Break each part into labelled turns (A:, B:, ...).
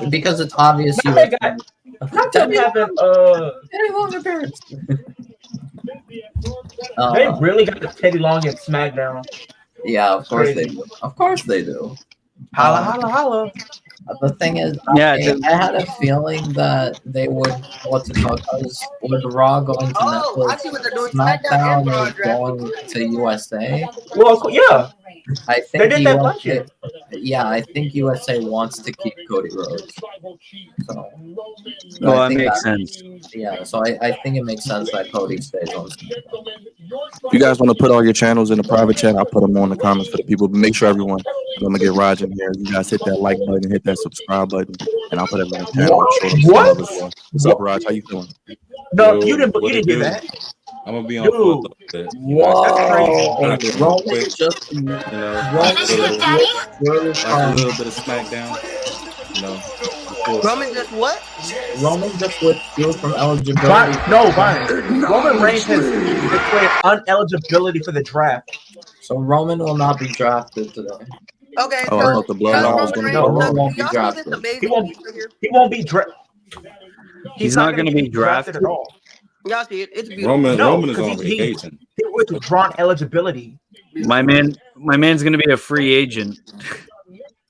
A: because it's obvious you
B: Not them having
A: Teddy Long appearance.
B: they really got the Teddy Long at SmackDown.
A: Yeah, of course they
B: Crazy.
A: do. Of course they do.
B: Holla, holla, holla.
A: The thing is,
C: Yeah,
A: I had a feeling that they would, what's it called? Because with Raw going to
D: Oh, I
A: Netflix,
D: see what they're doing. SmackDown and Raw
A: SmackDown is going to USA.
B: Well, yeah,
A: I
B: they
A: think
B: did that last year.
A: yeah, I think USA wants to keep Cody Rhodes. So,
C: Well,
A: I
C: that
A: think
C: makes sense.
A: Yeah, so I think it makes sense that Cody stays on SmackDown.
E: If you guys want to put all your channels in the private chat, I'll put them on the comments for the people. But make sure everyone, I'm gonna get Raj in here. You guys hit that like button, hit that subscribe button, and I'll put everyone's channel.
B: What?
E: What's up, Raj? How you feeling?
B: No,
F: Yo,
B: you didn't
F: what
B: hear
F: it do?
B: that.
F: I'm gonna be on for a little bit. You know,
A: Whoa,
B: That's crazy.
A: Roman
F: quick.
A: just,
F: You know,
A: Roman
F: like a little,
A: just
F: like a little bit of SmackDown. You know, before
D: Roman just what?
A: Roman just withdrew from eligibility.
B: Byron. Roman Reigns has declared uneligibility for the draft.
A: So Roman will not be drafted today.
D: Okay,
E: Oh, I
D: so
E: thought the bloodline was
D: Roman
E: gonna
D: Reigns
E: go.
D: sucks.
A: won't
D: Do
A: be
D: y'all see
A: drafted.
D: this amazing
B: He won't-
D: picture here?
B: He won't be drafted.
C: He's not gonna be drafted.
B: at all.
D: Y'all see it? It's beautiful.
F: Roman is
B: 'cause
F: on vacation.
B: He withdrawn eligibility.
C: My man's gonna be a free agent.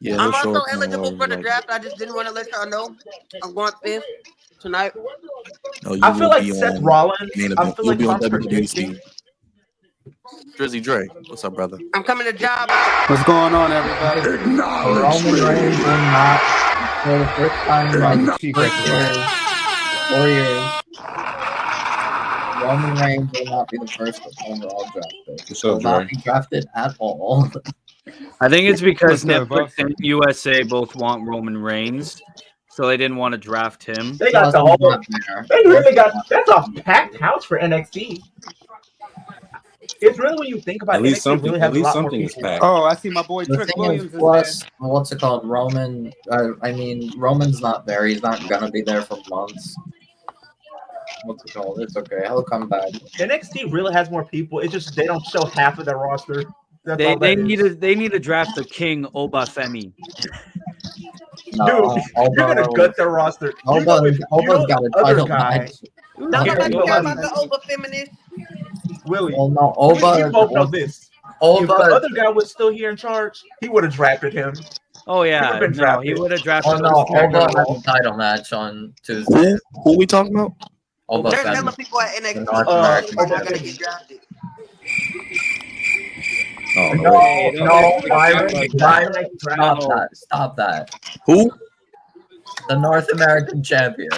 E: Yeah,
D: I'm
E: he'll show
D: also
E: up tomorrow,
D: eligible for the
E: like-
D: draft. I just didn't want to let y'all know. I'm going fifth tonight.
E: No, you
B: I feel
E: will
B: like
E: be
B: Seth
E: on
B: Rollins.
E: main
B: I
E: event.
B: feel
E: You'll
B: like
E: be on
B: I'm
E: WWC. Drizzy Dre, what's up, brother?
D: I'm coming to job out.
G: What's going on, everybody?
A: Roman Reigns will not, for the first time in like 4 years, Roman Reigns will not be the first overall draft pick.
F: What's
A: Will
F: up,
A: not
F: Dre?
A: be drafted at all.
C: I think it's because
G: What's up,
C: Netflix
G: boss?
C: and USA both want Roman Reigns, so they didn't want to draft him.
B: They got the
A: Plus,
B: whole.
A: he's not there.
B: They really got. That's a packed house for NXT. It's really when you think about
F: At
B: it,
F: least
B: NXT
F: something.
B: really
F: At
B: has a
F: least
B: lot more
F: something is
B: people.
F: packed.
G: Oh, I see my boy
A: The
G: Trick
A: thing
G: Williams
A: is,
G: is
A: plus, what's it called? Roman, Roman's not there. He's not gonna be there for months. What's it called? It's okay. He'll come back.
B: NXT really has more people. It's just they don't show half of their roster. That's
C: They
B: all that is.
C: need to draft the King Obafemi.
A: No,
B: Dude, you're gonna gut their roster.
A: Oba's got a
B: other
A: title
B: guy.
A: match.
D: Don't
B: Here,
D: nobody
B: Will,
D: care about the over feminist.
B: Willie,
A: Well, no,
B: we
A: Oba.
B: both know this. If the
A: Oba.
B: other guy was still here in charge, he would have drafted him.
C: Oh yeah,
B: been
C: no,
B: drafted.
C: he would have drafted.
A: Oh no,
C: those
A: Oba
C: guys.
A: has a title match on Tuesday.
E: Who we talking about?
A: Oba
D: There's
A: Femi.
D: hella people at NXT
A: North
D: who
A: American
D: are not gonna
A: champion.
D: get drafted.
E: Oh,
A: No,
E: wait.
A: no, Byron,
B: No.
A: stop that.
E: Who?
A: The North American champion.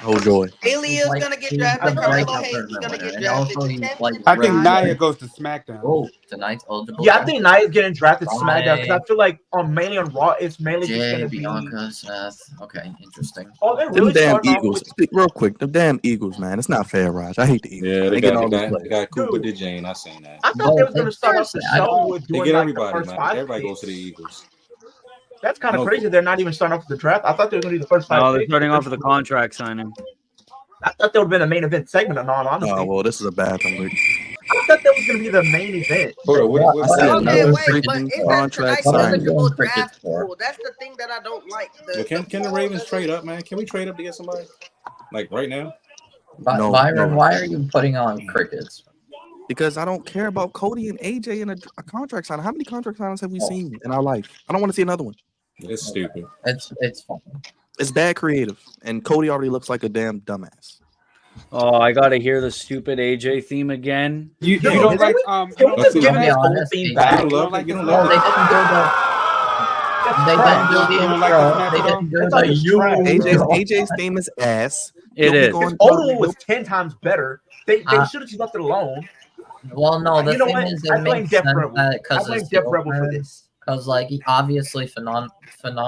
E: Oh, joy.
D: Haley is gonna get drafted. Carmelo Hayes is gonna get drafted.
G: I think Nia goes to SmackDown.
A: Oh, tonight's eligible.
B: Yeah, I think Nia's getting drafted to SmackDown because I
A: Bye.
B: feel like mainly on Raw, it's mainly just
A: Jay,
B: gonna be.
A: Bianca, Seth. Okay, interesting.
B: Oh, they're
E: Them
B: really
E: damn
B: starting off
E: Eagles.
B: with.
E: Real quick, them damn Eagles, man. It's not fair, Raj. I hate the Eagles.
F: Yeah, they
E: getting
F: got,
E: all
F: they
E: these
F: got, they
E: players.
F: got Cooper
B: Dude.
F: DeJane. I seen that.
B: I thought they was gonna start off the
A: I
B: show
A: don't-
B: with
F: They
B: doing
F: get
B: like
F: everybody,
B: the first
F: man.
B: 5
F: Everybody
B: picks.
F: goes to the Eagles.
B: That's kind of
F: No.
B: crazy. They're not even starting off with the draft. I thought they were gonna be the first 5
C: No, they're
B: picks.
C: starting off with the contract signing.
B: I thought that would have been a main event segment. In all honesty,
E: Oh, well, this is a bad thing.
B: I thought that was gonna be the main event.
F: Hold on, what
E: I said
D: Okay,
E: another
D: wait, but
E: freaking
D: it says
E: contract
D: tonight's
E: signing.
D: eligible
A: Crickets
D: draft
A: for.
D: pool. That's the thing that I don't like.
F: Well, can the Ravens trade up, man? Can we trade up to get somebody? Like right now?
E: No,
A: Byron,
E: no.
A: why are you putting on crickets?
E: Because I don't care about Cody and AJ in a contract signing. How many contract signings have we seen in our life? I don't want to see another one.
F: It's stupid.
A: It's fun.
E: It's bad creative, and Cody already looks like a damn dumbass.
C: Oh, I gotta hear the stupid AJ theme again.
G: You
B: Yo,
G: don't
B: is
G: like
B: it-
G: you
B: Can we
G: don't
B: just
G: like
B: give
A: I'll
B: him
A: be
B: his whole
A: honest,
B: theme
A: you
B: back?
F: You don't love
G: like
F: it? You
G: this
F: don't
A: Well,
F: love
A: they
F: it?
A: didn't do the. They didn't do the
G: You don't like
A: intro.
G: this
A: They
G: song?
A: didn't do
B: It's
A: the
B: like a track.
E: AJ's theme is ass.
C: It
E: He'll be
C: is.
E: going
B: His old one was 10 times better. They should have just left it alone.
A: Well, no, the
B: You know
A: thing
B: what?
A: is,
B: I
A: it
B: blame
A: makes
B: Def
A: sense
B: Rebel.
A: that
B: I
A: because
B: blame
A: it's
B: Def Rebel for
A: over.
B: this.
A: Because like he obviously phenomenal.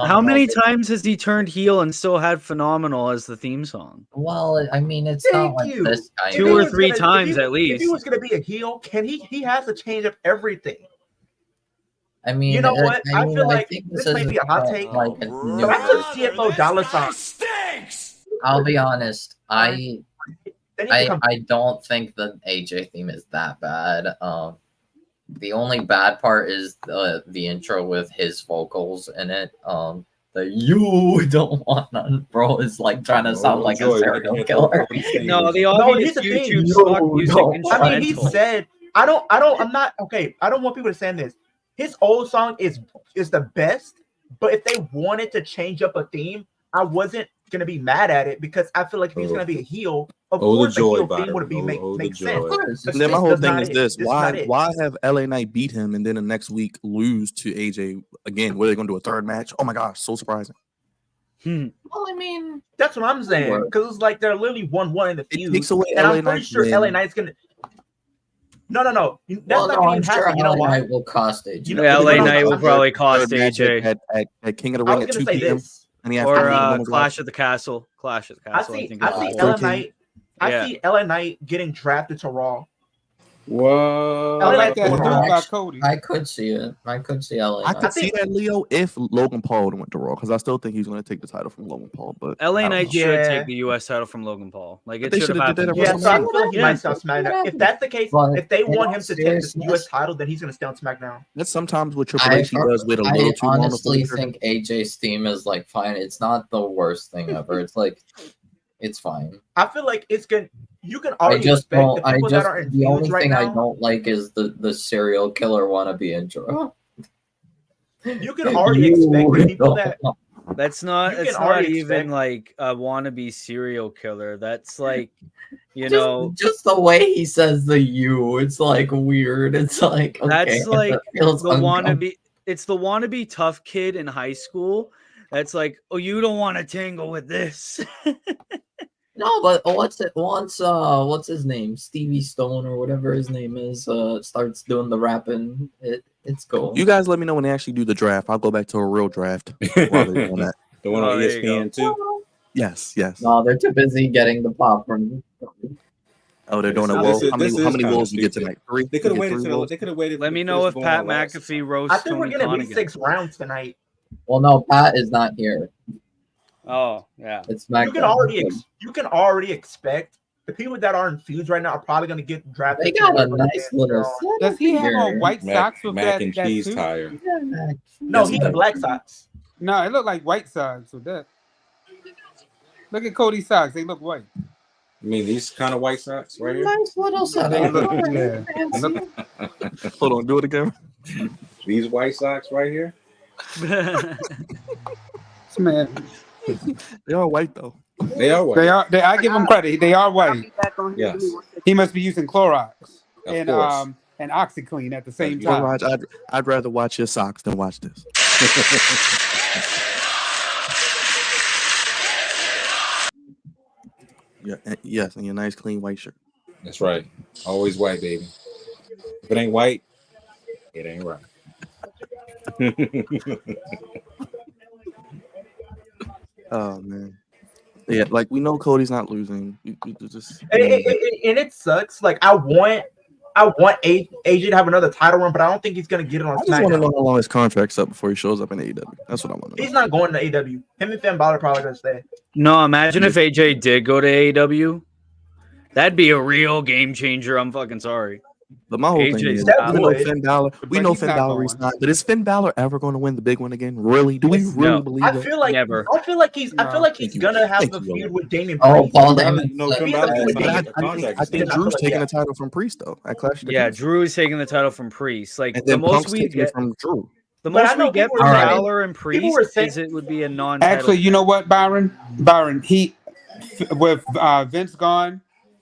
C: How many times has he turned heel and still had "Phenomenal" as the theme song?
A: Well, I mean, it's
B: Thank
A: not like
B: you.
A: this guy.
B: If
C: Two
B: he
C: or
B: was
C: three
B: gonna-
C: times
B: if he-
C: at least.
B: If he was going to be a heel, he has to change up everything.
A: I mean,
B: You know what? I feel like
A: think
B: this may be a hot take.
A: Like a
B: But
A: new
B: I took CFO dollar sign.
A: I'll be honest.
B: They need to
A: I
B: come.
A: don't think the AJ theme is that bad. The only bad part is the intro with his vocals in it. The you don't want none, bro, is like trying to sound like a serial killer.
C: No, the
B: No,
C: obvious
B: here's the thing.
C: YouTube
A: You
C: stock music
A: don't-
B: I mean, he
C: instrumental.
B: said, I'm not okay. I don't want people to say this. His old song is the best, but if they wanted to change up a theme, I wasn't gonna be mad at it because I feel like if he's gonna be a heel, of
F: Oh, the
B: course a
F: joy,
B: heel
F: Byron.
B: theme would be
F: Oh,
B: make
F: the
B: sense.
F: joy.
B: But
E: And then my
B: this
E: whole
B: does
E: thing
B: not
E: is
B: it.
E: this:
B: This is not it.
E: why have LA Knight beat him and then the next week lose to AJ again? What are they going to do, a third match? Oh my gosh, so surprising!
A: Well, I mean,
B: That's what I'm saying
A: What?
B: because it's like they're literally 1-1 in the
E: It
B: feud,
E: takes away
B: and
E: LA
B: I'm pretty
E: Knight's
B: sure
E: win.
B: LA Knight's gonna. No. That's
A: well,
B: not
A: no,
B: gonna
A: I'm
B: even
A: sure
B: happen. You know
A: LA
B: why?
A: Knight will cost AJ.
B: You know-
C: Yeah, LA
B: no,
C: Knight will
B: I'm
C: probably
E: Third
C: cost
E: match
C: AJ.
E: at King of the
B: I
E: Ring
B: was
E: at
B: gonna
E: 2
B: say
E: p.m.
B: this.
E: And he has
C: Or
E: to beat Women's
C: Clash
E: Roster.
C: at the Castle. Clash at the
B: I
C: Castle.
B: see
C: think
B: I
C: is
B: see
C: the
E: Phil
B: LA
C: one.
E: King.
B: Knight. I
C: Yeah.
B: see LA Knight getting drafted to Raw.
F: What?
B: I
G: I
B: like
G: like that
B: going
G: dude
B: on.
G: by Cody.
A: I could see it. I could see LA
E: I
A: Knight.
E: could see that, Leo, if Logan Paul would have went to Raw, because I still think he's going to take the title from Logan Paul. But
C: LA
E: I don't
C: Knight
E: know.
C: should
B: Yeah.
C: take the US title from Logan Paul. Like
E: But
C: it
E: they
C: should have
E: should've did
C: happened.
E: that at
B: Yeah, so I
E: WrestleMania.
B: feel like he
C: Yeah.
B: might stay on SmackDown. If that's the case,
A: But
B: if they
A: in
B: want
A: all
B: him to take the US
A: seriousness,
B: title, then he's gonna stay on SmackDown.
E: That's sometimes what Triple H he does with a little
A: I
E: too long.
A: honestly think AJ's theme is like fine. It's not the worst thing ever. It's like, it's fine.
B: I feel like it's good. You can
A: I
B: already
A: just
B: expect
A: don't.
B: the
A: I
B: people
A: just
B: that are in
A: the only
B: feuds right
A: thing I
B: now.
A: don't like is the serial killer wannabe intro.
B: You can already expect the people that
C: That's not.
B: You can
C: It's not
B: already
C: even
B: expect-
C: like a wannabe serial killer. That's like, you
A: just,
C: know,
A: just the way he says the "you," it's like weird. It's like okay,
C: that's like
A: that feels
C: the
A: uncomfortable.
C: wannabe. It's the wannabe tough kid in high school. That's like, oh, you don't want to tangle with this.
A: No, but what's it? What's his name? Stevie Stone or whatever his name is. Starts doing the rapping. It's cool.
E: You guys let me know when they actually do the draft. I'll go back to a real draft while they're doing that.
F: The one
C: Oh,
F: on
C: there you
F: ESPN too.
E: Yes, yes.
A: No, they're too busy getting the popcorn.
E: Oh, they're doing it.
F: So
E: Well,
F: this is-
E: how many
F: this is
E: how many
F: kinda
E: wolves you get
F: stupid.
E: tonight? 3?
F: They could have
E: You get
F: waited
E: 3
F: till
E: wolves?
F: they could have waited.
C: Let
F: for
C: me
F: the
C: know
F: first
C: if
F: one
C: Pat
F: on last.
C: McAfee roasts
B: I think we're
C: Tony
B: gonna be
C: Khan
B: 6 rounds tonight.
A: Well, no, Pat is not here.
C: Oh yeah.
A: It's
B: You
A: SmackDown.
B: can already expect the people that are in feuds right now are probably gonna get drafted.
A: They
B: to
A: got a
B: whatever
A: nice
B: event
A: little
B: they're on.
G: Does he have
A: here.
G: on white socks with
F: Mac
G: that,
F: and
G: that
F: cheese
G: suit?
F: tire.
B: No,
E: Yes,
B: he
E: he
B: had
E: does.
B: black socks.
G: No, it looked like white socks with that. Look at Cody's socks; they look white.
F: I mean, these kind of white socks right here.
A: Nice little
G: They
A: setup.
G: look, yeah.
A: Fancy.
E: Hold on, do it again.
F: These white socks right here.
G: Man,
E: They are white though.
F: They are white.
G: they are. I give them credit. They are
D: I'll
G: white.
D: be back on here.
F: Yes.
D: Give me 1 second.
G: He must be using Clorox
F: Of
G: and
F: course.
G: and OxyClean at the same
F: You
E: Well,
G: time.
E: Raj, I'd rather watch your socks than watch this. Yeah, yes, and your nice clean white shirt.
F: That's right. Always white, baby. If it ain't white, it ain't right.
E: Oh man. Yeah, like we know Cody's not losing. We just
B: And it sucks. Like I want AJ to have another title run, but I don't think he's gonna get it on
E: I just want to know
B: SmackDown.
E: how long his contract's up before he shows up in AEW. That's what I want to know.
B: He's not going to AEW. Him and Finn Balor probably gonna stay.
C: No, imagine if AJ did go to AEW. That'd be a real game changer. I'm fucking sorry.
E: But my whole thing
C: AJ's
E: is,
B: that
E: even though
B: boy.
E: Finn Balor, we
G: But
E: know
G: he's
E: Finn
G: not
E: Balor
G: going.
E: resigned, but is Finn Balor ever going to win the big one again? Really? Do we
B: It's-
E: really
C: no.
E: believe
B: I
E: it?
B: feel like
C: Never.
B: I feel like he's
E: Thank you.
B: gonna have
E: Thank
B: the
E: you,
B: feud
E: Logan.
B: with Damien
A: Oh,
B: Priest.
A: Paul
F: No,
A: Damon.
F: no, Finn
B: He's
F: Balor
B: a
F: has
B: good
F: signed
B: Damien
F: a
E: I
F: contract
E: think
F: extension.
B: I feel
E: Drew's
B: like,
E: taking
B: yeah.
E: the title from Priest though at Clash of the
C: Yeah,
E: Kings.
C: Drew is taking the title from Priest. Like
E: And
C: the
E: then
C: most
E: Punk's
C: we
E: taking it
C: get,
E: from Drew.
C: the
B: But I
C: most
B: know
C: we get
B: people
C: from
B: were saying-
C: Balor and Priest
B: were saying-
C: is it would be a non-title.
G: Actually, you know what, Byron? He with Vince gone,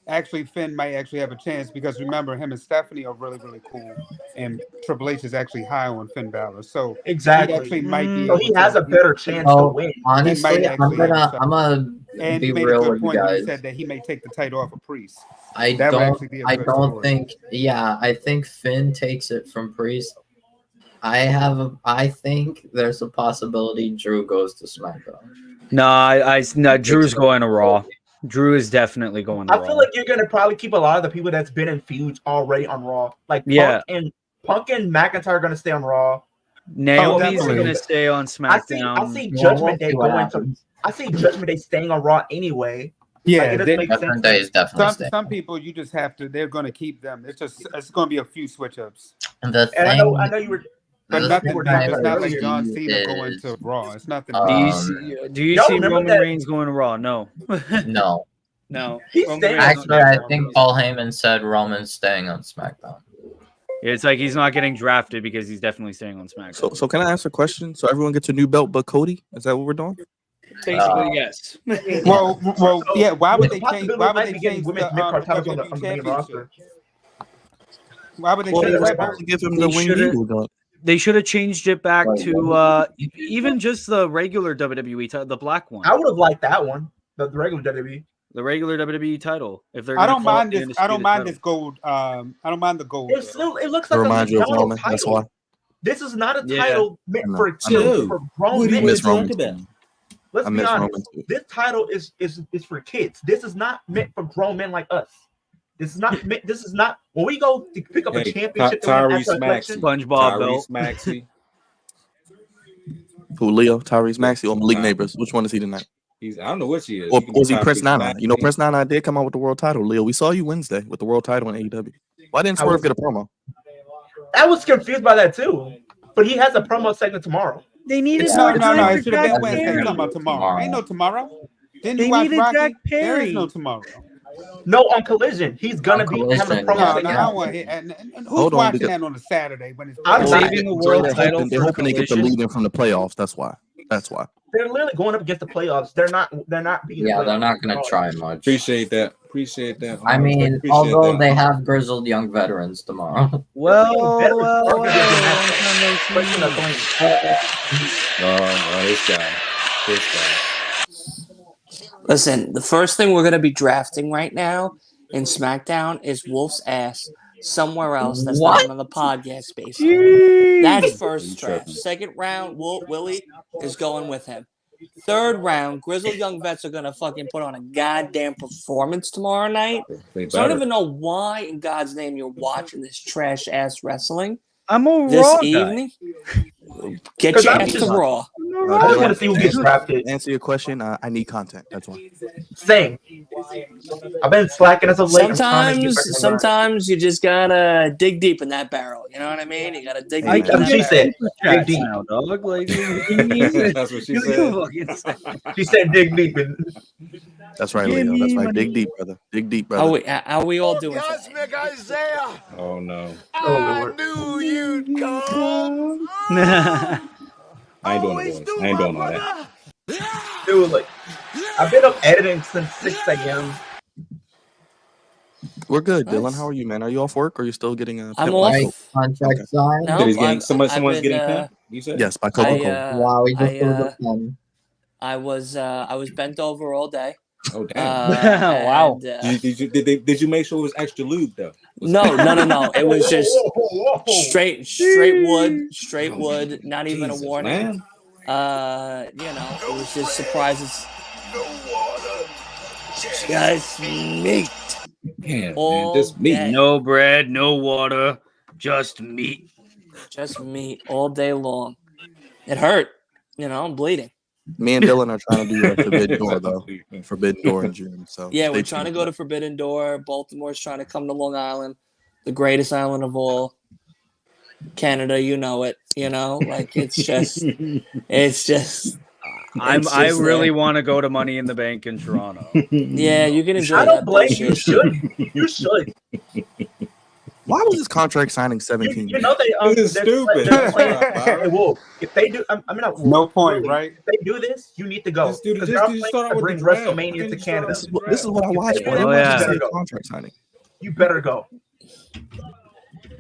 G: actually Finn might actually have a chance because remember him and Stephanie are really really cool, and Triple H is actually high on Finn Balor, so he
B: Exactly.
G: actually might be.
B: So
G: able
B: he has
G: to-
B: a better chance to
A: Oh,
B: win.
A: honestly,
G: actually have a shot.
A: I'm gonna
G: And
A: be
G: he made a
A: real
G: good
A: with you
G: point when he
A: guys.
G: said that he may take the title off of Priest.
A: I
G: That would
A: don't.
G: actually be a
A: I
G: good
A: don't
G: story.
A: think. Yeah, I think Finn takes it from Priest. I think there's a possibility Drew goes to SmackDown.
C: No, Drew's going to Raw. Drew is definitely going to
B: I
C: Raw.
B: feel like you're gonna probably keep a lot of the people that's been in feuds already on Raw. Like
C: Yeah.
B: Punk and McIntyre are gonna stay on Raw.
C: Naomi's
G: definitely.
C: going to stay on
B: I
C: SmackDown.
B: see
A: Well,
B: Judgment
A: we'll
B: Day
A: see what
B: going to.
A: happens.
B: I see Judgment Day staying on Raw anyway.
G: Yeah,
B: Like, it doesn't
G: they-
B: make sense.
A: Judgment Day is definitely staying.
G: some people you just have to. They're going to keep them. It's going to be a few switch ups.
A: And the
B: And
A: thing,
B: I know you were.
G: But
A: This
G: nothing.
A: match
G: It's not like John
A: is-
G: Cena going to Raw. It's nothing.
C: Do you
A: Um,
C: see
B: Y'all remember
C: Roman
B: that-
C: Reigns going to Raw? No.
A: No.
C: No.
B: He's
C: Roman
B: staying-
C: Reigns
A: Actually, I think Paul Heyman said Roman's staying on SmackDown.
C: It's like he's not getting drafted because he's definitely staying on SmackDown.
E: So can I ask a question? So everyone gets a new belt but Cody? Is that what we're doing?
C: Basically, yes.
G: Well, yeah. Why would they change?
B: Possibility
G: Why would
B: might
G: they
B: be getting
G: change
B: women's
G: the
B: mid-card titles on the
G: WWE
B: main
G: championship?
B: roster.
G: Why would they
E: Well,
G: change
E: they're
G: that?
E: supposed to give him
C: They
E: the wing
C: should've-
E: eagle gun.
C: They should have changed it back
A: Right.
C: to even just the regular WWE title, the black one,
B: I would have liked that one, the regular WWE.
C: the regular WWE title. If they're
G: I
C: gonna
G: don't
C: call it
G: mind
C: the
G: this. I don't
C: Undisputed
G: mind
C: title.
G: this gold. I don't mind the gold.
B: It looks
E: It
B: like a
E: reminds you of
B: McDonald's
E: Roman. That's
B: title.
E: why.
B: This is not a
C: Yeah.
B: title meant
E: I know.
B: for
E: I know.
B: children, for grown
E: I
B: men.
E: miss Roman too.
B: Let's
E: I
B: be
E: miss
B: honest.
E: Roman too.
B: This title is for kids. This is not meant for grown men like us. This is not meant. This is not when we go to pick up a
F: Hey,
B: championship. to win
F: Tyrese
B: after a
F: Maxey.
B: collection.
C: SpongeBob belt.
F: Tyrese Maxey.
E: Who, Leo, Tyrese Maxey, or Malik Neighbors? Which one is he tonight?
F: I don't know what she is.
E: Or
F: You can
E: was he
F: Tyrese
E: Press Nana?
F: Maxey.
E: You know, Press Nana did come out with the world title. Leo, we saw you Wednesday with the world title in AEW. Why didn't Swerve get a promo?
B: I was confused by that too. But he has a promo segment tomorrow.
C: They needed
E: Yeah.
G: No. It should have been
A: Jack
G: Wednesday.
A: Perry.
G: Talking about tomorrow. Ain't no tomorrow. Didn't you
C: They
G: watch
C: needed
G: Rocky?
C: Jack
G: There is
C: Perry.
G: no tomorrow.
B: No, on Collision, he's gonna
A: On
B: be
A: Collision,
B: having a
G: No,
B: promo
A: yeah.
G: no, I
B: segment.
G: don't want to. And who's
E: Hold on,
G: watching
E: because-
G: that on a Saturday when it's?
B: I'm
C: Saving
B: saving
C: the world
E: They're
C: title
E: hoping, they're
C: for
E: hoping they get the
C: Collision.
E: lead in from the playoffs. That's why. That's why.
B: They're literally going up against the playoffs. They're not being.
A: Yeah, they're not gonna try much.
F: Appreciate that. Appreciate that.
A: I mean,
F: Appreciate
A: although
F: that.
A: they have grizzled young veterans tomorrow.
C: Well,
B: Veterans
C: well,
B: are gonna be
C: well.
B: Question of going-
F: Oh, this guy. This guy.
H: Listen, the first thing we're going to be drafting right now in SmackDown is Wolf's ass somewhere else that's
A: What?
H: not on the podcast space.
C: Jeez.
H: That's
F: You
H: first draft.
F: tripping.
H: Second round, Willie is going with him. Third round, Grizzled Young Vets are going to fucking put on a goddamn performance tomorrow night.
F: They
H: So I don't
F: better.
H: even know why in God's name you're watching this trash ass wrestling
C: I'm a
H: this
C: Raw guy.
H: evening. Get
B: Because
H: your
B: I'm
H: ass to
B: just-
H: Raw.
B: I just want to see who gets drafted.
E: Answer your question. I need content. That's why.
B: Same. I've been slacking as of late. I'm trying to get back on the grind.
H: Sometimes you just gotta dig deep in that barrel. You know what I mean? You gotta dig
E: Hey,
H: deep in
E: man.
H: that
B: She
H: barrel.
B: said,
C: Chat
B: deep.
C: now, dog. Like,
F: That's what she said.
B: She said dig deep. And
E: That's right,
C: Give
E: Leo. That's
C: me
E: right.
C: money.
E: Dig deep, brother. Dig deep,
H: How
E: brother.
H: we all doing today?
I: Isaiah,
F: Oh no.
B: oh Lord.
I: knew you'd come.
F: I ain't doing the voice. I ain't doing all that.
B: Dude, like, I've been up editing since 6 a.m.
E: We're good, Dylan.
H: Nice.
E: How are you, man? Are you off work or are you still getting a
H: I'm
E: pimp
H: off.
E: life?
A: Right, contract signed.
H: No,
F: Somebody's getting,
H: I've
F: someone's
H: been,
F: getting pimped. You said?
E: Yes, by Coca-Cola.
A: Wow, he just
H: I,
A: threw the pen.
H: I was bent over all day.
F: Oh damn.
C: Wow.
H: And,
F: Did you make sure it was extra lube though?
H: no. It was just
B: Whoa.
H: straight wood. Not even a
F: Jesus,
H: warning.
F: man.
H: It was just surprises. Just meat.
F: Man, man,
H: All
F: just me.
H: day.
C: No bread, no water, just meat.
H: Just meat all day long. It hurt. I'm bleeding.
E: Me and Dylan are trying to do a Forbidden Door, though. Forbidden Door in June. So
H: Yeah,
E: stay
H: we're trying to
E: tuned.
H: go to Forbidden Door. Baltimore's trying to come to Long Island, the greatest island of all. Canada, you know it. Like it's just.
C: I really want to go to Money in the Bank in Toronto.
H: Yeah, you can enjoy
B: I
H: that
B: don't blame you. You
H: bullshit.
B: should. You should.
E: Why was his contract signing 17?
B: You know they.
F: This is
B: they're-
F: stupid.
B: they're playing-
F: Byron.
B: Hey, Wolf, if they do, not Wolf,
G: No point,
B: really,
G: right?
B: If they do this, you need to go.
F: Just do the-
B: Because
F: just
B: they're
F: do the
B: playing
F: start
B: to
F: with
B: bring
F: the draft.
B: WrestleMania to
F: Just
B: Canada.
E: This is what I watch for.
C: Oh,
E: I
C: yeah.
E: watch to see a contract signing.
B: You better go.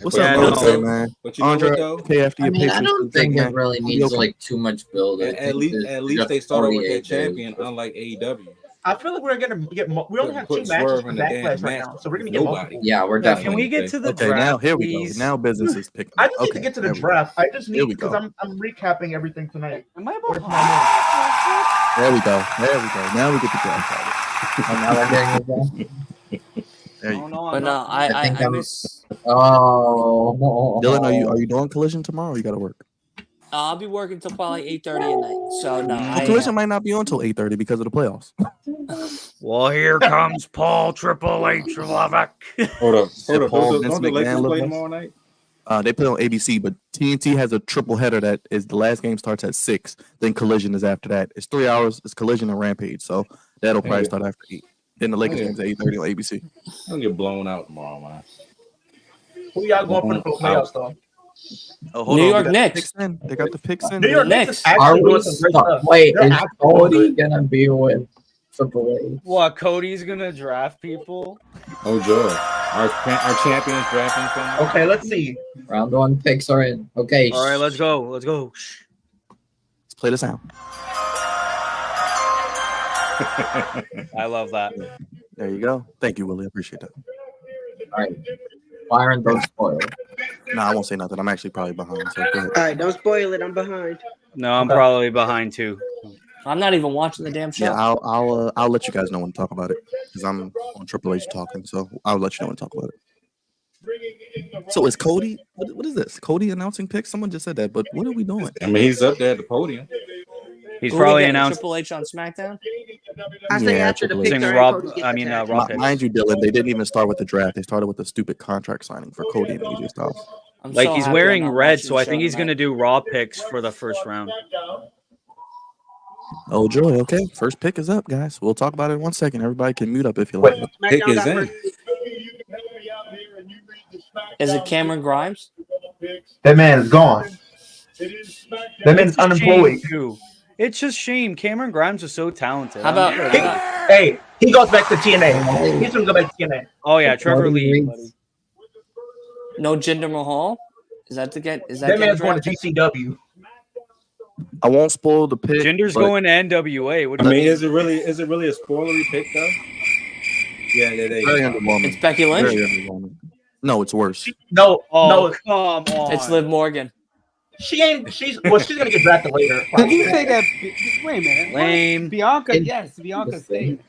E: What's
C: Yeah,
E: up,
C: no.
E: Andre, man?
F: But you know
E: Andre,
F: what though?
E: okay, after
A: I
E: your
A: mean, I
E: patience,
A: don't think
E: man.
A: it really
E: Be
A: needs
E: okay.
A: like too much build. I
F: At
A: think
F: least
A: it's just
F: they started with
A: 48
F: their
A: days.
F: champion, unlike AEW.
B: I feel like we're gonna get. We only have
F: Put
B: 2 matches
F: Swerve
B: for
F: in the damn
B: Backlash right
F: match
B: now, so we're gonna
F: with
B: get
F: nobody.
B: multiple.
A: Yeah, we're
C: Can
A: definitely.
C: we get to the
E: Okay,
C: draft?
E: now here we
C: please?
E: go. Now business is picking
B: I
E: up.
B: just need to
E: Okay,
B: get to
E: there
B: the
E: we go.
B: draft. I just
E: Here
B: need
E: we
B: because
E: go.
B: I'm recapping everything tonight.
C: Am I
B: Or
C: about
B: tomorrow.
E: There we go. There we go. Now we get the draft started.
A: And now we're getting it done.
E: There you
C: Oh,
E: go.
C: no,
H: But
C: I'm
H: no,
C: not.
A: I think
H: I
A: I'm-
H: miss.
A: Oh,
E: Dylan, are you doing Collision tomorrow? Or you got to work.
H: I'll be working till probably 8:30 at night. So no,
E: Collision might not be on until 8:30 because of the playoffs.
C: Well, here comes Paul Triple H Lubbock.
F: Hold up.
E: Paul,
F: Don't
E: Vince
F: the Lakers
E: McMahon
F: play
E: look
F: tomorrow night?
E: They play on ABC, but TNT has a triple header that is the last game starts at 6. Then Collision is after that. It's 3 hours. It's Collision and Rampage, so that'll probably start after 8. Then the Lakers game's at 8:30 on ABC.
F: I'll get blown out tomorrow, man.
B: Who y'all going for the playoffs though?
E: Oh, hold
H: New
E: on.
H: York
E: They got
H: Knicks.
E: the picks in. They got the picks in.
B: New York Knicks is
A: Are
B: actually
A: we
B: doing some great stuff.
A: Wait,
B: They're
A: is
B: actually
A: Cody
B: doing good.
A: gonna be with Triple H?
C: What? Cody's gonna draft people?
F: Oh, joy. Our champions drafting fans.
B: Okay, let's see.
A: Round 1 picks are in. Okay.
C: All right, let's go. Let's go.
E: Let's play the sound.
C: I love that.
E: There you go. Thank you, Willie. I appreciate that.
A: All right. Byron, don't spoil.
E: No, I won't say nothing. I'm actually probably behind. So go ahead.
D: All right, don't spoil it. I'm behind.
C: No, I'm probably behind too.
H: I'm not even watching the damn show.
E: Yeah, I'll let you guys know when to talk about it because I'm on Triple H talking. So I'll let you know when to talk about it. So is Cody? What is this? Cody announcing picks? Someone just said that, but what are we doing?
F: I mean, he's up there at the podium.
C: He's
H: Who
C: probably
H: we getting,
C: announced.
H: Triple H on SmackDown.
D: I say
E: Yeah,
D: after the
E: Triple H.
D: picks are in,
C: Rob,
D: Cody gets
C: I
D: the
C: mean,
D: tag.
C: Raw picks.
E: Mind you, Dylan, they didn't even start with the draft. They started with the stupid contract signing for Cody and AJ Styles.
H: I'm
C: Like
H: so
C: he's
H: happy
C: wearing
H: I'm not
C: red,
H: watching
C: so
H: the
C: I
H: show
C: think he's
H: tonight.
C: gonna do Raw picks for the first round.
E: Oh, joy. Okay, first pick is up, guys. We'll talk about it in 1 second. Everybody can mute up if you like.
F: Pick
D: SmackDown
F: is
D: got
F: in.
D: first.
H: Is it Cameron Grimes?
B: That man is gone. That man's
C: It's a
B: unemployed.
C: shame, too. It's just shame. Cameron Grimes is so talented.
H: How about,
B: Hey, he goes back to TNA. He's gonna go back to TNA.
C: Oh yeah, Trevor
A: Cody
C: Lee.
A: Reeds.
C: Buddy.
H: no Jinder Mahal? Is that to get? Is that
B: That
H: getting
B: man's going to
H: drafted?
B: GCW.
E: I won't spoil the pick.
C: Jinder's
E: but
C: going to NWA. What
F: I
C: do you
F: mean,
C: mean?
F: is it really a spoilery pick though? Yeah,
E: very
F: they.
E: underwhelming.
H: It's Becky Lynch.
E: Very underwhelming. No, it's worse.
B: No,
C: Oh,
B: no,
C: come on.
H: It's Liv Morgan.
B: she ain't. She's gonna get drafted later.
G: Did you say that? Wait a minute. What?
C: Lame.
G: Bianca, yes, Bianca stayed.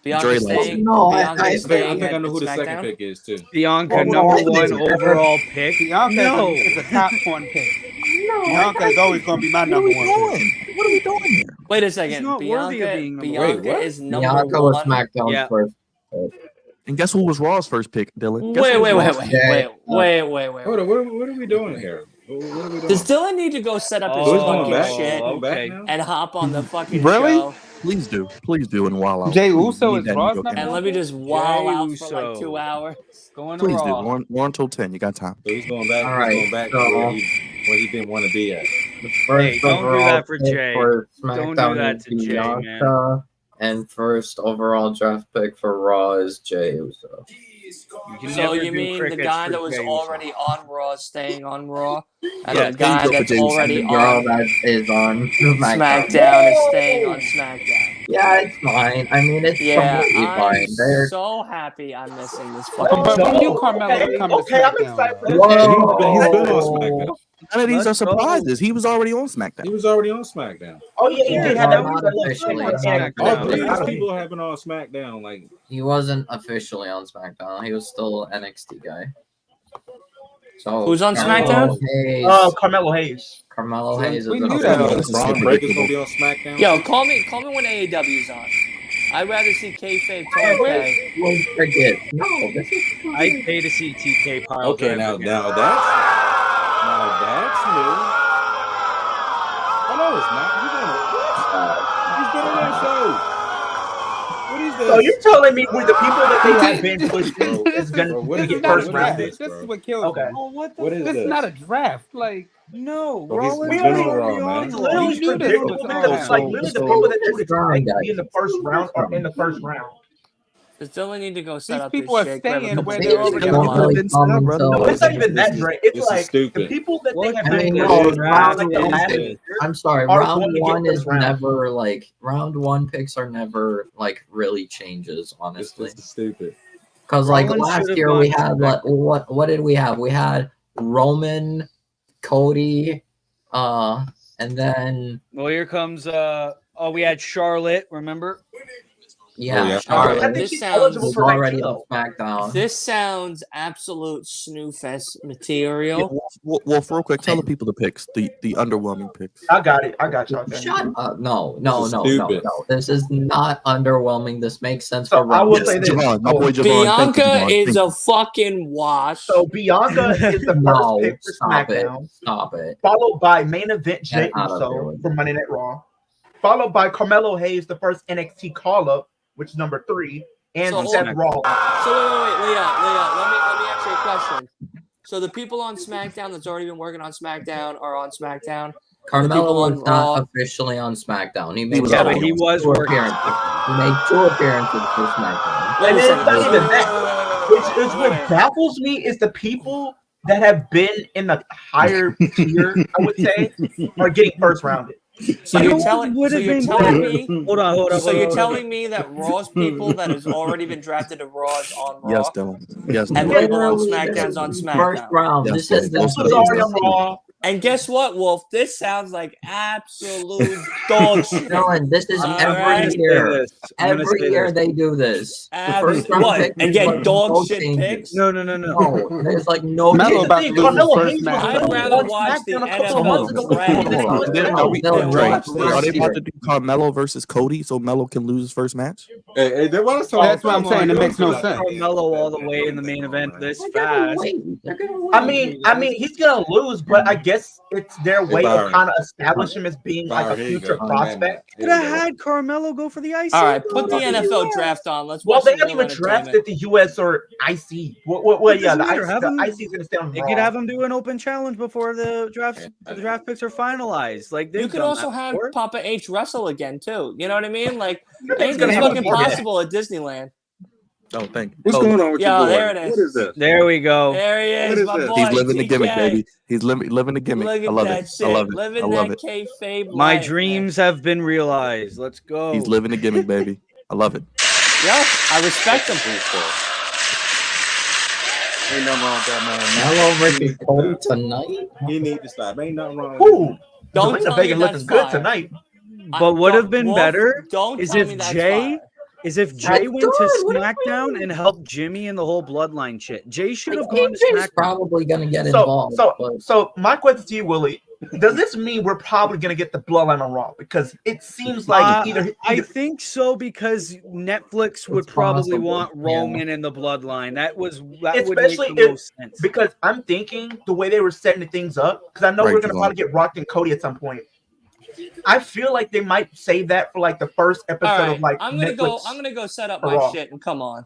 H: Bianca
E: Dre
H: staying.
A: No,
H: Bianca
A: I
F: I
H: staying
F: think I know
H: at
F: who the second
H: SmackDown?
F: pick is too.
C: Bianca,
A: Oh,
C: number
A: no,
C: 1
A: it's-
C: overall pick.
G: Bianca
C: No.
G: is a top 1 pick. Bianca is always going to be my number 1 pick.
E: What are we doing here?
H: Wait a second.
C: not worthy of
H: Bianca,
C: being number
H: Bianca
F: one. Wait, what?
H: is number
A: Bianca was
H: 1.
A: SmackDown's
C: Yeah.
A: first.
E: And guess who was Raw's first pick, Dylan? Guess
H: Wait.
E: who was Raw's-
F: Hold on, what are we doing here? What are we doing?
H: Does Dylan need to go set up his
F: So he's going
H: fucking
F: back.
H: shit
F: Going back
C: Okay.
F: now?
H: and hop on the fucking
G: Really?
H: show?
E: Please do, and while out.
G: Jay
E: Please,
G: Uso
E: need
G: is
E: that
G: Raw's
E: Nico
G: number
H: And
E: Cannon.
H: let me just wow
C: Jey
H: out for like
C: Uso.
H: 2 hours.
C: Going to
E: Please do.
C: Raw.
E: We're until 10. You got time.
F: So he's going back.
A: All right,
F: He's going back
A: so-
F: to where he didn't want to be at.
A: The first
C: Hey, don't do
A: overall
C: that for
A: pick
C: Jay.
A: for
C: Don't do
A: SmackDown
C: that
A: is
C: to Jay,
A: Bianca, and first overall draft pick for Raw is Jey Uso.
C: You can
H: So
C: never
H: you
C: do
H: mean the
C: crickets
H: guy
C: for
H: that was
C: Jey Uso.
H: already on Raw is staying on Raw, and
C: Yeah,
H: the guy
E: go for
H: that's
E: Jey Uso.
H: already
A: The girl
H: on
A: that is on SmackDown.
H: SmackDown is staying on SmackDown?
A: Yeah, it's fine. I mean, it's
H: Yeah,
A: completely
H: I'm
A: fine. They're
H: so happy I'm missing this fucking
G: But when
H: show.
G: you Carmelo come to
B: Okay, I'm
G: SmackDown,
B: excited for
G: though?
B: this.
F: He's been on SmackDown.
E: None of these
C: Let's
E: are
C: go.
E: surprises. He was already on
F: He
E: SmackDown.
F: was already on SmackDown.
B: Oh yeah, he
C: Yeah,
B: did have that
A: not
B: one.
A: officially.
F: All
C: SmackDown.
F: three of
C: Yeah.
F: these people have been on SmackDown. Like,
A: He wasn't officially on SmackDown. He was still an NXT guy. So
H: Who's on
A: Carmelo
H: SmackDown?
A: Hayes.
B: Carmelo Hayes.
A: Carmelo Hayes is
G: we
A: an
G: knew
A: official.
G: that.
E: This is
F: Braun
E: so
F: Breaker's gonna
E: predictable.
F: be on SmackDown.
H: Yo, call me when AEW's on. I'd rather see kayfabe Tony K.
A: Don't forget. No, this is
C: I'd pay to see TK pile
F: Okay,
C: drive
F: now
C: again.
F: that's new. Oh no, it's not. He's been on that show. What is this?
B: So you're telling me with the people that they have been pushing is
F: Bro,
B: going
F: what
B: to
F: is
B: get
F: this?
B: first
F: What
B: round?
F: is
G: This
F: bro?
G: is what kills
B: Okay.
G: me.
C: Oh, what the
F: What is
G: This
F: this?
G: is not a draft. Like,
C: No,
F: Bro, he's
C: Rollins
F: been
C: is
F: on
C: already
F: Raw,
C: on
F: man.
B: It's
C: Raw.
B: literally
G: You knew this
B: predictable
G: was
B: because
G: gonna
B: it's like
G: happen.
B: literally the
A: So-
B: people that would
A: so-
B: be in the first round are in the first round.
H: Does Dylan need to go set
G: These
H: up
G: people
H: his
G: are
H: shit? Grab a
G: staying
H: couple
G: where
H: beers
G: they're
H: and
G: already
H: get
G: on.
H: a line?
B: No, it's not even that,
F: This is-
B: Dre. It's
F: this is
B: like the
F: stupid.
B: people that they have
A: I mean,
B: been
A: no,
B: pushing around like the
F: round
B: last
F: one-
B: year.
A: I'm sorry.
B: Are
A: Round
B: going to get
A: one is
B: first round.
A: never like round one picks are never like really changes, honestly.
F: This is stupid.
A: Because like
C: Rollins
A: last
C: should've
A: year we
C: gone
A: had like what did we have? We had Roman, Cody, and then
C: Well, here comes we had Charlotte, remember?
A: Yeah,
F: yeah.
A: Charlotte
B: I think
H: This
B: she's
H: sounds-
B: eligible
A: was
B: for next
A: already
B: year,
A: on
B: though.
A: SmackDown.
H: This sounds absolute snoo fest
E: Yeah,
H: material.
E: Wolf, real quick, tell the people the picks, the underwhelming picks.
B: I got it. I got y'all.
A: Shut up! No.
F: This is stupid.
A: This is not underwhelming. This makes sense
B: So
A: for
B: I will
A: Raw.
B: say this.
E: Javon, my boy Javon. Thank you,
H: Bianca
E: Javon.
H: is
E: Thank
H: a
E: you.
H: fucking wash.
B: So Bianca is the first
A: No,
B: pick for
A: stop it.
B: SmackDown,
A: Stop it.
B: followed by main event Jey
A: Get out of here
B: Uso
A: with
B: for Monday Night Raw, followed by Carmelo Hayes, the first NXT call-up, which is number 3, and
H: So
B: Seth
H: hold-
B: Rollins.
H: So wait, Leah, let me ask you a question. So the people on SmackDown that's already been working on SmackDown are on SmackDown.
A: Carmelo
H: people on
A: was not
H: Raw-
A: officially on SmackDown. He made
E: was
C: Yeah,
E: already
C: but he was
A: two
C: working.
A: appearances. He made 2 appearances for SmackDown.
H: Wait
B: And
H: a
B: it's
H: second.
B: not even
H: Wait,
B: that.
H: wait,
B: Which is what baffles me is the people that have been in the higher tier, I would say, are getting first rounded.
H: So
C: You
H: you're
C: know what
H: telling,
C: would
H: so
C: have
H: you're
C: been
H: telling
C: better?
H: me,
C: Hold on.
H: so you're telling me that Raw's people that has already been drafted to Raw is on Raw,
E: Yes, Dylan. Yes,
H: and
E: Dylan.
H: the people on
A: Literally,
H: SmackDown's on
A: First
H: SmackDown.
A: round.
E: Yes,
A: This
E: Dylan.
A: is
E: Most
A: the
E: of
B: Usos
E: those
B: already on Raw.
H: And guess what, Wolf? This sounds like absolute dog shit.
A: Dylan, this is
H: All
A: every
H: right.
A: year.
C: I'm gonna
A: Every
C: say
A: year
C: this.
A: they do this. The
H: Abs-
A: first round
H: what?
A: pick
H: And
A: is
H: get
A: like
H: dog
A: no
H: shit
A: changes.
H: picks?
C: No.
A: No, there's like no
G: Melo
B: Here's the
G: about to
B: thing,
G: lose his
B: Carmelo
G: first
B: Hayes was
G: match.
H: I'd
B: on
H: rather watch the
B: SmackDown a couple of
H: NFL
B: months ago before
H: drag.
B: he
E: Hold on.
B: did
E: Are we,
A: They'll
E: Dre,
A: watch
E: are they
A: this
E: about
A: year.
E: to do Carmelo versus Cody so Melo can lose his first match?
F: Hey, that's what
G: That's what I'm saying. It makes no sense.
C: Carmelo all the way in the main event this
A: They're gonna
C: fast.
A: wait. They're gonna wait.
B: I mean, he's gonna lose, but I guess it's their way of
F: Byron.
B: kind of establish him as being like a
F: Byron, here you
B: future
F: go.
B: prospect.
C: Could have had Carmelo go for the IC.
H: All right, put the
C: bro.
H: NFL draft on. Let's
B: Well,
H: watch
B: they
H: some
B: haven't
H: real
B: even
H: entertainment.
B: drafted the US or IC. Well,
C: It
B: yeah,
C: doesn't matter. Have
B: the
C: them-
B: IC is gonna stay on
C: They
B: Raw.
C: could have him do an open challenge before the draft picks are finalized. Like
H: You
C: they've
H: could
C: done
H: also
C: that
H: have
C: before.
H: Papa H wrestle again too. You know what I mean? Like
B: Everything's
H: anything's
B: gonna happen
H: fucking
B: before that.
H: possible at Disneyland.
E: Oh, thank you.
F: What's
E: Oh,
F: going on with
H: Yeah,
F: your boy?
H: there it is.
F: What is this?
C: There we go.
H: There he
F: What
H: is,
F: is
H: my
F: this?
H: boy.
E: He's living the gimmick,
H: TK.
E: baby. He's living the gimmick.
H: Look at
E: I love
H: that
E: it.
H: shit.
E: I love it.
H: Living
E: I love
H: that
E: it.
H: kayfabe
C: My
H: life,
C: dreams have been realized. Let's go.
E: He's living the gimmick, baby. I love it.
H: Man. Yeah, I respect him.
F: Ain't nothing wrong with that, man.
A: Melo versus Cody tonight.
F: He need to stop. Ain't nothing wrong with
B: Ooh,
H: Don't
B: Zelina
H: tell
B: Vega
H: me
B: looking
H: that's
B: good
H: fire.
B: tonight.
C: But would have been
H: Wolf,
C: better
H: Don't
C: is
H: tell
C: if
H: me that's
C: Jay
H: fire.
C: is if
A: That's
C: Jay went to
A: good. What do you
C: SmackDown
A: mean?
C: and helped Jimmy and the whole bloodline shit. Jay should
A: Like,
C: have gone to
A: AJ's
C: SmackDown.
A: probably gonna get
B: So,
A: involved. but
B: so my question to you, Willie, does this mean we're probably gonna get the Bloodline on Raw? Because it seems like
C: I think so because Netflix would
A: It's
C: probably
A: possible,
C: want
A: yeah.
C: Roman in the bloodline. That would make
B: Especially
C: the most sense.
B: because I'm thinking the way they were setting things up, because I know
E: Right,
B: we're gonna
E: Javon.
B: probably get Rock and Cody at some point. I feel like they might save that for like the first episode
H: All right,
B: of like
H: I'm gonna
B: Netflix.
H: go set up
B: for
H: my
B: Raw.
H: shit and come on.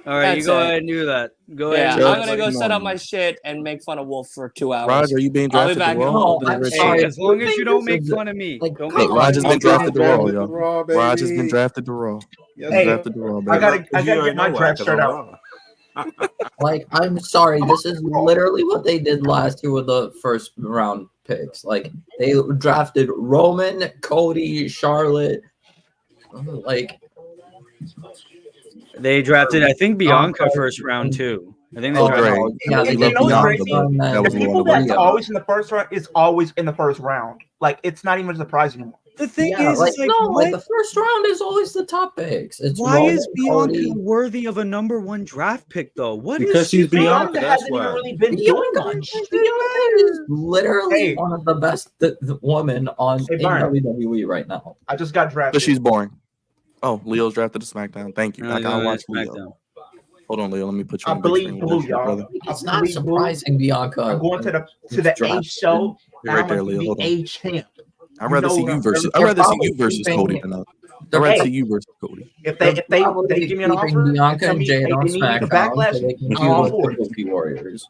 C: All right, you
H: That's
C: go
H: it.
C: ahead and do that. Go
H: Yeah,
C: ahead.
E: Sure.
H: I'm gonna go
E: Come
H: set up
E: on.
H: my shit and make fun of Wolf for 2 hours.
E: Raj, are you being
H: I'll be
E: drafted
H: back
E: to
H: in a
E: Raw?
H: moment.
A: No, I'm
C: Hey,
A: sorry.
C: as long as
A: think
C: you don't
A: this
C: make
A: is-
C: fun of me.
A: like,
C: Don't
A: come
C: make
A: on.
E: Look, Raj has been
F: I'm
E: drafted to Raw,
F: drafted
E: yo.
F: to Raw,
E: Raj has been
F: baby.
E: drafted to Raw.
F: Yes,
B: Hey,
E: Drafted to Raw, baby.
B: I gotta
F: You
B: get
F: already
B: my
F: know
B: draft
F: why, 'cause
B: shirt
F: I'm
B: out.
F: Raw.
A: Like, I'm sorry. This is literally what they did last year with the first round picks. Like, they drafted Roman, Cody, Charlotte. Like,
C: They drafted, I think, Bianca first round too. I think they
E: Oh,
C: drafted.
E: Dre.
A: yeah,
B: You
A: they
B: know what's
A: Bianca
B: crazy?
A: and then
E: That was
B: The
E: one
B: people
E: of them.
B: that's always in the first round is always in the first round. Like it's not even surprising anymore.
C: The thing
A: Yeah,
C: is,
A: like,
C: it's like,
A: no,
C: what?
A: like the first round is always the top picks. It's
C: Why
A: Roman,
C: is Bianca
A: Cody.
C: worthy of a number one draft pick though? What is
F: Because she's
C: she doing?
F: Bianca, that's
B: hasn't even
F: why.
B: really been doing
A: Bianca,
B: much.
A: Bianca is literally
B: Hey.
A: one of the best women on
B: Hey,
A: in
B: Byron.
A: WWE right now.
B: I just got drafted.
E: But she's boring. Oh, Leo's drafted to SmackDown. Thank you.
C: No,
E: I gotta
C: no,
E: watch Leo.
C: SmackDown.
E: Hold on, Leo. Let me put you
B: I
E: on the big
B: believe
E: screen with
B: blue,
E: that shit,
B: y'all.
E: brother.
A: It's
B: I
A: not
B: believe blue.
A: surprising Bianca.
B: I'm going to the A
A: drafted.
B: show.
E: You're right
B: I'm
E: there,
B: gonna
E: Leo.
B: be
E: Hold on.
B: A champ.
E: I'd rather see you versus. I'd
A: they're
E: rather see
A: probably
E: you versus
A: keeping-
E: Cody than us. I'd
A: They're
E: rather
B: Hey.
E: see you versus Cody.
B: If they
A: They're probably
B: give me an
A: keeping
B: offer,
A: Bianca
B: tell
A: and
B: me
A: Jade
B: they
A: on
B: need me to
A: SmackDown
B: backlash.
A: so they can
B: I'm all
A: feud
B: for
A: with
B: it.
A: the Dookie Warriors.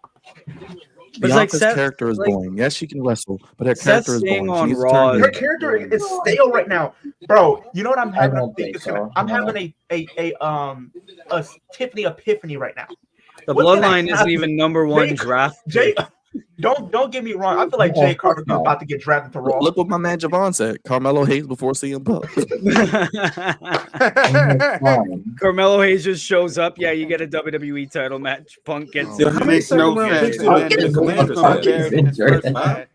C: But it's like
E: Bianca's
C: Seth-
E: character is
C: like-
E: boring. Yes, she can wrestle, but her
C: Seth
E: character is
C: staying
E: boring.
C: on
E: She needs to
C: Raw
E: turn
C: is-
B: Her
E: heel.
B: character is stale right now, bro. You know what I'm having?
A: don't think so.
B: I'm
A: No.
B: having a Tiffany epiphany right now.
C: The
B: What's gonna
C: bloodline isn't
B: happen?
C: even number one
B: Jay-
C: draft.
B: Jay, don't get me wrong. I feel like Jay Carter is about to get drafted to Raw.
E: Look what my man Javon said. Carmelo Hayes before CM Punk.
C: Carmelo Hayes just shows up. Yeah, you get a WWE title match. Punk gets
E: Oh,
F: So how many
G: Makes no
F: second round
G: sense.
F: picks did Van
A: Fucking
F: Commander
A: fucking
F: say?
A: injured.
G: First match.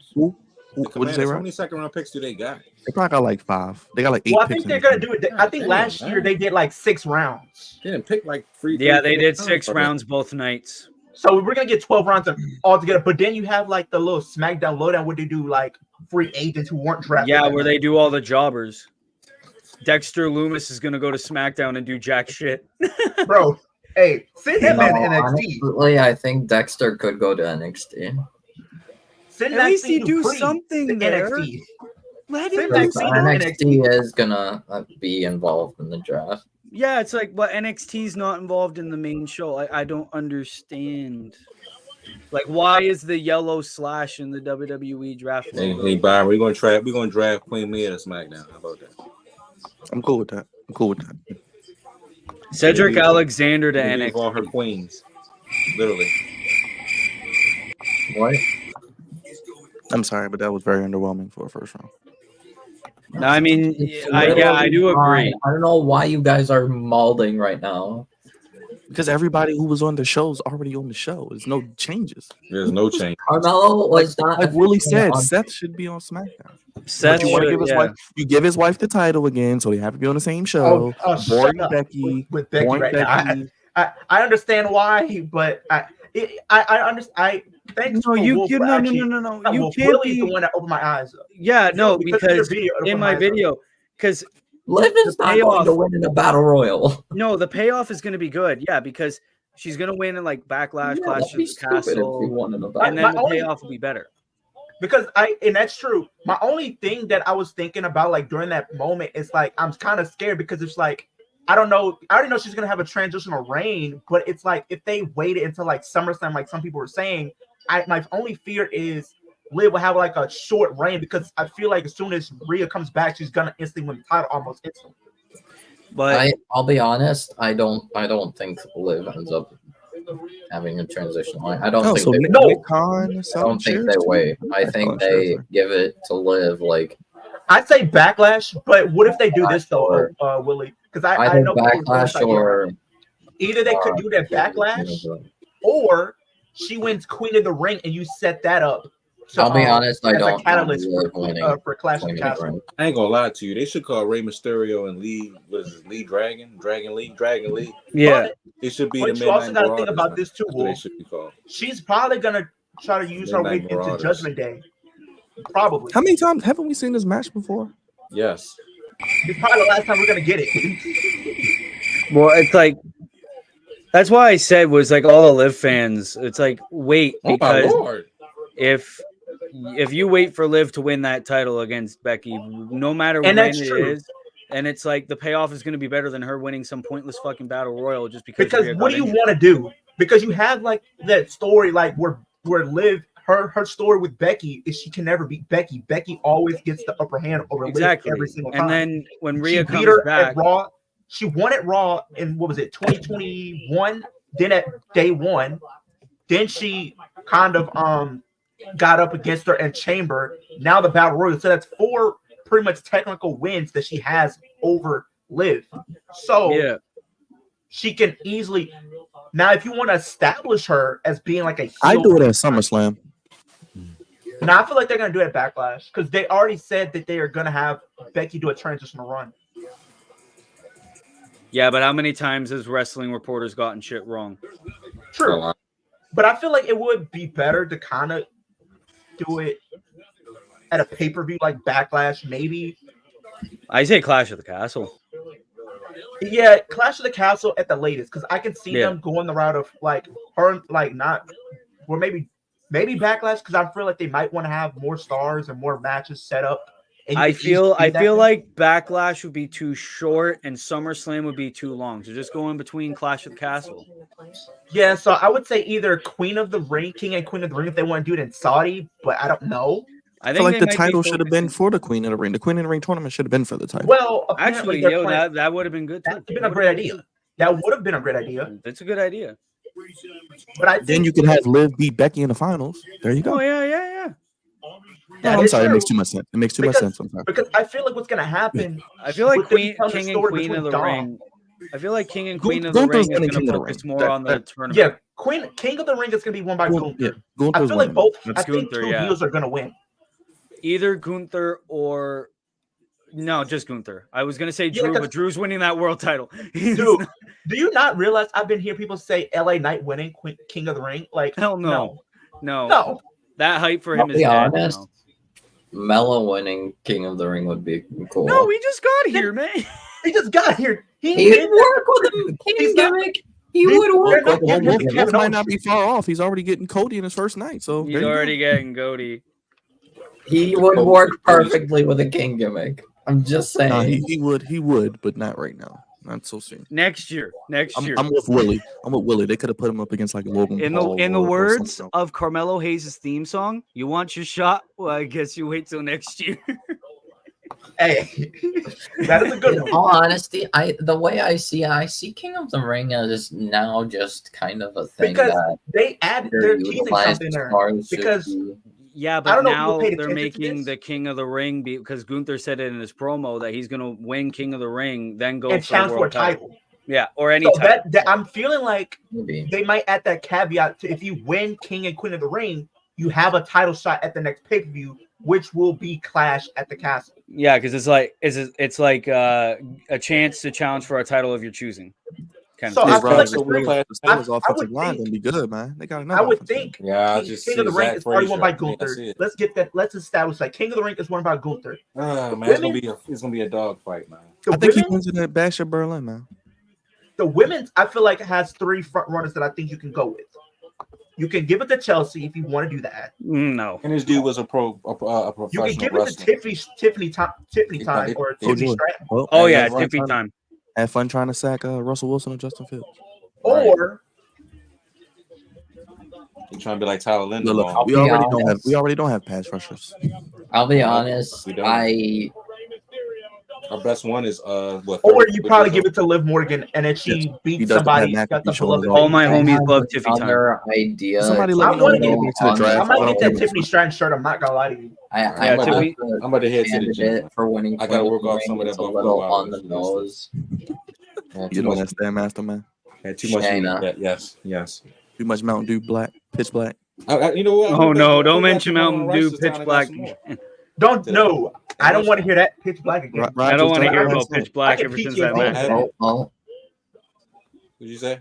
E: What'd you say,
F: Commanders, how
E: right?
F: many second round picks do they got?
E: They probably got like 5. They got like 8
B: Well, I
E: picks.
B: think they're gonna do it. I think
F: Damn,
B: last year
F: man.
B: they did like 6 rounds.
F: They didn't pick like 3.
C: Yeah, they
F: 4
C: did 6
F: already.
C: rounds both nights.
B: So we're gonna get 12 rounds altogether. But then you have like the little SmackDown lowdown where they do like free agents who weren't drafted.
C: Yeah,
B: that
C: where
B: night.
C: they do all the jobbers. Dexter Loomis is gonna go to SmackDown and do jack shit.
B: Bro, hey, send
A: You
B: that man to
A: know,
B: NXT.
A: honestly, I think Dexter could go to NXT.
B: Send
C: At
B: that
C: least he
B: thing
C: do
B: free
C: something
B: to
C: there.
B: NXT.
C: Let
B: Send
C: him
B: that
C: do
B: thing
A: But
B: to
C: something.
A: NXT is gonna be involved in the draft.
C: Yeah, it's like, but NXT's not involved in the main show. I don't understand. Like, why is the yellow slash in the WWE draft logo?
F: Hey, Byron, we're gonna draft Queen Mia to SmackDown. How about that?
E: I'm cool with that.
C: Cedric
F: Leave-
C: Alexander to
F: Leave all her
C: NXT.
F: queens, literally.
A: What?
E: I'm sorry, but that was very underwhelming for a first round.
C: No, I mean,
A: It's
C: I do
A: literally fine.
C: agree.
A: I don't know why you guys are mauling right now.
E: Because everybody who was on the show is already on the show. There's no changes.
F: There's no change.
A: Carmelo was not
E: Like Willie
A: officially
E: said,
A: on-
E: Seth should be on SmackDown.
C: Seth
E: But you want to
C: should,
E: give his
C: yeah.
E: wife, you give his wife the title again, so they have to be on the same show.
B: Shut
E: Boring
B: up
E: Becky,
B: with Becky
E: boring
B: right now.
E: Becky.
B: I understand why, but I understand. Thanks
C: No,
B: for
C: you
B: Wolf
C: you
B: for
C: no no
B: actually-
C: no no no.
B: not
C: You
B: Wolf,
C: can't
B: Willie's
C: be.
B: the one that opened my eyes up.
C: Yeah, no,
B: Because
C: because
B: your video opened
C: in
B: my
C: my
B: eyes up.
C: video, because
A: Liv is
C: the
A: not going
C: payoff-
A: to win in a battle royal.
C: no, the payoff is going to be good. Yeah, because she's going to win in like Backlash,
A: Yeah,
C: Clash
A: that'd
C: of
A: be
C: the
A: stupid if she
C: Castle,
A: won in a
C: and
A: battle.
C: then
B: My
C: the
B: only-
C: payoff will be better.
B: Because and that's true. My only thing that I was thinking about like during that moment is like I'm kind of scared because it's like I don't know. I already know she's gonna have a transitional reign, but it's like if they waited until like SummerSlam, like some people were saying, my only fear is Liv will have like a short reign because I feel like as soon as Rhea comes back, she's gonna instantly win the title almost instantly.
C: But
A: I'll be honest. I don't think Liv ends up having a transition line. I don't
E: Oh,
A: think
E: so
A: they.
E: Nick,
B: No.
E: Nick Khan is
A: I
E: selling
A: don't think
E: shares
A: they
E: too?
A: wait. I
E: thought
A: think
E: shares
A: they
E: were-
A: give it to Liv. Like
B: I'd say Backlash, but what if they do this
A: Sure.
B: though, Willie? Because I
A: either
B: know people were
A: Backlash
B: saying,
A: or
B: either they could do that Backlash, or she wins Queen of the Ring and you set that up. to,
A: I'll be honest. I
B: as a
A: don't.
B: catalyst
A: Liv
B: for,
A: winning.
B: for Clash of the
A: Queen of the
B: Castle.
A: Ring.
F: I ain't gonna lie to you. They should call Rey Mysterio and Dragon Lee.
C: yeah,
F: It should be
B: But
F: the
B: you also
F: Midnight
B: got to think
F: Marauders,
B: about
F: man.
B: this too,
F: That's what they
B: Wolf.
F: should be called.
B: She's probably gonna try to use her way
F: Midnight
B: into
F: Marauders.
B: Judgment Day. Probably.
E: How many times haven't we seen this match before?
F: Yes.
B: It's probably the last time we're gonna get it.
C: well, it's like that's why I said was like all the Liv fans. It's like wait
F: Oh my
C: because
F: lord.
C: if you wait for Liv to win that title against Becky, no matter
B: And
C: when
B: that's
C: it
B: true.
C: is, and it's like the payoff is going to be better than her winning some pointless fucking battle royal just because.
B: Because
C: Rhea
B: what
C: got
B: do you
C: injured.
B: want to do? Because you have like that story, like where Liv, her story with Becky is she can never beat Becky. Becky always gets the upper hand over
C: Exactly,
B: Liv every single time.
C: and then when
B: she
C: Rhea
B: beat
C: comes
B: her
C: back,
B: at Raw. She won at Raw in what was it, 2021? Then at day one, then she kind of got up against her in Chamber. Now the Battle Royal. So that's 4 pretty much technical wins that she has over Liv. So
C: yeah,
B: she can easily now if you want to establish her as being like a heel,
E: I do it at SummerSlam.
B: now I feel like they're gonna do it at Backlash because they already said that they are gonna have Becky do a transitional run.
C: yeah, but how many times has wrestling reporters gotten shit wrong?
B: True. But I feel like it would be better to kind of do it at a pay-per-view like Backlash, maybe.
C: I say Clash of the Castle.
B: Yeah, Clash of the Castle at the latest, because I can see
C: Yeah.
B: them going the route of like her, like not, or maybe Backlash, because I feel like they might want to have more stars and more matches set up. And you
C: I
B: can
C: feel
B: easily do that.
C: like Backlash would be too short and SummerSlam would be too long. So just go in between Clash of the Castle.
B: Yeah, so I would say either Queen of the Ring, King and Queen of the Ring, if they want to do it in Saudi, but I don't know.
C: I
E: I feel like
C: they
E: the
C: might be
E: title should have been
C: focusing-
E: for the Queen of the Ring. The Queen of the Ring tournament should have been for the title.
B: Well,
C: Actually,
B: apparently they're
C: yo,
B: planning-
C: that would have been good too.
B: that's been a great idea. That would have been a great idea.
C: That's a good idea.
B: But I think
E: Then you could have Liv beat Becky in the finals. There you go.
C: Oh yeah.
B: that
E: No, I'm
B: is
E: sorry, it
B: true.
E: makes too much sense. It makes too much
B: Because-
E: sense. I'm sorry.
B: Because I feel like what's gonna happen.
C: I feel like
B: with them
C: King
B: telling the
C: and
B: story
C: Queen of
B: between
C: the
B: Dom.
C: Ring. I feel like King and
E: Gun-
C: Queen of the
E: Gunther's
C: Ring is
E: winning
C: going
E: King
C: to
E: of the
C: focus
E: Ring.
C: more on the
E: That-
C: tournament.
B: Yeah, King of the Ring is gonna be won by Gunther.
E: Yeah,
B: I
E: Gunther's
B: feel like
E: winning.
B: both.
C: It's
B: I think
C: Gunther,
B: two
C: yeah.
B: heels are gonna win.
C: Either Gunther or no, just Gunther. I was gonna say
B: Yeah,
C: Drew,
B: like
C: but Drew's winning that world title. He's
B: Dude,
C: not-
B: do you not realize I've been hearing people say LA Knight winning King of the Ring? Like,
C: hell no. No.
B: no.
C: That hype for
A: I'll
C: him is
A: be
C: dead.
A: honest.
C: No.
A: Mello winning King of the Ring would be cool.
C: No, we just got here, man.
B: He just got here.
A: He'd
B: did
A: work with the King
B: He's not-
A: gimmick. He would work
B: not
A: with
B: giving him
A: him.
B: the
E: Wolf
B: Kevin
E: might
B: Owens.
E: not be far off. He's already getting Cody in his first night. So
C: He's
E: there you go.
C: already getting Cody.
A: He would work perfectly with a King gimmick. I'm just saying.
E: Nah, he would, but not right now. Not so soon.
C: Next year.
E: I'm with Willie. They could have put him up against like Logan
C: In
E: Paul
C: the
E: or
C: words
E: something.
C: of Carmelo Hayes' theme song, you want your shot? Well, I guess you wait till next year.
B: Hey, that is a good
A: In
B: one.
A: all honesty, the way I see King of the Ring as now just kind of a thing
B: Because
A: that
B: they added, they're teasing
A: utilized
B: something there.
A: stars should
B: Because
A: be.
C: Yeah,
B: I
C: but
B: don't know if
C: now
B: you paid
C: they're
B: attention to
C: making
B: this.
C: the King of the Ring because Gunther said it in his promo that he's going to win King of the Ring, then go
B: and
C: for
B: challenge
C: the
B: for a
C: world
B: title.
C: Yeah, or any
B: So
C: title.
B: that I'm feeling like
A: Maybe.
B: they might add that caveat to if you win King and Queen of the Ring, you have a title shot at the next pay-per-view, which will be Clash at the Castle.
C: Yeah, because it's like a chance to challenge for a title of your choosing. Kind
B: So
C: of
B: I
C: thing.
B: feel like
E: the Steelers' offensive line gonna be good, man. They got enough.
B: I would
E: offensive
B: think
F: Yeah, I
B: King,
F: just
B: King
F: see
B: of the Ring
F: Zach
B: is already won by
F: Frazier. I
B: Gunther.
F: see it.
B: Let's get that. Let's establish that King of the Ring is won by Gunther.
F: Man,
B: Women-
F: it's gonna be a dog fight, man.
B: The
E: I think he
B: women,
E: wins in that Bash at Berlin, man.
B: the women's, I feel like has 3 front runners that I think you can go with. You can give it to Chelsea if you want to do that.
C: No.
F: And this dude was a
B: You
F: professional
B: can give it
F: wrestler.
B: to Tiffany Time or Tiffany
E: Jordan.
B: Stratton,
C: Oh, yeah,
F: that's right.
C: Tiffy time.
E: Have fun trying to sack Russell Wilson or Justin Fields.
B: or
F: You trying to be like Tyler
E: Look,
F: Lindelof?
E: we
A: be
E: already don't have pass rushers.
A: I'll be honest.
F: We don't. Our best one is what?
B: or you probably give it to Liv Morgan and then she
E: He
B: beats
E: does the
B: somebody.
E: Pat
B: Got the
E: McAfee show
B: beloved
E: as
C: All my
A: I
C: homies
A: have
C: love Tiffy time.
A: another idea.
E: Somebody
B: let me know when
E: they get back to the draft.
B: I might
E: don't
B: get that
E: give a
B: Tiffany
E: fuck.
B: Stratton shirt. I'm not gonna lie to you.
A: I
C: Yeah,
A: have
C: Tiffany-
A: a
F: I'm about to head to the gym.
A: candidate for winning.
F: I gotta
A: Queen
F: work
A: of the
F: off some of
A: Ring.
F: that
A: It's a
F: Buffalo
A: little
F: Wild
A: on the
F: Wings.
A: nose.
F: Had
E: You
F: too
E: know
F: much.
E: that Stan Master, man.
F: Had too much.
A: Shayna.
F: Weed. Yes.
E: Too much Mountain Dew black, pitch black.
F: You know what?
C: Oh, no, don't
F: Go back
C: mention
F: to Marlon
C: Mountain
F: Rice
C: Dew
F: this
C: Pitch
F: time and
C: Black.
F: got some more.
B: Don't know. I don't want to hear that Pitch Black again.
C: I don't want to hear
B: I
C: about
B: can-
C: Pitch Black
B: I can
C: ever
B: teach
C: since
B: you
C: that
B: about
C: match.
B: that.
A: Oh,
F: What'd you say?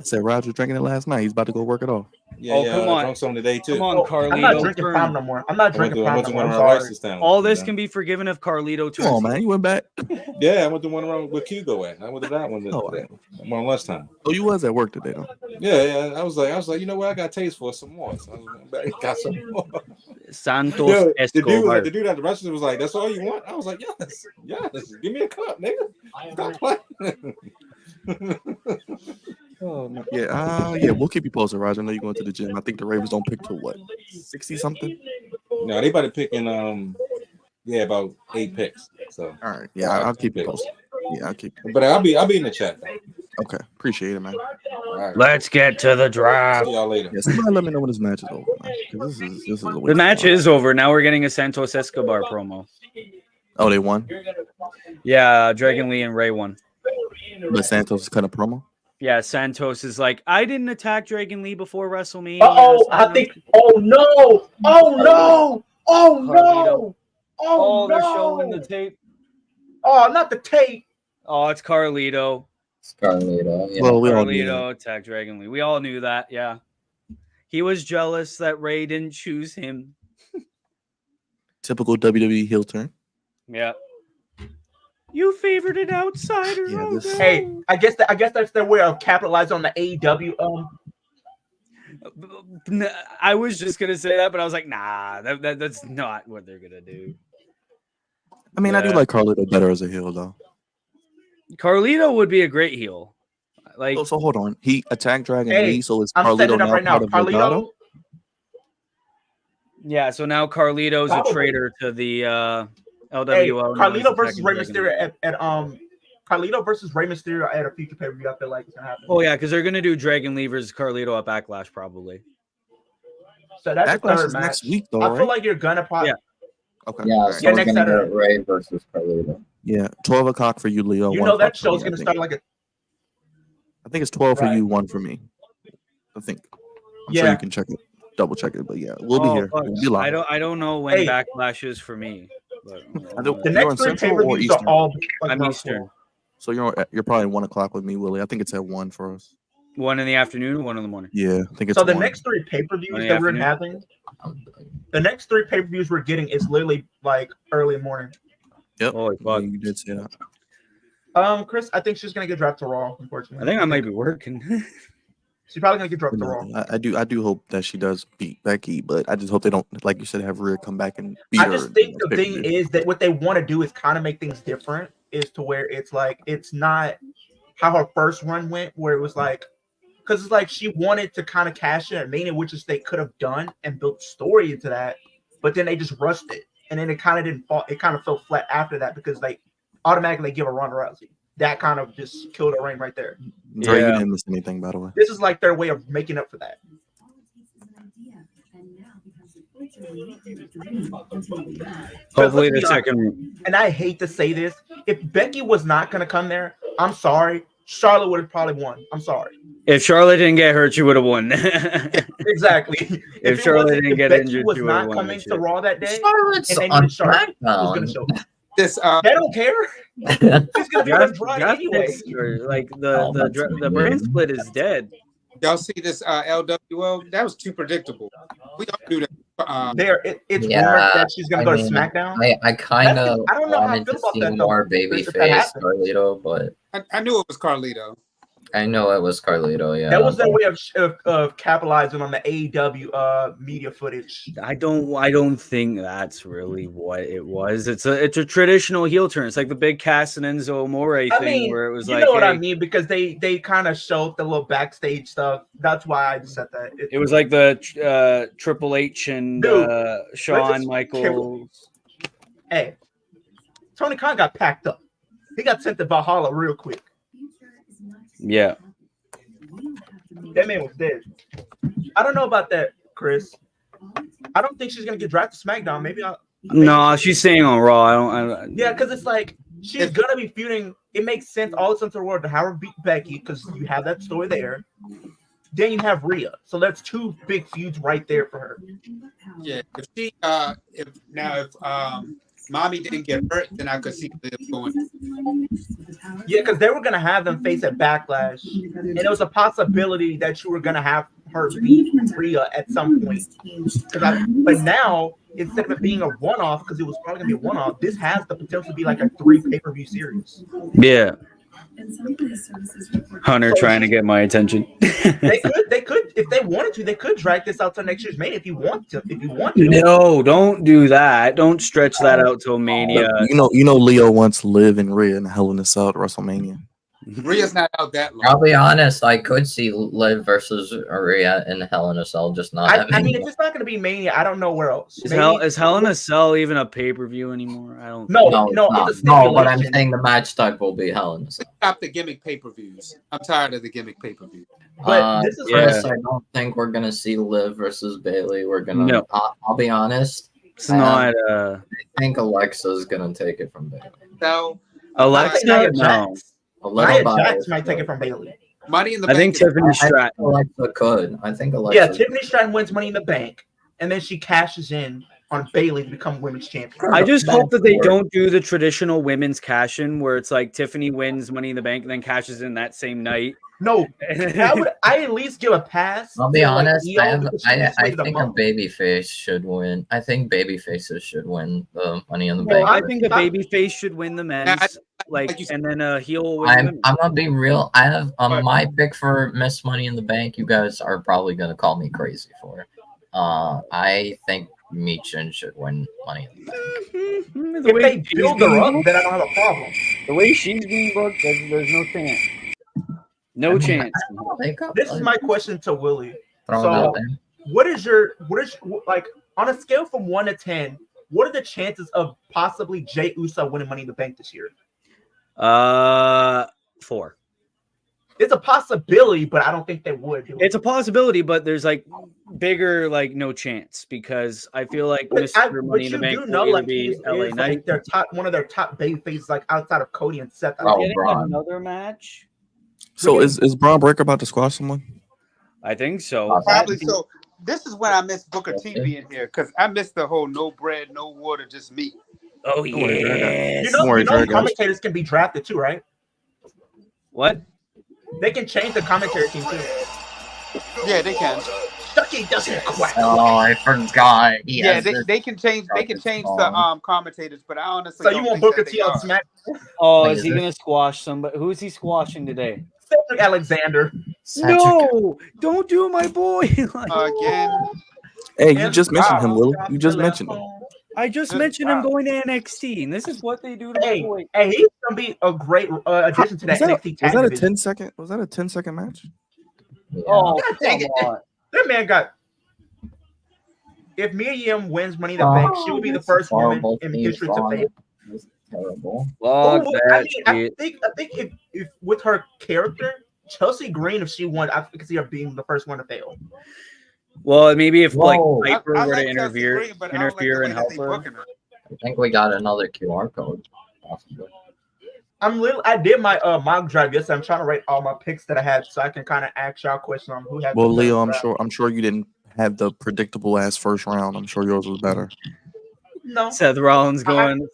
E: I said Roger drinking it last night. He's about to go work it off.
F: Yeah,
C: Oh,
F: yeah.
C: come
F: I
C: on.
F: drunk some today too.
C: Come on,
B: Oh, I'm not
C: Carlito.
B: drinking
C: turn.
B: Prime no more. I'm not
F: I went
B: drinking
F: to
B: Prime no more. I'm
F: one around Rice
B: sorry.
F: this time.
C: All this can be forgiven if Carlito
E: Come on,
C: turns.
E: man. You went back.
F: Yeah, I went to one around with Hugo at. I went to that one
E: Oh,
F: today. One lunchtime.
E: Oh, you was at work today, though.
F: Yeah. I was like, you know what? I got taste for some more. So I was back, got some more.
C: Santos
F: Yo,
C: Escobar.
F: the dude at the restaurant was like, "That's all you want?" I was like, "Yes. Give me a cup, nigga. Stop playing." Oh my.
E: Yeah. We'll keep you posted, Roger. I know you're going to the gym. I think the Ravens don't pick till what, 60 something.
F: No, they about to pick in about 8 picks. So
E: All right. Yeah, I'll keep you posted. Yeah, I'll keep.
F: But I'll be in the chat.
E: Okay, appreciate it, man.
F: All right.
C: Let's get to the draft.
F: See y'all later.
E: Yeah, somebody let me know when this match is over, man. 'Cause this is a
C: The
E: waste
C: match
E: of time.
C: is over. Now we're getting a Santos Escobar promo.
E: Oh, they won,
C: Yeah, Dragon Lee and Ray won.
E: but Santos cut a promo.
C: Yeah, Santos is like, I didn't attack Dragon Lee before WrestleMania.
B: Oh,
C: so
B: I think. Oh no! Oh no! Oh no! Oh
C: they're
B: no!
C: showing the tape.
B: Oh, not the tape.
C: Oh, it's Carlito.
A: Carlito. Yeah.
E: Well, we all knew that.
C: Carlito attacked Dragon Lee. We all knew that. Yeah, he was jealous that Ray didn't choose him.
E: Typical WWE heel turn.
C: Yeah. You favored an outsider.
E: Yeah,
C: oh,
E: this-
C: no.
B: Hey, I guess that's their way of capitalizing on the AEW.
C: I was just gonna say that, but I was like, nah, that's not what they're gonna do.
E: I mean, I do
C: Yeah.
E: like Carlito better as a heel, though.
C: Carlito would be a great heel. Like,
E: So hold on. He attacked Dragon
B: Hey,
E: Lee, so is
B: I'm
E: Carlito
B: setting it
E: now
B: up right now.
E: part of Legado?
B: Carlito.
C: yeah. So now Carlito's a
B: Probably.
C: traitor to the LWO.
B: Hey,
C: now he's
B: Carlito versus
C: attacking
B: Rey
C: Dragon
B: Mysterio
C: Lee.
B: at Carlito versus Rey Mysterio at a future pay-per-view. I feel like it's gonna happen.
C: Oh yeah, because they're gonna do Dragon Lee versus Carlito at Backlash probably.
B: So that's the
E: Backlash
B: third
E: is
B: match.
E: next week, though,
B: I feel
E: right?
B: like you're gonna probably.
C: Yeah.
E: Okay.
A: Yeah,
E: All
A: so
E: right.
B: Yeah,
A: we're
B: next
A: gonna
B: Saturday.
A: get Ray versus Carlito.
E: Yeah, 12 o'clock for you, Leo.
B: You
E: 1
B: know that
E: o'clock for
B: show's
E: me, I
B: gonna
E: think.
B: start like a.
E: I think it's 12 for
B: Right.
E: you, 1 for me. I think. I'm
B: Yeah.
E: sure you can check it. double check it. But yeah, we'll be here.
C: fuck.
E: We'll be live.
C: I don't know when
B: Hey.
C: Backlash is for me. But,
B: The
E: You're
B: next
E: on
B: 3
E: Central or
B: pay-per-views are
E: Eastern?
B: all like
C: I'm
B: virtual.
C: Eastern.
E: So you're probably 1 o'clock with me, Willie. I think it's at 1 for us.
C: 1 in the afternoon, 1 in the morning.
E: Yeah, I think it's
B: So the
E: 1.
B: next 3 pay-per-views
C: Monday
B: that we're
C: afternoon.
B: having, the next 3 pay-per-views we're getting is literally like early morning.
E: Yep.
C: Holy fuck.
E: You did say that.
B: Chris, I think she's gonna get dropped to Raw. Unfortunately,
C: I think I might be working.
B: she's probably gonna get dropped to
E: No,
B: Raw.
E: I do hope that she does beat Becky, but I just hope they don't, like you said, have Rhea come back and beat her.
B: I just think the thing
E: pay-per-view.
B: is that what they want to do is kind of make things different, is to where it's like it's not how her first run went, where it was like, because it's like she wanted to kind of cash in at Mania, which is they could have done and built story into that, but then they just rushed it, and then it kind of didn't fall. It kind of fell flat after that because they automatically give a Ronda Rousey. That kind of just killed her reign right there.
E: Dre, you
C: Yeah.
E: didn't miss anything, by the way.
B: This is like their way of making up for that.
C: Hopefully the
B: let's be
C: second.
B: And I hate to say this, if Becky was not going to come there, I'm sorry, Charlotte would have probably won. I'm sorry.
C: If Charlotte didn't get hurt, she would have won.
B: Exactly.
C: If Charlotte didn't get
B: Becky
C: injured,
B: was
C: she would've
B: not
C: won
B: coming
C: that
B: to
C: shit.
B: Raw that day,
A: Charlotte's
B: and they
A: on
B: needed Charlotte, who's going to
A: SmackDown.
B: show up.
F: This
B: They don't care. She's going to be on Bride
C: Draft
B: anyway.
C: picks are like
A: Oh, that's
C: the brand split is dead.
F: y'all see this LWO? That was too predictable. We all knew that.
B: It's
A: Yeah,
B: rumored that she's going to
A: I
B: go to
A: mean,
B: SmackDown.
A: I kind of
B: I don't know how I
A: wanted
B: feel
A: to
B: about
A: see
B: that, though,
A: more
B: if that
A: babyface
B: happened.
A: Carlito, but
F: I knew it was Carlito.
A: I know it was Carlito. Yeah,
B: That was their
A: but-
B: way of capitalizing on the AEW media footage.
C: I don't think that's really what it was. It's a traditional heel turn. It's like the big Cass and Enzo Amore
B: I
C: thing
B: mean,
C: where it was
B: you
C: like,
B: know what I
C: hey,
B: mean, because they kind of showed the little backstage stuff. That's why I just said that.
C: it was like the Triple H and
B: Dude,
C: Shawn
B: just
C: Michaels.
B: Hey, Tony Khan got packed up. He got sent to Valhalla real quick.
C: Yeah.
B: That man was dead. I don't know about that, Chris. I don't think she's gonna get drafted to SmackDown. Maybe
C: No, she's staying on Raw. I don't.
B: yeah, because it's like she's gonna be feuding. It makes sense, all the sense of the world, to have her beat Becky because you have that story there. Then you have Rhea, so that's 2 big feuds right there for her.
F: Yeah, if Mommy didn't get hurt, then I could see Liv going.
B: Yeah, because they were gonna have them face at Backlash, and there was a possibility that you were gonna have her beat Rhea at some point. But now, instead of it being a one-off, because it was probably gonna be a one-off, this has the potential to be like a 3 pay-per-view series.
C: Yeah. Hunter trying to get my attention.
B: They could, if they wanted to, they could drag this out to next year's Mania if you want to.
C: No, don't do that. Don't stretch that out till Mania.
E: You know, Leo wants Liv and Rhea in a Hell in a Cell at WrestleMania.
F: Rhea's not out that long.
A: I'll be honest, I could see Liv versus Rhea in Hell in a Cell, just not.
B: I mean, if it's not going to be Mania, I don't know where else.
C: Is Hell in a Cell even a pay-per-view anymore? I don't.
B: No,
A: no,
B: it's a
A: no. But I'm
B: stipulation.
A: saying the match type will be Hell in a Cell.
F: Stop the gimmick pay-per-views. I'm tired of the gimmick pay-per-view.
B: But this is
A: Chris, I don't think we're gonna see Liv versus Bailey. We're gonna.
C: No.
A: I'll be honest.
C: It's not.
A: I think Alexa's gonna take it from Bailey.
F: So
C: Alexa,
B: Nia
C: no.
B: Jax.
A: A little
B: Nia
A: biased,
B: Jax might take
A: but-
B: it from Bailey.
F: Money in the
C: I think
F: Bank.
C: Tiffany
A: I
C: Stratton.
A: think Alexa could. I think Alexa.
B: Yeah, Tiffany Stratton wins Money in the Bank, and then she cashes in on Bailey to become women's champion.
C: I just hope that they
A: Work.
C: don't do the traditional women's cash in where it's like Tiffany wins Money in the Bank and then cashes in that same night.
B: No, I at least give a pass.
A: I'll be
B: to, like,
A: honest.
B: Io because she
A: I
B: wins the
A: think a
B: month.
A: babyface should win. I think babyfaces should win the Money in the
B: Well,
A: Bank.
C: I think the baby face should win the men's,
F: like you said-
C: and then a heel will win the
A: I'm
C: women's.
A: gonna be real. I have my pick for Miss Money in the Bank. You guys are probably gonna call me crazy for. I think Michin should win Money in the Bank.
C: The
B: If
C: way
B: they
C: she's
B: build her
C: being
B: up,
C: booked-
B: then I don't have a problem.
C: the way she's being booked, there's no chance. No chance.
B: This is my question to Willie.
A: Throw it
B: So,
A: out there.
B: what is like on a scale from 1 to 10? What are the chances of possibly Jey Uso winning Money in the Bank this year?
C: 4.
B: It's a possibility, but I don't think they would do it.
C: It's a possibility, but there's like bigger, like no chance because I feel like
B: But
C: Mr. Money in the
B: you
C: Bank
B: do know,
C: will either
B: like
C: be
B: he's
C: LA
B: like
C: Knight.
B: their one of their top baby faces, like outside of Cody and Seth.
A: Oh,
C: Getting
A: Braun.
C: another match.
E: So is Braun Breaker about to squash someone?
C: I think so.
F: Probably so.
G: this is when I miss Booker T being here because I miss the whole no bread, no water, just meat.
C: Oh
E: Don't worry, Jared,
C: yes.
E: Don't worry, Jared, guys.
B: Commentators can be drafted too, right?
C: What?
B: They can change the commentary team too.
G: Yeah, they can.
B: Stucky doesn't quack.
A: Oh, I forgot.
G: Yeah, they can change. They can change the commentators, but I honestly.
B: So you want Booker T on Smack?
C: Oh, is he gonna squash somebody? Who is he squashing today?
B: Cedric Alexander.
C: No, don't do my boy.
G: Again.
E: Hey, you just mentioned him, Will. You just mentioned him.
C: I just mentioned him going to NXT, and this is what they do to my boy.
B: Hey, he's gonna be a great addition to that NXT tag
E: Was that a
B: division.
E: 10-second? Was that a 10-second match?
C: Oh,
B: God dang it.
C: come on.
B: That man got. If Mia Yim wins Money in the Bank, she will be the first woman in history to fail.
A: It's terrible.
C: Fuck that
B: I think if with her character, Chelsea Green, if she won, I could see her being the first one to fail.
C: Well, maybe if like
A: Whoa.
C: Piper
G: I
C: were to
G: like Chelsea Green, but I don't like the
C: interfere
G: way
C: and
G: that
C: help
G: they
C: her.
G: booking her.
A: I think we got another QR code. Possibly.
B: I did my mock drive yesterday. I'm trying to write all my picks that I had so I can kind of ask y'all a question on who had.
E: Well,
B: the
E: Leo,
B: best draft.
E: I'm sure you didn't have the predictable ass first round. I'm sure yours was better.
B: No,
C: Seth Rollins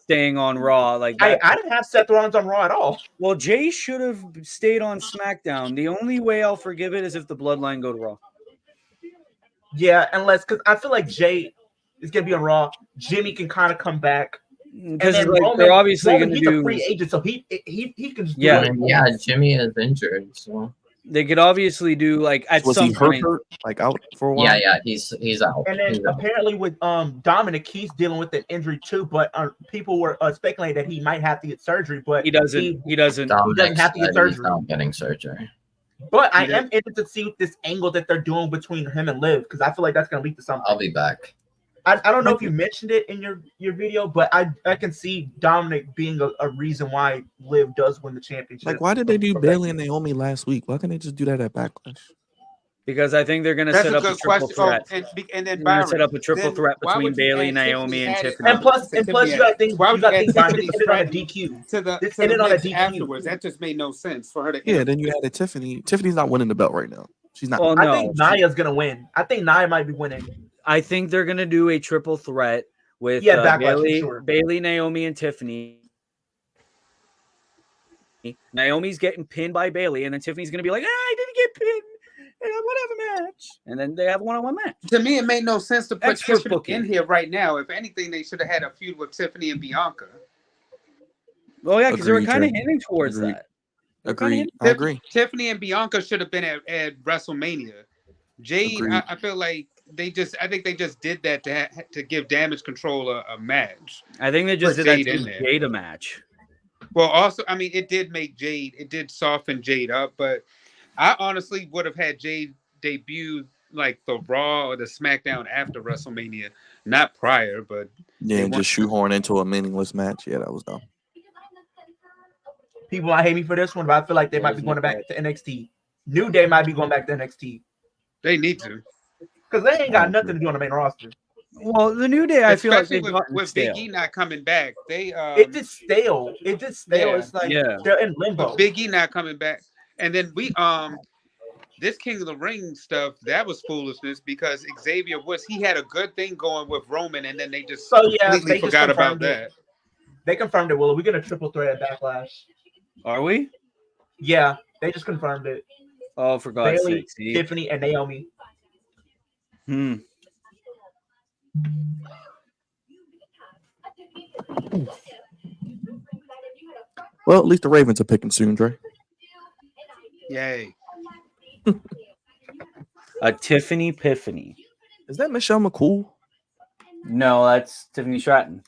C: staying on Raw like that.
B: I didn't have Seth Rollins on Raw at all.
C: Well, Jay should have stayed on SmackDown. The only way I'll forgive it is if the Bloodline go to Raw.
B: Yeah, unless because I feel like Jay is gonna be on Raw. Jimmy can kind of come back.
C: Because like, they're obviously going to
B: he's
C: do.
B: a free agent, so he can just
C: Yeah.
B: do it.
A: Yeah, Jimmy is injured. So
C: They could obviously do like at
E: Was
C: some
E: he hurt,
C: point.
E: like out for a while?
A: yeah, he's out.
B: And then
A: He's out.
B: apparently with Dominic, he's dealing with an injury too. But people were speculating that he might have to get surgery, but
C: He doesn't. He doesn't.
A: Dominic
B: have to get
A: said he's
B: surgery.
A: not getting surgery.
B: But I am interested to see this angle that they're doing between him and Liv because I feel like that's going to lead to something.
A: I'll be back.
B: I don't know if you mentioned it in your video, but I can see Dominic being a reason why Liv does win the championship.
E: Like, why did they do Bailey and Naomi last week? Why can't they just do that at Backlash?
C: Because I think they're going to
G: That's
C: set
G: a
C: up a
G: good
C: triple
G: question.
C: threat.
G: And then
C: They're going
G: Byron,
C: to set up a triple
G: then
C: threat
G: why
C: between
G: would you
C: Bailey,
G: add
C: Naomi, and
G: added
C: Tiffany.
B: and plus you got to think
G: Why would you add
B: Byron,
G: Tiffany
B: this ended on a
G: Stratton
B: DQ.
G: to the
B: This ended on a
G: match
B: DQ.
G: afterwards? That just made no sense for her to.
E: Yeah, then you added Tiffany. Tiffany's not winning the belt right now. She's not.
C: Well,
B: I
C: no,
B: think Naya's gonna win. I think Naya might be winning.
C: I think they're going to do a triple threat with
B: Backlash, for sure.
C: Bailey, Naomi, and Tiffany. Naomi's getting pinned by Bailey, and then Tiffany's going to be like, I didn't get pinned. Whatever match. And then they have a one-on-one match.
G: To me, it made no sense to put
C: Expert
G: Tiffany
C: booking.
G: in here right now. If anything, they should have had a feud with Tiffany and Bianca.
C: Well, yeah, because they were
E: Agreed,
C: kind of
E: Trey.
C: hinting towards
E: Agreed.
C: that.
E: Agreed. I agree.
G: Tiffany and Bianca should have been at WrestleMania. Jade,
E: Agreed.
G: I feel like I think they just did that to give Damage Control a match.
C: I think they just
G: Put
C: did that
G: Jade
C: to
G: in
C: give
G: there.
C: Jade a match.
G: Well, also, I mean, it did soften Jade up, but I honestly would have had Jade debut like the Raw or the SmackDown after WrestleMania, not prior, but
E: Yeah, and just shoehorn into a meaningless match. Yeah, that was dumb.
B: People might hate me for this one, but I feel like they might be going back to NXT. New Day might be going back to NXT
G: they need to.
B: because they ain't got nothing to do on the main roster.
C: Well, the New Day, I feel like
G: Especially
C: they've gotten
G: with
C: stale.
G: Big E not coming back, they
B: It's just stale. It's just stale.
G: Yeah.
B: It's like
C: Yeah.
B: they're in limbo.
G: with Big E not coming back, and then we this King of the Ring stuff, that was foolishness because Xavier Woods, he had a good thing going with Roman, and then they just
B: So yeah,
G: completely
B: they just
G: forgot about
B: confirmed it.
G: that.
B: They confirmed it. Will we get a triple threat at Backlash?
C: Are we?
B: Yeah, they just confirmed it.
C: Oh, for God's
B: Bailey,
C: sake. See?
B: Tiffany, and Naomi.
E: Well, at least the Ravens are picking soon, Dre.
G: Yay.
C: A Tiffany Piffany.
E: Is that Michelle McCool?
C: No, that's Tiffany Stratton.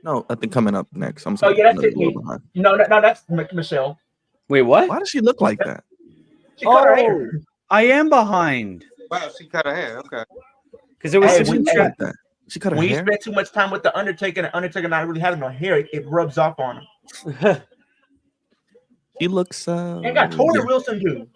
E: No, I think coming up next. I'm
B: Oh
E: sorry.
B: yeah, that's
E: I'm a
B: Tiffany.
E: little behind.
B: No, that's Michelle.
C: Wait, what?
E: Why does she look like that?
B: She cut her hair.
C: I am behind.
G: Wow, she cut her hair. Okay.
C: Because it was
B: Hey,
C: Tiffany
B: when-
C: Stratton.
E: That. She cut her
B: When you
E: hair.
B: spend too much time with the Undertaker and Undertaker not really having no hair, it rubs off on him.
E: She looks.
B: And got Tori
E: yeah.
B: Wilson do.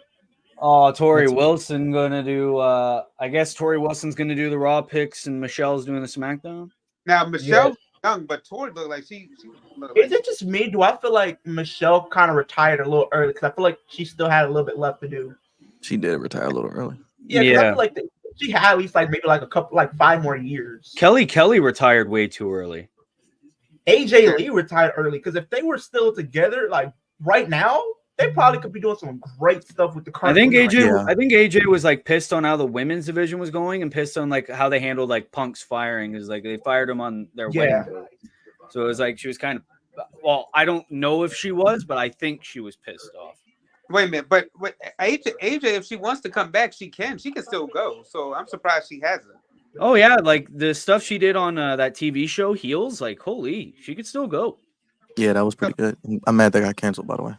C: Oh, Tori Wilson gonna do. I guess Tori Wilson's gonna do the Raw picks, and Michelle's doing the SmackDown.
G: Now Michelle's young, but Tori looked like she looked
B: Is
G: like
B: it just me? Do I feel like Michelle kind of retired a little early? Because I feel like she still had a little bit left to do.
E: She did retire a little early.
B: Yeah, 'cause I
C: Yeah.
B: feel like she had at least like maybe like a couple, like 5 more years.
C: Kelly retired way too early.
B: AJ Lee retired early because if they were still together, like right now, they probably could be doing some great stuff with the current.
C: I think AJ.
E: Yeah.
C: I think AJ was like pissed on how the women's division was going and pissed on like how they handled like Punk's firing. Is like they fired him on their wedding day. So it was like she was kind of. Well, I don't know if she was, but I think she was pissed off.
G: Wait a minute, but AJ, if she wants to come back, she can. She can still go. So I'm surprised she hasn't.
C: Oh yeah, like the stuff she did on that TV show Heels, like holy, she could still go.
E: Yeah, that was pretty good. I'm mad that got canceled, by the way.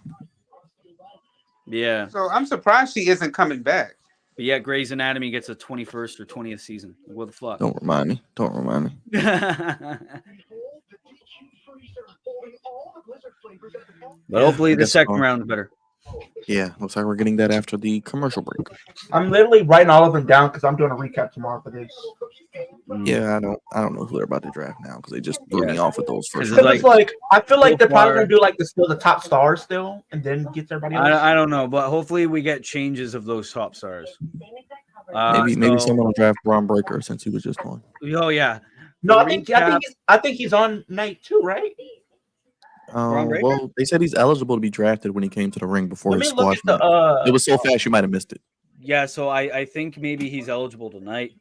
C: Yeah,
G: So I'm surprised she isn't coming back.
C: but yet Grey's Anatomy gets a 21st or 20th season. What the fuck?
E: Don't remind me. Don't remind me.
C: But hopefully
E: I
C: the
E: guess
C: second
E: so.
C: round is better.
E: Yeah, looks like we're getting that after the commercial break.
B: I'm literally writing all of them down because I'm doing a recap tomorrow for this.
E: Yeah, I don't know who they're about to draft now because they just threw me off with those first.
C: It's
B: Because it's like I feel like
C: so
B: they're probably
C: far-
B: gonna do like the top stars still, and then get everybody else.
C: I don't know, but hopefully we get changes of those top stars.
E: Maybe someone will draft Braun Breaker since he was just on.
C: Oh yeah.
B: No,
C: The
B: I think he's on night 2, right?
C: Breaker?
E: Well, they said he's eligible to be drafted when he came to the ring before
B: Let
E: his
B: me look
E: squash
B: at the.
E: It was so fast you might have missed it.
C: Yeah, so I think maybe he's eligible tonight.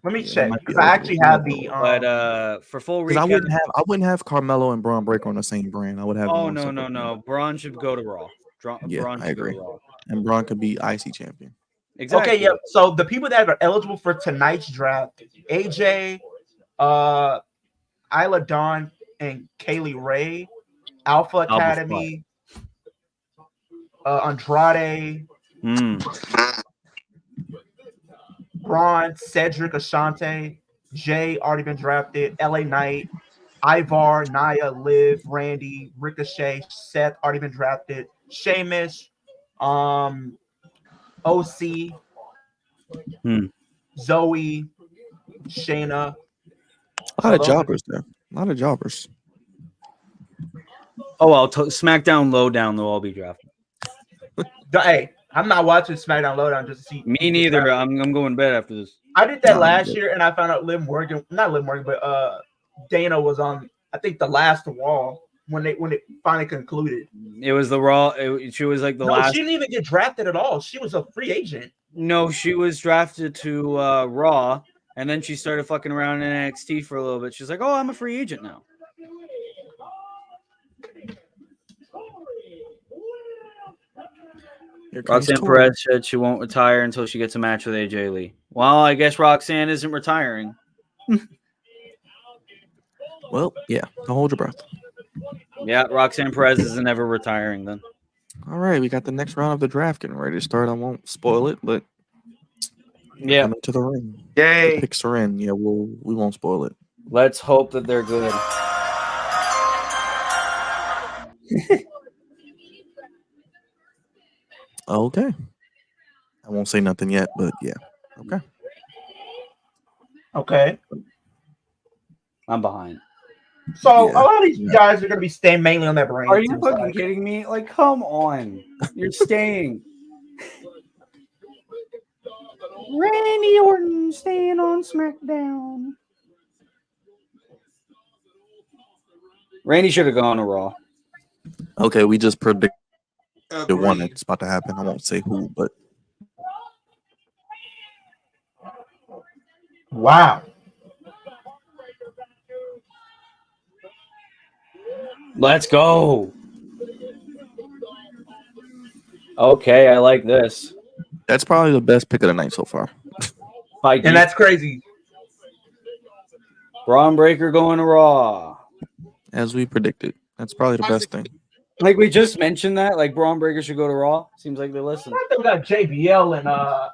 B: Let me
E: Yeah,
B: check
E: might be
B: because I actually have the.
C: But for full
E: Because
C: recap,
E: I wouldn't have Carmelo and Braun Breaker on the same brand. I would have.
C: oh
E: them on
C: no.
E: separate.
C: Braun should go to Raw.
E: Yeah,
C: Braun
E: I
C: should go to
E: agree.
C: Raw.
E: And Braun could be IC champion.
C: Exactly.
B: Okay, yeah. So the people that are eligible for tonight's draft: AJ, Isla Dawn, and Kaylee Ray, Alpha
C: Alpha
B: Academy, Andrade, Braun, Cedric, Ashante, Jay already been drafted, LA Knight, Ivar, Nia, Liv, Randy, Ricochet, Seth already been drafted, Sheamus, OC, Zoe, Shayna.
E: A lot of jobbers there. A lot of jobbers.
C: Oh well, SmackDown Lowdown they'll all be drafted.
B: Hey, I'm not watching SmackDown Lowdown just to see.
C: Me neither. I'm going to bed after this.
B: I did that
E: No,
B: last
E: but-
B: year, and I found out not Liv Morgan, but Dana was on. I think the last Raw when it finally concluded.
C: It was the Raw. She was like the last.
B: She didn't even get drafted at all. She was a free agent.
C: No, she was drafted to Raw, and then she started fucking around in NXT for a little bit. She's like, "Oh, I'm a free agent now."
E: Here comes
C: Roxanne
E: Tori.
C: Perez said she won't retire until she gets a match with AJ Lee. Well, I guess Roxanne isn't retiring.
E: Well, yeah. Don't hold your breath.
C: Yeah, Roxanne Perez is never retiring then.
E: All right, we got the next round of the draft getting ready to start. I won't spoil it, but
C: Yeah,
E: coming to the ring.
G: Yay!
E: The picks are in. Yeah, we won't spoil it.
C: let's hope that they're good.
E: Okay. I won't say nothing yet, but yeah. Okay.
B: Okay.
C: I'm behind.
B: So
E: Yeah.
B: a lot of these guys are going to be staying mainly on that brand.
C: Are you fucking kidding me? Like, come on. You're staying. Randy Orton staying on SmackDown. Randy should have gone to Raw.
E: Okay, we just predicted the one
G: Agreed.
E: that's about to happen. I won't say who, but
B: Wow.
C: Let's go. Okay, I like this.
E: that's probably the best pick of the night so far.
C: Fight
B: And that's crazy.
C: Braun Breaker going to Raw.
E: As we predicted. That's probably the best thing.
C: Like we just mentioned that, like Braun Breaker should go to Raw. Seems like they listen.
B: I think we got JBL and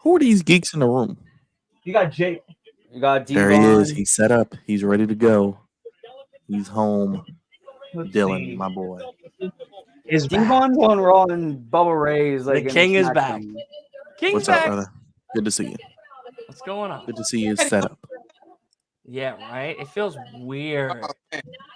E: Who are these geeks in the room?
B: you got J.
C: You got
E: There he
C: Devon.
E: is. He's set up. He's ready to go. He's home.
B: Let's
E: Dylan,
B: see.
E: my boy.
H: Is
C: Devon going Raw and Bubba Ray is like
H: The
C: in
H: king is
C: SmackDown.
H: back. King's
E: What's
H: back.
E: up, brother? Good to see you.
H: What's going on?
E: Good to see you set up.
H: Yeah, right. It feels weird.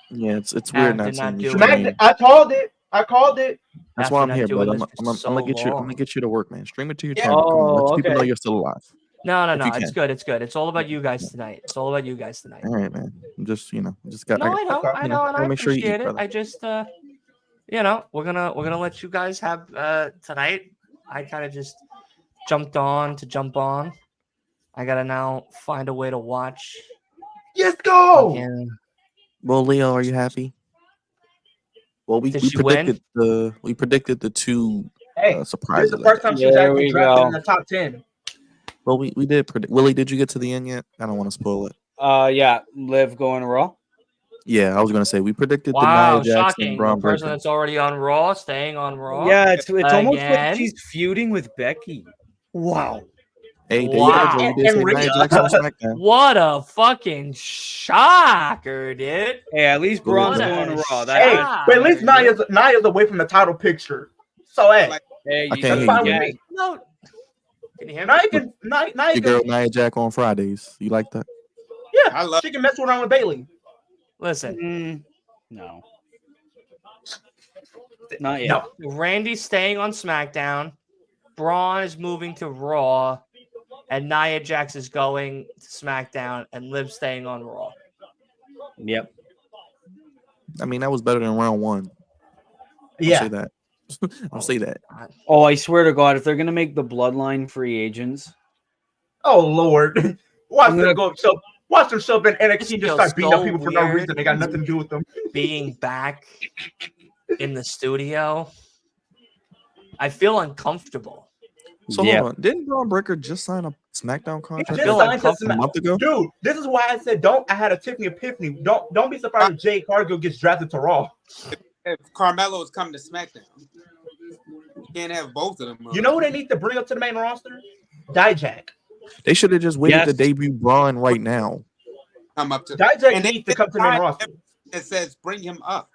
E: Yeah, it's
H: After
E: weird not
H: not
E: seeing you.
H: doing
E: stream.
H: it.
B: I called it. I called it.
E: That's why I'm
H: After
E: here,
H: not doing
E: brother.
H: this
E: I'm
H: for
E: gonna
H: so
E: get you. I'm
H: long.
E: gonna get you to work, man. Stream it to your
B: Yeah.
E: channel. Come on, let
C: Oh,
E: people know
C: okay.
E: you're still alive.
J: No.
E: If you
J: It's
E: can.
J: good. It's good. It's all about you guys tonight. It's all about you guys tonight.
E: All right, man. I'm just, just got.
J: No, I know, and I
E: make sure you
J: appreciate
E: eat,
J: it.
E: brother.
J: I just, we're gonna let you guys have tonight. I kind of just jumped on to jump on. I gotta now find a way to watch.
B: Yes, go.
J: Fucking-
E: Well, Leo, are you happy? Well, we
J: Did she win?
E: predicted the two
B: Hey, this is
E: surprises.
B: the first time she was
C: There
B: actually
C: we
B: drafted
C: go.
B: in the top 10.
E: Well, we did predict. Willie, did you get to the end yet? I don't want to spoil it.
C: Yeah, Liv going Raw.
E: Yeah, I was gonna say we predicted
J: Wow,
E: the Nia Jax and
J: shocking! The
E: Braun
J: person
E: Breaker.
J: that's already on Raw, staying on Raw.
C: Yeah, it's almost like
J: Again?
C: she's feuding with Becky. Wow.
E: Hey, there
J: Wow.
E: you go, Joe. You did say
B: And
E: Nia
B: Rhea.
E: Jax on SmackDown.
J: What a fucking shocker, dude!
C: Hey, at least Braun's
J: What a
C: going Raw.
J: shocker,
B: Hey, but at least
J: dude.
B: Nia's away from the title picture. So hey,
C: Hey,
E: I
C: you
E: can't
B: that's
E: hear
B: fine
E: you,
B: with
E: Joe.
B: me.
J: No, can you hear me?
B: Nia
E: Your
B: can,
E: girl Nia Jax on Fridays. You like that?
B: yeah,
F: I love
B: she can mess around with Bailey.
J: Listen,
C: No. Not yet.
B: No,
J: Randy's staying on SmackDown. Braun is moving to Raw, and Nia Jax is going to SmackDown, and Liv's staying on Raw.
C: Yep.
E: I mean, that was better than round one. I'll
B: yeah,
E: say that. I'll say that.
C: Oh, I swear to God, if they're gonna make the Bloodline free agents,
B: oh Lord, watch
C: I'm
B: them
C: gonna-
B: go. So watch them show up in NXT and just
J: feels
B: start beating up
J: so
B: people for no
J: weird.
B: reason. They got nothing to do with them.
J: Being back in the studio, I feel uncomfortable.
E: So
C: Yeah.
E: hold on. Didn't Braun Breaker just sign a SmackDown
B: He
E: contract
B: just
J: feel
B: signed to
J: uncomfortable.
E: a month ago?
B: Dude, this is why I said I had a Tiffany epiphany. Don't be surprised if Jade Cargill gets drafted to Raw.
F: if Carmelo's coming to SmackDown. You can't have both of them.
B: You know who they need to bring up to the main roster? Dijak.
E: They should have just waited
C: Yes.
E: to debut Braun right now.
F: come up to
B: Dijak
F: And they
B: needs to come to the main roster.
F: It says bring him up.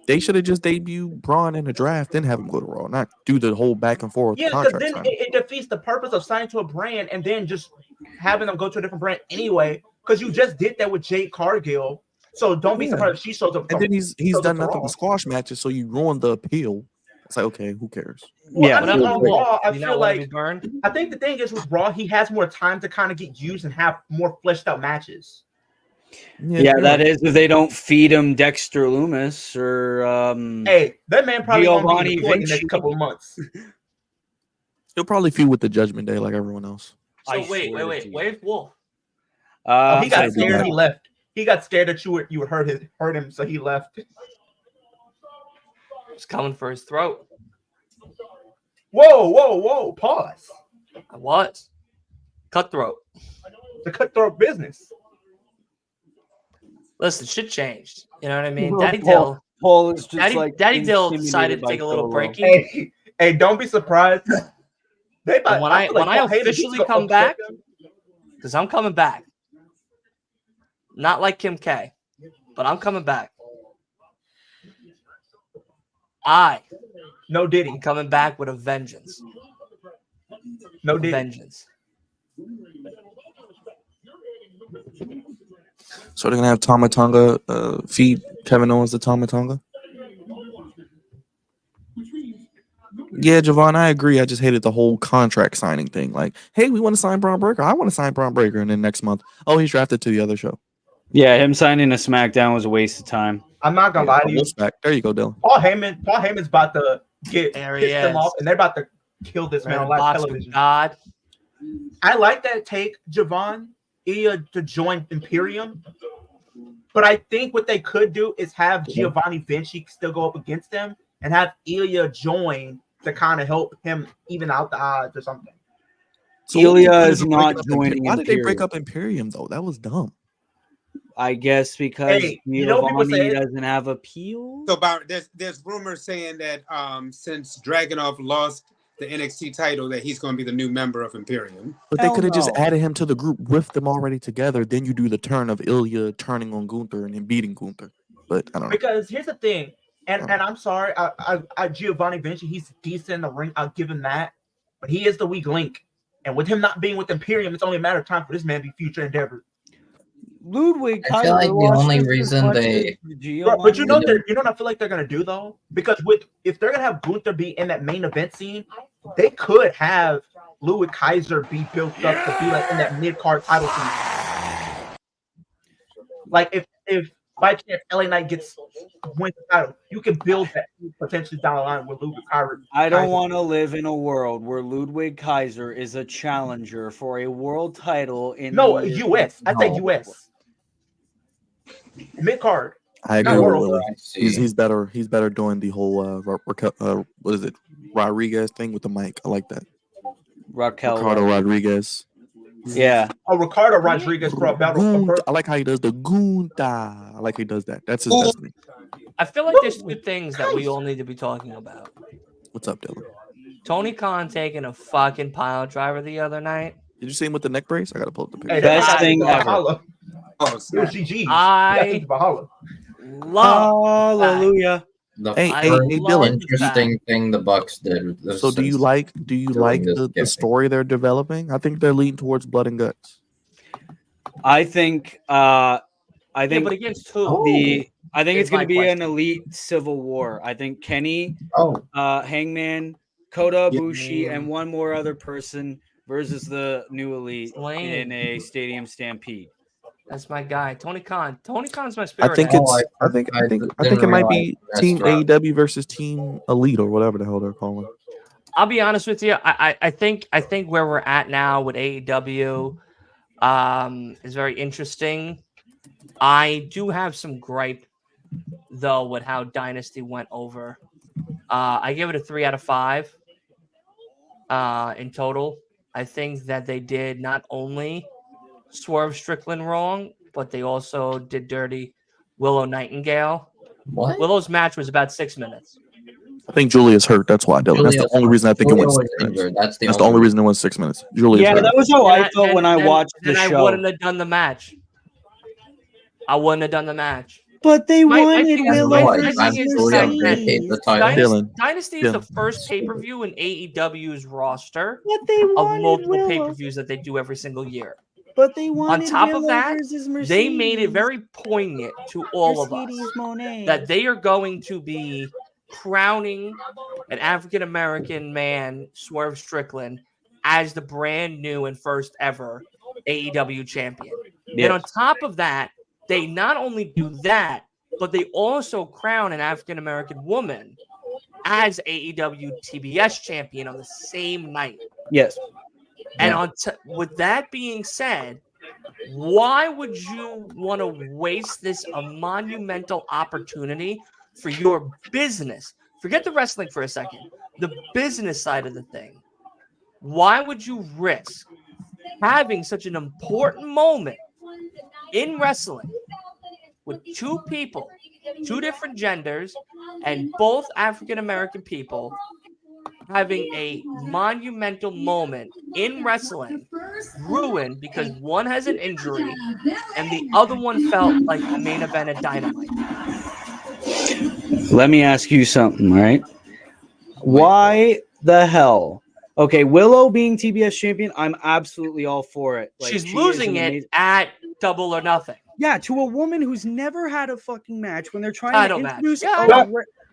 E: They should have just debuted Braun in the draft, then have him go to Raw, not do the whole back and forth
B: Yeah, because
E: contract
B: then
E: signing.
B: it defeats the purpose of signing to a brand and then just having them go to a different brand anyway. Because you just did that with Jade Cargill. So don't be
E: Yeah.
B: surprised if she shows up.
E: And then he's
B: shows
E: done
B: up to
E: nothing
B: Raw.
E: but squash matches, so you ruined the appeal. It's like, okay, who cares?
B: Well,
C: Yeah.
B: I mean, on Raw, I
J: You not
B: feel
J: wanna be
B: like
J: burned.
B: I think the thing is with Raw, he has more time to kind of get used and have more fleshed out matches.
C: Yeah, that is if they don't feed him Dexter Loomis or
B: Hey, that man probably won't
C: Giovanni
B: be deployed in the
C: Vinci.
B: next couple of months.
E: He'll probably feud with the Judgment Day like everyone else.
J: So
C: I
J: wait,
C: swear to you.
J: where's Wolf?
B: Oh, he got
E: so
B: scared.
E: bad.
B: He left. He got scared that you would hurt him, so he left.
J: It's coming for his throat.
B: Whoa! Pause.
J: I was cutthroat.
B: The cutthroat business.
J: Listen, shit changed. You know what I mean?
C: Well,
J: Daddy Dill.
C: Paul is just like
J: Daddy Dill
C: intimidated
J: decided to
C: by
J: take a little
C: Solo.
J: breaky.
B: Hey, don't be surprised.
J: And when I
B: feel like Paul Heyman
J: officially
B: needs to
J: come
B: upset
J: back,
B: them.
J: because I'm coming back. Not like Kim K, but I'm coming back.
B: No Diddy.
J: I'm coming back with a vengeance.
B: No
J: A
B: Diddy.
J: vengeance.
E: So they're gonna have Tama Tonga feed Kevin Owens to Tama Tonga. Yeah, Javon, I agree. I just hated the whole contract signing thing. Like, hey, we want to sign Braun Breaker. I want to sign Braun Breaker, and then next month, oh, he's drafted to the other show.
C: Yeah, him signing a SmackDown was a waste of time.
B: I'm not gonna lie to you.
E: There you go, Dylan.
B: Paul Heyman's about to get
J: There he
B: piss them
J: is.
B: off, and they're about to kill this man on live
J: Box with
B: television.
J: God.
B: I like that take, Javon, Ilya to join Imperium. But I think what they could do is have Giovanni Vinci still go up against them and have Ilya join to kind of help him even out the odds or something.
E: So
C: Ilya
E: what
C: is
E: did they
C: not
E: break up
C: joining
E: Why did they break
C: Imperium.
E: up Imperium though? That was dumb.
C: I guess because
B: Hey, you know what people
C: Giovanni
B: say?
C: doesn't have appeal.
F: So about there's rumors saying that since Dragunov lost the NXT title, that he's going to be the new member of Imperium.
E: But they
C: Hell
E: could have just
C: no.
E: added him to the group with them already together. Then you do the turn of Ilya turning on Gunther and him beating Gunther. But I don't know.
B: Because here's the thing, and I'm sorry, I Giovanni Vinci, he's decent in the ring. I'll give him that, but he is the weak link. And with him not being with Imperium, it's only a matter of time for this man to be future endeavor.
C: Ludwig,
A: I feel like the only reason they
B: But you know what I feel like they're gonna do though, because if they're gonna have Gunther be in that main event scene, they could have Ludwig Kaiser be built up to be like in that mid card title scene. Like if by chance LA Knight wins the title, you can build that potentially down the line with Ludwig Kaiser.
C: I don't want to live in a world where Ludwig Kaiser is a challenger for a world title in
B: US. I say US. Mid card.
E: I agree with Willie. He's better. He's better doing the whole what is it, Rodriguez thing with the mic. I like that. Ricardo Rodriguez.
C: Yeah.
B: Oh, Ricardo Rodriguez brought battle.
E: I like how he does the Gunta. I like how he does that. That's his destiny.
J: I feel like there's two things that we all need to be talking about.
E: What's up, Dylan?
J: Tony Khan taking a fucking pile driver the other night.
E: Did you see him with the neck brace? I gotta pull up the picture.
B: Hey,
C: best thing ever.
B: GG.
J: I love
A: Hallelujah.
E: Hey, Dylan.
A: Interesting thing the Bucks did.
E: So do you like the story they're developing? I think they're leaning towards blood and guts.
C: I think
J: but against who?
C: I think it's going to be an elite civil war. I think Kenny, Hangman, Kota Ibushi, and one more other person versus the new elite in a stadium stampede.
J: That's my guy, Tony Khan. Tony Khan's my spirit.
E: I think it might be Team AEW versus Team Elite or whatever the hell they're calling.
J: I'll be honest with you. I think where we're at now with AEW is very interesting. I do have some gripe though with how Dynasty went over. I give it a 3 out of 5 in total. I think that they did not only Swerve Strickland wrong, but they also did dirty Willow Nightingale.
A: What?
J: Willow's match was about 6 minutes.
E: I think Julia's hurt. That's why, Dylan. That's the only reason I think it went 6 minutes. That's the only reason it went 6 minutes. Julia's hurt.
C: That was how I felt when I watched the show.
J: I wouldn't have done the match.
C: But they wanted Willow.
J: Dynasty is the first pay-per-view in AEW's roster
C: of
J: multiple pay-per-views that they do every single year.
C: But they wanted
J: on top
C: Willow
J: of that,
C: versus
J: they made it very poignant to all of us that they are going to be crowning an African-American man, Swerve Strickland, as the brand new and first ever AEW champion.
C: Yes.
J: And on top of that, they not only do that, but they also crown an African-American woman as AEW TBS champion on the same night.
C: Yes.
J: And with that being said, why would you want to waste this monumental opportunity for your business? Forget the wrestling for a second. The business side of the thing. Why would you risk having such an important moment in wrestling with two people, two different genders, and both African-American people having a monumental moment in wrestling ruined because one has an injury and the other one felt like the main event at Dynamite?
C: Let me ask you something, right? Why the hell? Okay, Willow being TBS champion, I'm absolutely all for it. Like,
J: she's losing it at Double or Nothing.
C: Yeah, to a woman who's never had a fucking match when they're trying to introduce.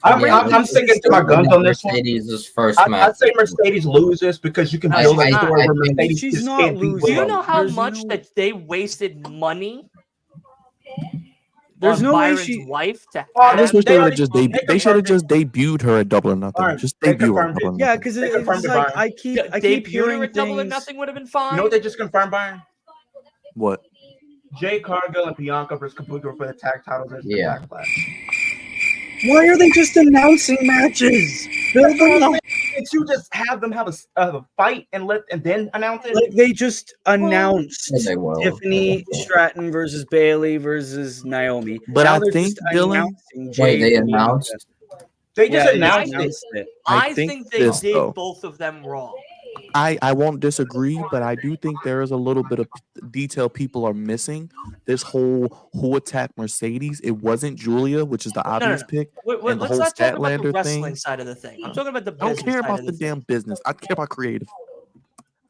B: I'm sticking to my guns on this one.
A: Mercedes' first match.
B: I'd say Mercedes loses because you can build a story where Mercedes
J: she's not losing. Do you know how much that they wasted money?
C: There's no
J: Byron's
C: way she.
J: wife to.
E: I just wish they would have just they should have just debuted her at Double or Nothing. Just debut her.
C: Yeah, because it's like I keep hearing
J: at Double or Nothing would have been fine.
B: You know what they just confirmed, Byron?
E: What?
B: Jay Cargill and Bianca versus Kabuki for the tag titles.
A: Yeah.
C: Why are they just announcing matches? Build them up.
B: Did you just have them have a fight and then announce it?
C: Like they just announced Tiffany Stratton versus Bailey versus Naomi.
E: But now I think Dylan,
A: they announced.
B: They just announced it.
J: I think they did both of them wrong.
E: I won't disagree, but I do think there is a little bit of detail people are missing. This whole who attacked Mercedes, it wasn't Julia, which is the obvious pick.
J: And
E: the
J: let's
E: whole
J: not talk about the
E: Statlander
J: wrestling
E: thing.
J: side of the thing. I'm talking about the
E: I
J: business
E: don't care
J: side
E: about
J: of
E: the damn business. I care about creative.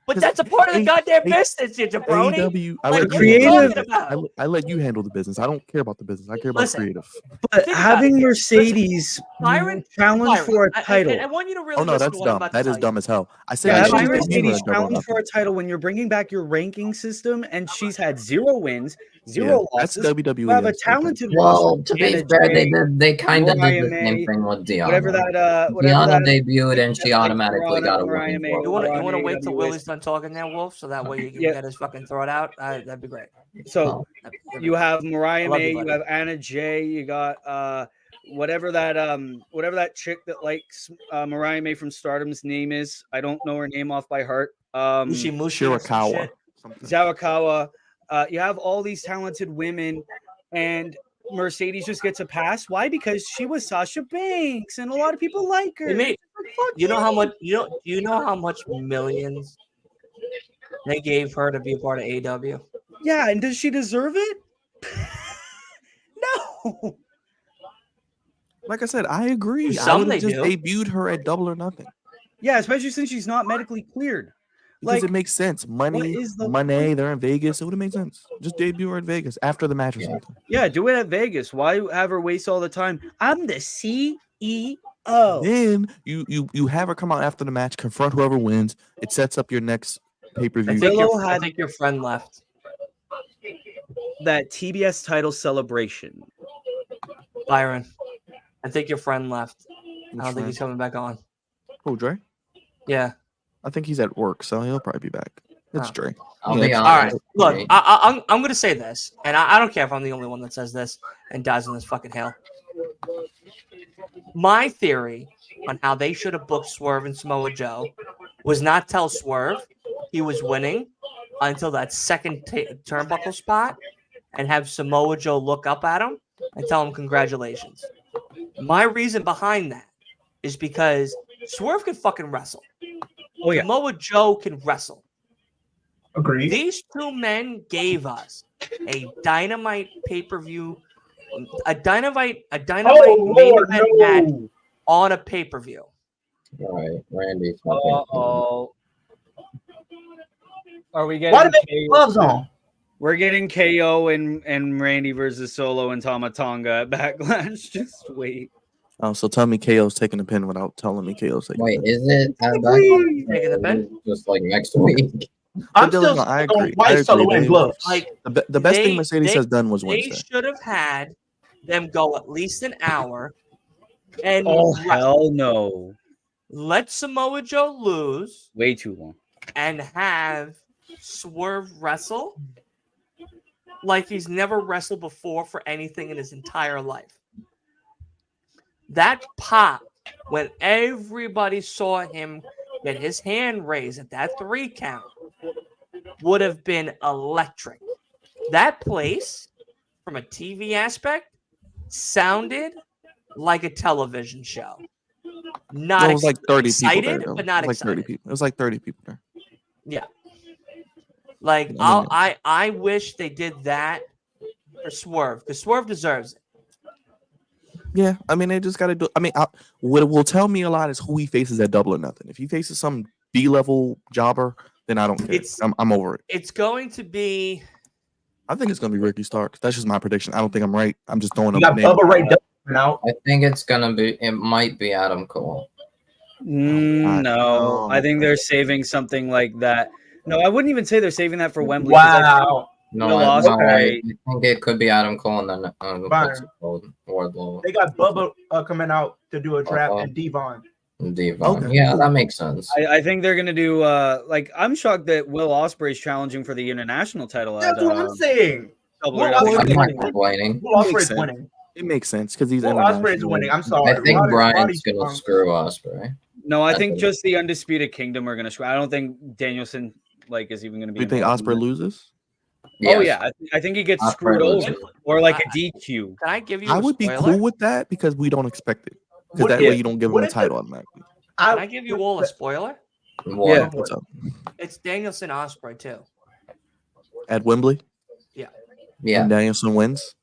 J: But that's a part of the goddamn business, you jabroni.
E: AEW, I
J: Like,
E: let
J: what are you
E: you handle
J: talking about?
E: I let you handle the business. I don't care about the business. I care about
J: Listen,
E: creative.
C: But
J: Think about
C: having
J: it here.
C: Mercedes
J: Byron,
C: challenge for a title.
J: I want you to really
E: Oh no,
J: listen
E: that's
J: to what I'm
E: dumb.
J: about
E: That
J: to
E: is
J: tell
E: dumb
J: you.
E: as hell. I said
C: Yeah,
E: you
C: having
E: should
J: Byron,
E: give her
C: Mercedes
E: a double
C: challenge
E: nothing.
C: for a title when you're bringing back your ranking system and she's had 0 wins, 0
E: Yeah, that's
C: losses.
E: WWE.
C: You have a
E: That's okay.
C: talented
A: Well, to be
C: Anna
A: fair,
C: Jay,
A: they kind of did
C: Mariah
A: the same
C: May,
A: thing with
C: whatever
A: Deanna.
C: that
A: Deanna debuted and she
C: like
A: automatically got a
C: Mariah
A: women's
C: May
A: World
J: You
C: over
A: title.
J: want to
C: on
J: wait till
C: AWS.
J: Willie's done talking there, Wolf, so that way you can
C: Yeah.
J: get his fucking throat out. That'd be great.
C: So you have Mariah
J: I love
C: May,
J: you,
C: you
J: buddy.
C: have Anna Jay, you got whatever that chick that likes Mariah May from Stardom's name is. I don't know her name off by heart.
J: Mushi or some
E: Shirakawa.
J: shit.
C: Zawakawa. You have all these talented women, and Mercedes just gets a pass. Why? Because she was Sasha Banks, and a lot of people like her.
J: They made, you know how much you know how much millions they gave her to be a part of AW?
C: Yeah, and does she deserve it? No.
E: Like I said, I agree. I
J: Some
E: would
J: they
E: have just
J: do.
E: debuted her at Double or Nothing
C: Yeah, especially since she's not medically cleared.
E: because
C: Like,
E: it makes sense. Money,
C: is the
E: money. They're in Vegas. It would have made sense. Just debut her at Vegas after the match or something.
C: yeah, do it at Vegas. Why have her waste all the time? I'm the CEO.
E: Then you have her come out after the match, confront whoever wins. It sets up your next pay per
J: I
E: view.
J: think your friend left.
C: That TBS title celebration.
J: Byron, I think your friend left. I don't think
E: friend?
J: he's coming back on.
E: Who, Dre?
J: Yeah.
E: I think he's at work, so he'll probably be back. It's
J: Oh.
E: Dre.
A: I'll
E: Yeah.
A: be
J: All right,
A: honest.
J: look, I'm going to say this, and I don't care if I'm the only one that says this and dies in this fucking hell. My theory on how they should have booked Swerve and Samoa Joe was not tell Swerve he was winning until that second turnbuckle spot and have Samoa Joe look up at him and tell him congratulations. My reason behind that is because Swerve can fucking wrestle.
C: Oh, yeah.
J: Samoa Joe can wrestle.
B: Agreed.
J: These two men gave us a Dynamite pay-per-view, a Dynamite main event match on a pay-per-view.
A: Right, Randy's
C: Uh-oh. Are we
B: Why
C: getting
B: did they put gloves on?
C: We're getting KO and Randy versus Solo and Tama Tonga at Backlash. Just wait.
E: Oh, so tell me KO's taking the pin without telling me KO's taking
A: Wait,
E: the pin.
A: is it at
J: Taking the pin?
A: just like next week?
B: I'm
E: But
B: still
E: no, I
B: stuck on
E: agree.
B: white solo and
E: Dave.
B: gloves.
J: Like
E: The best thing Mercedes has done was
J: they
E: Wednesday.
J: should have had them go at least an hour and
C: Oh, hell no.
J: let Samoa Joe lose
C: Way too long.
J: and have Swerve wrestle like he's never wrestled before for anything in his entire life. That pop when everybody saw him get his hand raised at that 3 count would have been electric. That place, from a TV aspect, sounded like a television show. Not
E: It was like 30
J: excited,
E: people there. Though.
J: but not
E: It was like 30
J: excited.
E: people. It was like 30 people there.
J: Yeah. Like I wish they did that for Swerve because Swerve deserves it.
E: Yeah, I mean they just got to do. I mean, what will tell me a lot is who he faces at Double or Nothing. If he faces some B-level jobber, then I don't care. I'm over it.
J: It's going to be.
E: I think it's gonna be Ricky Starks. That's just my prediction. I don't think I'm right. I'm just throwing
B: You got Bubba Ray Dudley out.
A: I think it's gonna be. It might be Adam Cole.
C: No, I think they're saving something like that. No, I wouldn't even say they're saving that for Wembley.
B: Wow.
A: No,
C: Will
A: I
C: Ospreay.
A: think it could be Adam Cole and then what's it called? Wardlow.
B: They got Bubba coming out to do a draft and Devon.
A: Devon. Yeah, that makes sense.
C: I think they're gonna do like I'm shocked that Will Ospreay's challenging for the international title.
B: That's what I'm saying.
C: Double
B: Will
C: or Nothing.
A: I'm not complaining.
B: Will Ospreay's winning.
E: It makes sense because he's
B: Will Ospreay's winning. I'm sorry.
A: I think
B: Roddy's
A: Brian's gonna
B: strong.
A: screw Ospreay.
C: No, I think just the Undisputed Kingdom are gonna screw. I don't think Danielson like is even gonna be.
E: Do you think
C: involved in
E: Ospreay
C: it.
E: loses?
C: Oh yeah, I think he gets
A: Ospreay
C: screwed
A: loses.
C: over or like a DQ.
J: Can I give you?
E: I
J: a
E: would be
J: spoiler?
E: cool with that because we don't expect it. Because
B: What
E: that
B: if-
E: way you don't give him
B: what
E: the
B: if
E: title automatically.
J: Can I give you all a spoiler?
E: Yeah. What's up?
J: It's Danielson Ospreay too.
E: At Wembley?
J: Yeah.
A: Yeah.
E: And Danielson wins?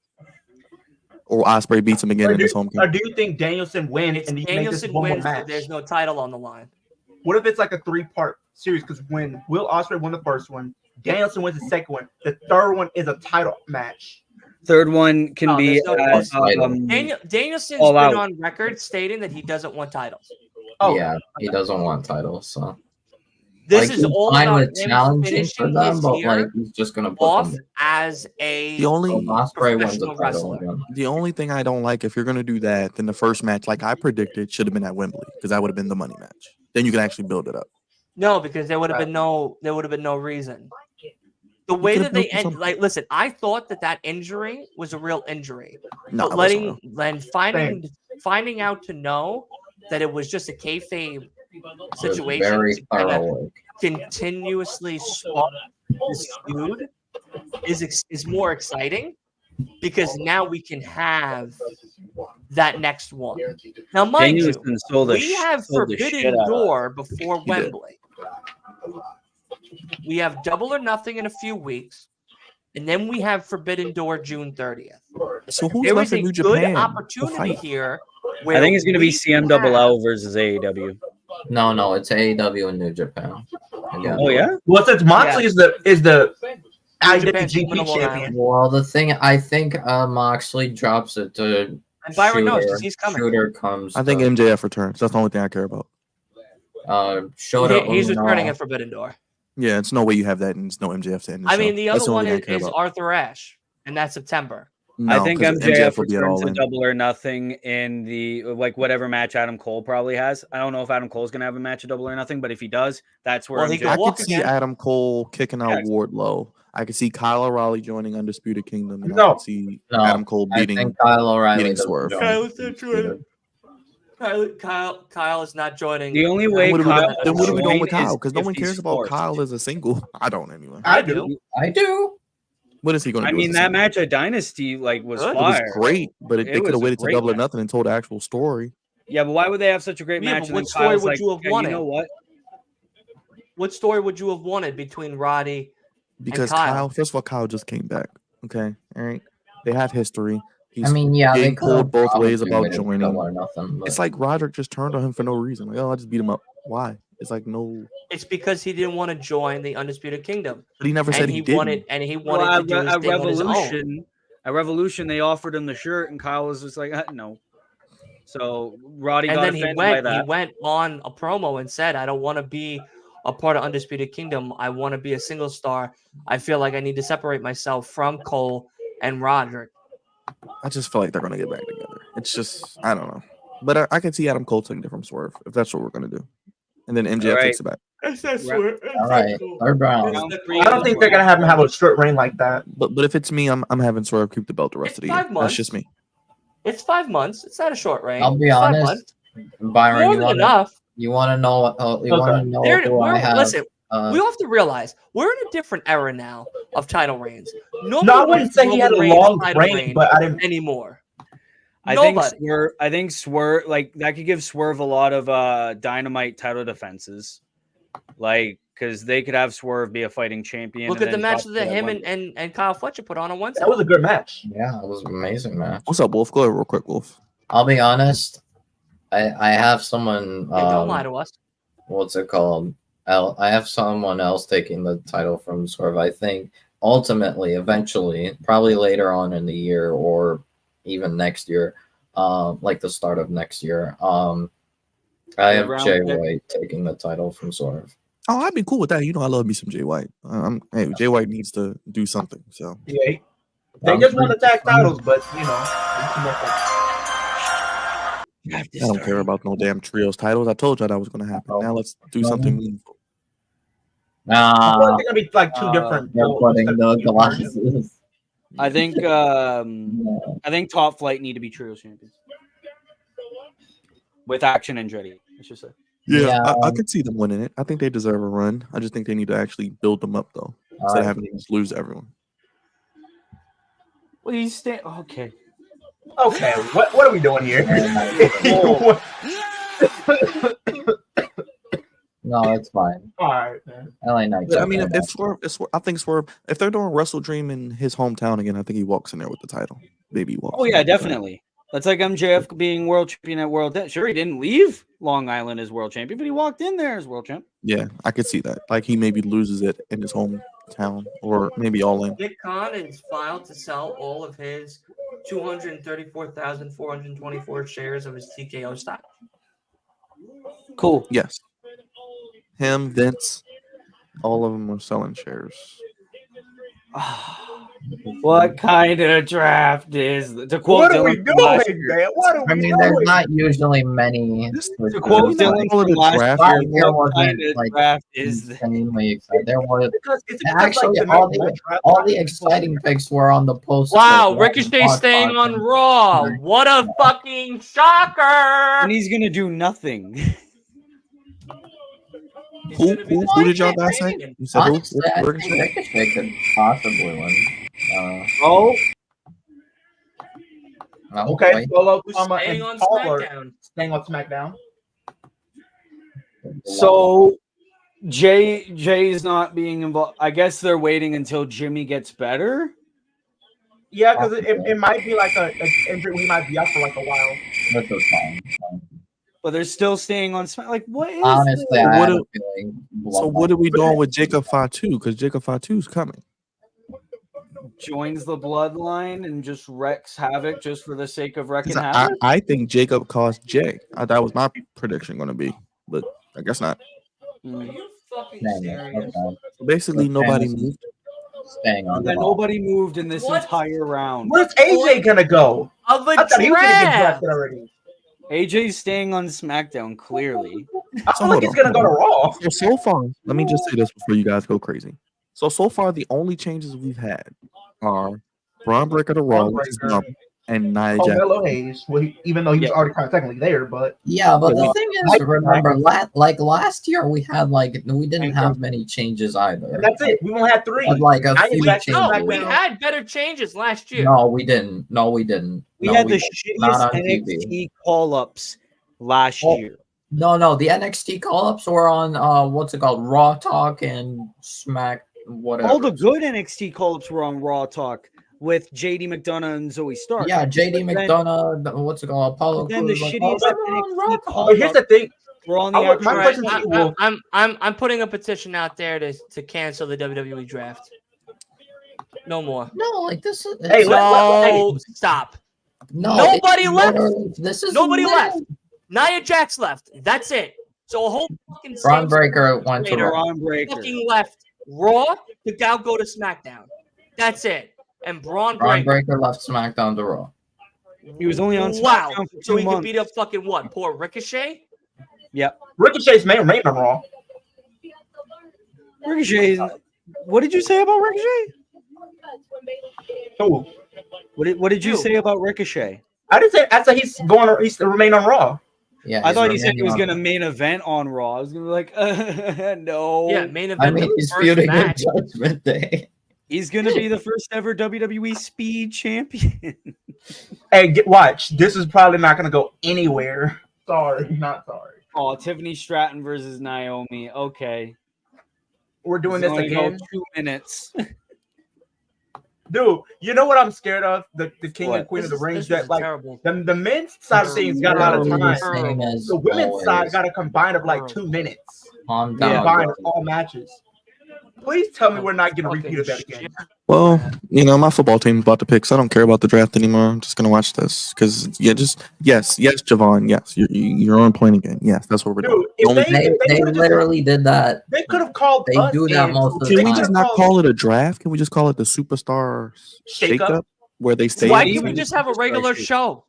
E: Or Ospreay beats him again in his home
B: Or
E: game?
B: do you think Danielson wins and he makes this
J: Danielson
B: one more
J: wins, but
B: match?
J: there's no title on the line.
B: What if it's like a 3-part series because when Will Ospreay won the first one, Danielson wins the second one. The third one is a title match.
C: Third one can be
J: there's no Danielson's
C: All
J: been
C: Out.
J: on record stating that he doesn't want titles.
B: Oh,
A: Yeah, he doesn't want titles. So
J: This
A: like,
J: is
A: he's
J: all
A: fine
J: about
A: with
J: him
A: challenging for
J: finishing
A: them,
J: his
A: but like
J: year
A: he's just gonna put
J: off
A: them.
J: as a
E: The only
A: Ospreay wins a
J: professional
A: title
J: wrestler.
A: again.
E: the only thing I don't like, if you're gonna do that, then the first match, like I predicted, should have been at Wembley because that would have been the money match. Then you can actually build it up.
J: No, because there would have been no reason. The way
E: could
J: that
E: have
J: they
E: built
J: end,
E: something.
J: like, listen, I thought that injury was a real injury,
E: No,
J: but finding out to know that it was just a kayfabe
A: It was
J: situation
A: very
J: to kind of
A: thorough.
J: continuously spark this feud is more exciting because now we can have that next one. Now, mind you,
C: Danielson sold the
J: we have
C: sold the shit
J: Forbidden
C: out of
J: Door before
E: He did.
J: Wembley. We have Double or Nothing in a few weeks, and then we have Forbidden Door June 30th.
E: So who's
J: There
E: left
J: is a
E: in New
J: good
E: Japan to
J: opportunity
E: fight?
J: here.
C: I think it's going to be
J: we
C: CM
J: have-
C: Double versus AEW.
A: No, it's AEW and New Japan. Again.
C: Oh yeah.
B: Well, since Moxley is the
J: Japan's
B: IWGP
J: coming along
B: champion.
A: Well, the thing I think Moxley drops it to
J: And Byron knows
A: Shooter.
J: because he's coming.
A: Shooter comes.
E: I think
A: to,
E: MJF returns. That's the only thing I care about.
A: Shota
J: He's
A: Uno.
J: returning at Forbidden Door.
E: Yeah, it's no way you have that and it's no MJF to end the
J: I
E: show.
J: mean, the
E: That's
J: other one
E: only thing I care
J: is
E: about.
J: Arthur Ashe, and that's September.
C: I
E: No,
C: think
E: 'cause
C: MJF
E: will be at
C: returns
E: All
C: to
E: In.
C: Double or Nothing in the like whatever match Adam Cole probably has. I don't know if Adam Cole's gonna have a match at Double or Nothing, but if he does, that's where
J: Well, he
C: MJF
J: could
E: I
J: walk
E: could see
J: again.
E: Adam Cole kicking out
C: Yeah.
E: Wardlow. I could see Kyle O'Reilly joining Undisputed Kingdom, and I
B: No.
E: could see
A: No,
E: Adam Cole
A: I
E: beating.
A: think Kyle O'Reilly
E: beating
A: doesn't
E: Swerve.
A: join
J: Kyle's not
A: Undisputed.
J: Kyle is not joining.
C: The only way
E: Then
C: Kyle
E: what are we doing with
C: join is
E: Kyle? Because no
C: if
E: one
C: he's
E: cares about
C: forced.
E: Kyle as a single. I don't anyway.
B: I do.
A: I do.
E: What is he going to
C: I
E: do?
C: mean,
E: as a
C: that
E: single?
C: match at Dynasty like was
J: Good.
E: It was
C: fire.
E: great, but
C: It
E: they could
C: was
E: have
C: a
E: waited to
C: great
E: Double or
C: match.
E: Nothing and told the actual story.
C: Yeah, but why would they have such a great
J: Yeah,
C: match?
J: but
C: And
J: what
C: then
J: story
C: Kyle's
J: would
C: like,
J: you have
C: "Yeah,
J: wanted?"
C: You know what?
J: What story would you have wanted between Roddy?
E: Because
J: Kyle.
E: First of all, Kyle just came back. Okay, all right. They have history. He's
A: I mean, yeah, they
E: getting
A: could have
E: pulled both ways
A: probably
E: about
A: waited for
E: joining.
A: Double or Nothing. But
E: It's like Roderick just turned on him for no reason. Like, oh, I just beat him up. Why? It's like no.
J: It's because he didn't want to join the Undisputed Kingdom,
E: But he never said
J: and
E: he
J: he
E: didn't.
J: wanted to
C: Well,
J: do his
C: at
J: thing on his own.
C: Revolution, at Revolution, they offered him the shirt, and Kyle was just like, no. So Roddy
J: And
C: got
J: then he
C: offended by that.
J: went on a promo and said, "I don't want to be a part of Undisputed Kingdom. I want to be a single star. I feel like I need to separate myself from Cole and Roderick."
E: I just feel like they're gonna get back together. It's just I don't know. But I can see Adam Cole taking it from Swerve if that's what we're gonna do, and then MJF
C: All right.
E: takes it back.
A: all right, third round.
B: I don't think they're gonna have him have a short reign like that.
E: But if it's me, I'm having Swerve keep the belt the rest
J: It's
E: of the year.
J: 5 months.
E: That's just me.
J: It's 5 months. It's not a short reign.
A: I'll be
J: It's 5
A: honest,
J: months.
A: Byron.
J: More
A: You
J: than
A: want
J: enough.
A: you want to know? You
B: Okay.
A: want to know who I have?
J: Listen,
A: Uh,
J: we have to realize we're in a different era now of title reigns.
B: No, I wouldn't say he had a long reign, but I didn't.
J: anymore.
C: I think Swerve, like that could give Swerve a lot of Dynamite title defenses, like because they could have Swerve be a fighting champion.
J: Look
C: and
J: at the
C: then
J: match
C: drop
J: that him
C: one.
J: and Kyle Fletcher put on Wednesday.
B: That was a good match.
A: yeah, it was an amazing match.
E: What's up, Wolf? Go ahead, real quick, Wolf.
A: I'll be honest. I have someone.
J: Hey, don't lie to us.
A: What's it called? I have someone else taking the title from Swerve. I think ultimately, eventually, probably later on in the year or even next year, like the start of next year. I have
C: round
A: Jay
C: pick.
A: White taking the title from Swerve.
E: Oh, I'd be cool with that. You know, I love me some Jay White. Hey, Jay White needs to do something. So
B: Yeah, they just won the tag titles, but you know.
E: I don't care about no damn trios titles. I told you that was going to happen. Now let's do something meaningful.
B: I feel like
A: Nah,
B: they're gonna be like two different.
A: they're putting the glasses.
C: I think Top Flight need to be trios champions with Action and Andretti. I should say.
E: Yeah, I could see them winning it. I think they deserve a run. I just think they need to actually build them up, though, instead of having to just lose everyone.
C: Well, you stay okay.
B: Okay, what are we doing here?
A: No, it's fine.
B: All right, man.
A: LA Knight.
E: I mean, if Swerve, I think Swerve, if they're doing Wrestle Dream in his hometown again, I think he walks in there with the title. Maybe he walks.
C: Oh
E: in
C: yeah,
E: there with the title.
C: definitely. That's like MJF being world champion at World. Sure, he didn't leave. Long Island as world champion, but he walked in there as world champ.
E: Yeah, I could see that. Like he maybe loses it in his hometown, or maybe all in.
J: Nick Khan is filed to sell all of his 234,424 shares of his TKO stock.
C: Cool.
E: Yes. Him, Vince, all of them are selling shares.
C: What kind of draft is to quote
B: What are we
C: Dylan from last
B: doing,
C: year?
B: man? What are
A: I
B: we
A: mean, there's
B: doing?
A: not usually many.
C: To quote Dylan
E: call it
C: from
E: a
C: last
E: draft.
C: year,
A: Last year
C: what kind
A: wasn't
C: of
A: like
C: draft is this?
A: insanely exciting. There was
B: It's
A: actually all the exciting picks were on the post.
J: Wow, Ricochet staying on Raw. What a fucking shocker!
C: And he's gonna do nothing.
E: Who did y'all guys say? You said who?
A: Honestly, I think Ricochet could possibly win.
B: Okay,
A: wait.
B: Solo,
J: Who's
B: Tama,
J: staying
B: and
J: on
B: Paul are
J: SmackDown?
B: staying on SmackDown.
C: So Jay's not being involved. I guess they're waiting until Jimmy gets better.
B: Yeah, because it might be like a injury. We might be out for like a while.
A: That's just fine.
C: But they're still staying on Smack. Like, what is
A: Honestly,
C: this?
A: I had a feeling.
E: So what are we doing with Jacob Fatu? Because Jacob Fatu's coming.
C: Joins the bloodline and just wrecks havoc just for the sake of wrecking
E: 'Cause
C: havoc?
E: I think Jacob cost Jay. That was my prediction going to be, but I guess not.
J: Are you fucking
A: Dang it,
J: serious?
A: okay.
E: So basically, nobody moved.
A: Staying on
C: And
A: the
C: then
A: ball.
C: nobody moved in this
J: What?
C: entire round.
B: Where's AJ gonna go?
J: Of a
B: I thought he was gonna get
J: draft.
B: drafted already.
C: AJ's staying on SmackDown, clearly.
B: I feel like he's gonna go to Raw.
E: So far, let me just say this before you guys go crazy. So far, the only changes we've had are Braun Breaker to Raw, which is
B: Breaker.
E: dumb, and Nia Jax.
B: Carmelo Hayes, well, even though he was
C: Yeah.
B: already kind of technically there, but
A: Yeah, but the
C: Well,
A: thing is, remember, last year we had we didn't have many changes either.
B: and that's it. We only had three.
A: Had, like a
B: Nia
A: few
B: Jax-
A: changes.
J: No, we had better changes last year.
A: No, we didn't. No, we didn't.
C: We
A: No,
C: had the
A: didn't. Not
C: shittiest
A: on TV.
C: NXT call-ups last
A: Oh,
C: year.
A: No, the NXT call-ups were on what's it called, Raw Talk and Smack, whatever.
C: All the good NXT call-ups were on Raw Talk with JD McDonough and Zoe Stark.
A: Yeah, JD
C: But then-
A: McDonough, what's it called, Apollo
C: But then the
A: Crews, like,
C: shittiest
A: they were on Raw
C: NXT
A: Talk.
C: call
B: But here's the thing.
C: were on the
B: my
C: actual.
B: question
J: Right,
B: to you will-
J: I'm putting a petition out there to cancel the WWE draft. No more.
A: No, like this is
B: Hey,
J: No, stop.
A: no,
J: nobody
A: it's
J: left.
A: literally- This is
J: Nobody
A: literally-
J: left. Nia Jax left. That's it. So a whole fucking
A: Braun
J: same
A: Breaker went to
J: Later.
A: Raw.
C: Braun Breaker.
J: fucking left Raw to now go to SmackDown. That's it. And Braun
A: Braun
J: Breaker.
A: Breaker left SmackDown to Raw.
C: He was only on
J: Wow.
C: SmackDown for
J: So
C: 2
J: he could
C: months.
J: beat up fucking what? Poor Ricochet?
C: Yep.
B: Ricochet's main reign on Raw.
C: Ricochet. What did you say about Ricochet?
B: Who?
C: What did you
J: You.
C: say about Ricochet?
B: I didn't say. I said he's to remain on Raw.
A: Yeah,
C: I
A: he's
C: thought he said he
A: remaining
C: was
A: on-
C: going to main event on Raw. I was going to be like, no.
J: Yeah, main event.
A: I mean,
J: was the
A: he's
J: first
A: feuding with
J: match.
A: Judgment Day.
C: He's going to be the first ever WWE Speed Champion.
B: Hey, watch. This is probably not gonna go anywhere. Sorry, not sorry.
C: Oh, Tiffany Stratton versus Naomi. Okay.
B: We're doing
C: It's
B: this
C: only go
B: again,
C: 2 minutes.
B: dude. You know what I'm scared of? The king
C: What?
B: and queen
J: This
B: of the rings.
J: was
B: That like
J: terrible.
B: the men's side of things got a lot of
A: Literally
B: time.
A: the same as
B: The women's
A: always.
B: side got a combined of like 2 minutes.
A: Calm down.
B: Combined of all matches. Please tell me we're not getting a repeat of that again.
E: Well, my football team's about to pick, so I don't care about the draft anymore. I'm just gonna watch this because yes, Javon, yes, you're on point again. Yes, that's what we're doing.
B: Dude, if
E: Only-
A: They
B: could've just-
A: literally did that.
B: they could have called
A: They
B: us
A: do that
B: in.
A: most of the
E: Can we
A: time.
E: just not call it a draft? Can we just call it the Superstar
B: Shake
E: Shake
B: Up?
E: Up, where they stay?
J: Why
E: in
J: can't we
E: between?
J: just have a regular show?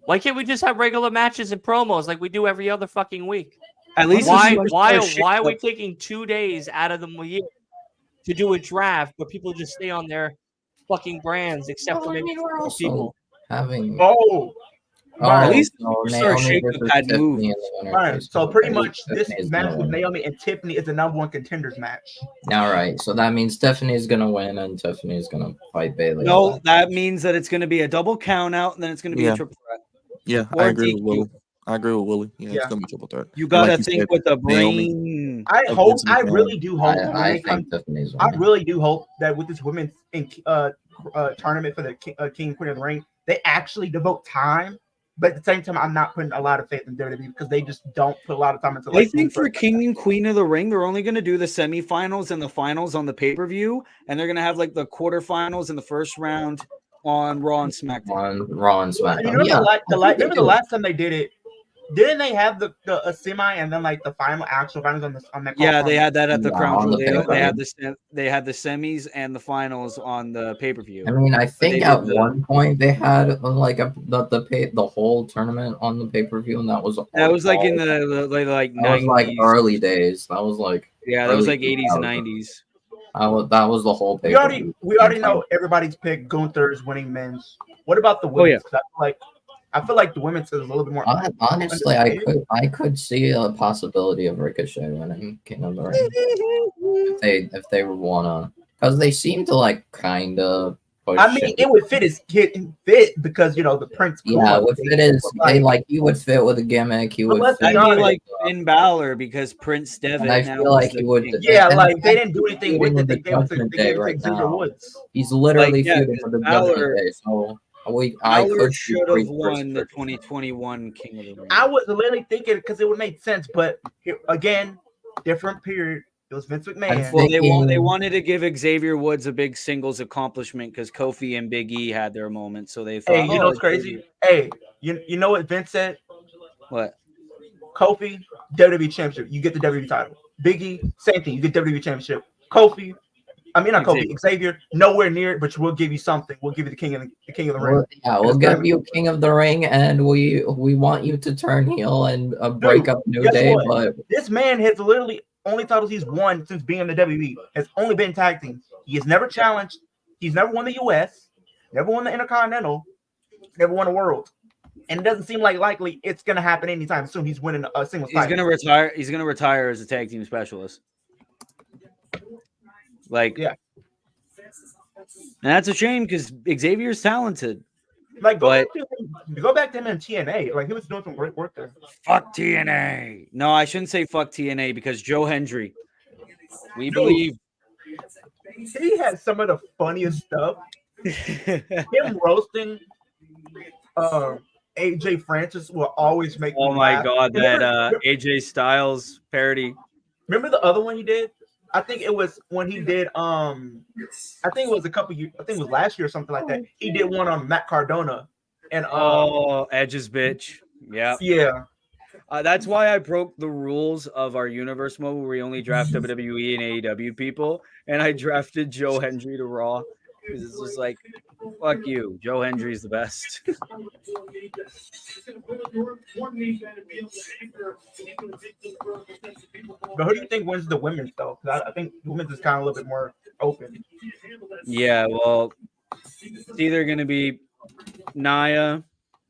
J: Why can't we just have regular matches and promos like we do every other fucking week?
C: At least
J: Why
C: the
J: why
C: Superstar
J: why are we
C: Shake-Up-
J: taking 2 days out of the year to do a draft where people just stay on their fucking brands except for
A: Well, I
J: maybe
A: mean, we're
J: 4
A: also
J: people?
A: having.
B: Oh,
C: At least
A: no,
C: Superstar
A: Naomi
C: Shake-Up
A: versus
C: had
A: Tiffany
C: moved.
A: in the winner
B: right.
A: case.
B: So pretty
A: Okay,
B: much this
A: Tiffany's
B: match
A: gonna
B: with
A: win.
B: Naomi and Tiffany is the #1 contenders match.
A: All right, so that means Tiffany's gonna win and Tiffany's gonna fight Bailey.
C: No, that means that it's going to be a double count out and then it's going to be
E: Yeah.
C: a triple threat.
E: Yeah,
C: Or
E: I agree with
C: DQ.
E: Willie. Yeah,
B: Yeah.
E: it's gonna be triple threat.
C: You got to
E: like you
C: think
E: said,
C: with the
E: Naomi.
C: brain.
B: I
E: Against
B: hope. I
E: McMahon.
B: really do hope. when
A: I
B: they come,
A: think Tiffany's
B: I
A: winning.
B: really do hope that with this women's tournament for the King and Queen of the Ring, they actually devote time But at the same time, I'm not putting a lot of faith in WWE because they just don't put a lot of time into.
C: I
B: Like,
C: think for King and Queen of the Ring, they're only going to do the semifinals and the finals on the pay-per-view, and they're going to have like the quarterfinals and the first round on Raw and SmackDown.
A: On Raw and SmackDown.
B: You remember
A: Yeah,
B: remember the last time they did it? Didn't they have the a semi and then like the final actual finals on that?
C: Yeah, they had that at the
A: Yeah,
C: Crown
A: on
C: Jewel.
A: the
C: They
A: pay-per-view.
C: had the semis and the finals on the pay-per-view.
A: I mean, I think
C: they
A: at
C: did the-
A: one point they had like the whole tournament on the pay-per-view, and that was
C: like in
A: all-
C: the like
A: that was
C: 90s.
A: like early days. That was like
C: Yeah, that was
A: early
C: like 80s and
A: 2000s.
C: 90s.
A: That was the whole
B: We
A: pay-per-view.
B: already know everybody's pick. Gunther's winning men's. What about the women's? 'Cause I feel like the women's is a little bit more.
A: Honestly, I could see a possibility of Ricochet winning King of the Ring if they wanna, because they seem to like kind of push.
B: I mean, it would fit his fit because the Prince.
A: Yeah, it would fit he would fit with a gimmick. He would
B: let's
A: fit
B: be
C: That'd be
B: honest.
C: like Finn Balor because Prince Devitt.
A: And I
C: now
A: feel
C: is
A: like
C: the
A: he would.
C: king.
B: Yeah,
A: and
B: like they didn't do anything with
A: feuding
B: it. They
A: the
B: gave it to
A: Judgment Day right
B: Xavier
A: now.
B: Woods.
A: He's literally
C: yeah,
A: feuding with the
C: Balor-
A: Judgment Day. So I
C: Balor
A: could see
C: should
A: Chris
C: have won the
A: Christopher.
C: 2021 King of the Ring.
B: I was literally thinking because it would make sense, but again, different period. It was Vince McMahon.
C: Well, they wanted to give Xavier Woods a big singles accomplishment because Kofi and Big E had their moment. So they thought,
B: Hey, you know what's crazy? Hey, you know what Vince said?
C: What?
B: Kofi, WWE Championship. You get the WWE title. Big E, same thing. You get WWE Championship. Kofi, I mean not Kofi, Xavier, nowhere near it, but we'll give you something. We'll give you the king of the ring.
A: We'll give you King of the Ring, and we want you to turn heel and break up New Day.
B: What?
A: But
B: This man has literally only titles he's won since being in the WWE has only been tag teams. He has never challenged. He's never won the US, never won the Intercontinental, never won the World. And it doesn't seem like likely it's going to happen anytime soon. He's winning a single title.
C: He's going to retire. He's going to retire as a tag team specialist. Like,
B: yeah.
C: And that's a shame because Xavier's talented.
B: Like, go back to him in TNA. Like, he was doing some great work there.
C: Fuck TNA. No, I shouldn't say fuck TNA because Joe Hendry. We believe.
B: He had some of the funniest stuff. Him roasting AJ Francis will always make me laugh.
C: God, that AJ Styles parody.
B: Remember the other one he did? I think it was when he did I think it was a couple years, I think it was last year or something like that. He did one on Matt Cardona and
C: Edge's bitch. Yeah.
B: Yeah.
C: That's why I broke the rules of our universe mode where we only draft WWE and AEW people, and I drafted Joe Hendry to Raw because it's just like, fuck you, Joe Hendry's the best.
B: But who do you think wins the women's though? Because I think women's is kind of a little bit more open.
C: Yeah, well, it's either gonna be Nia,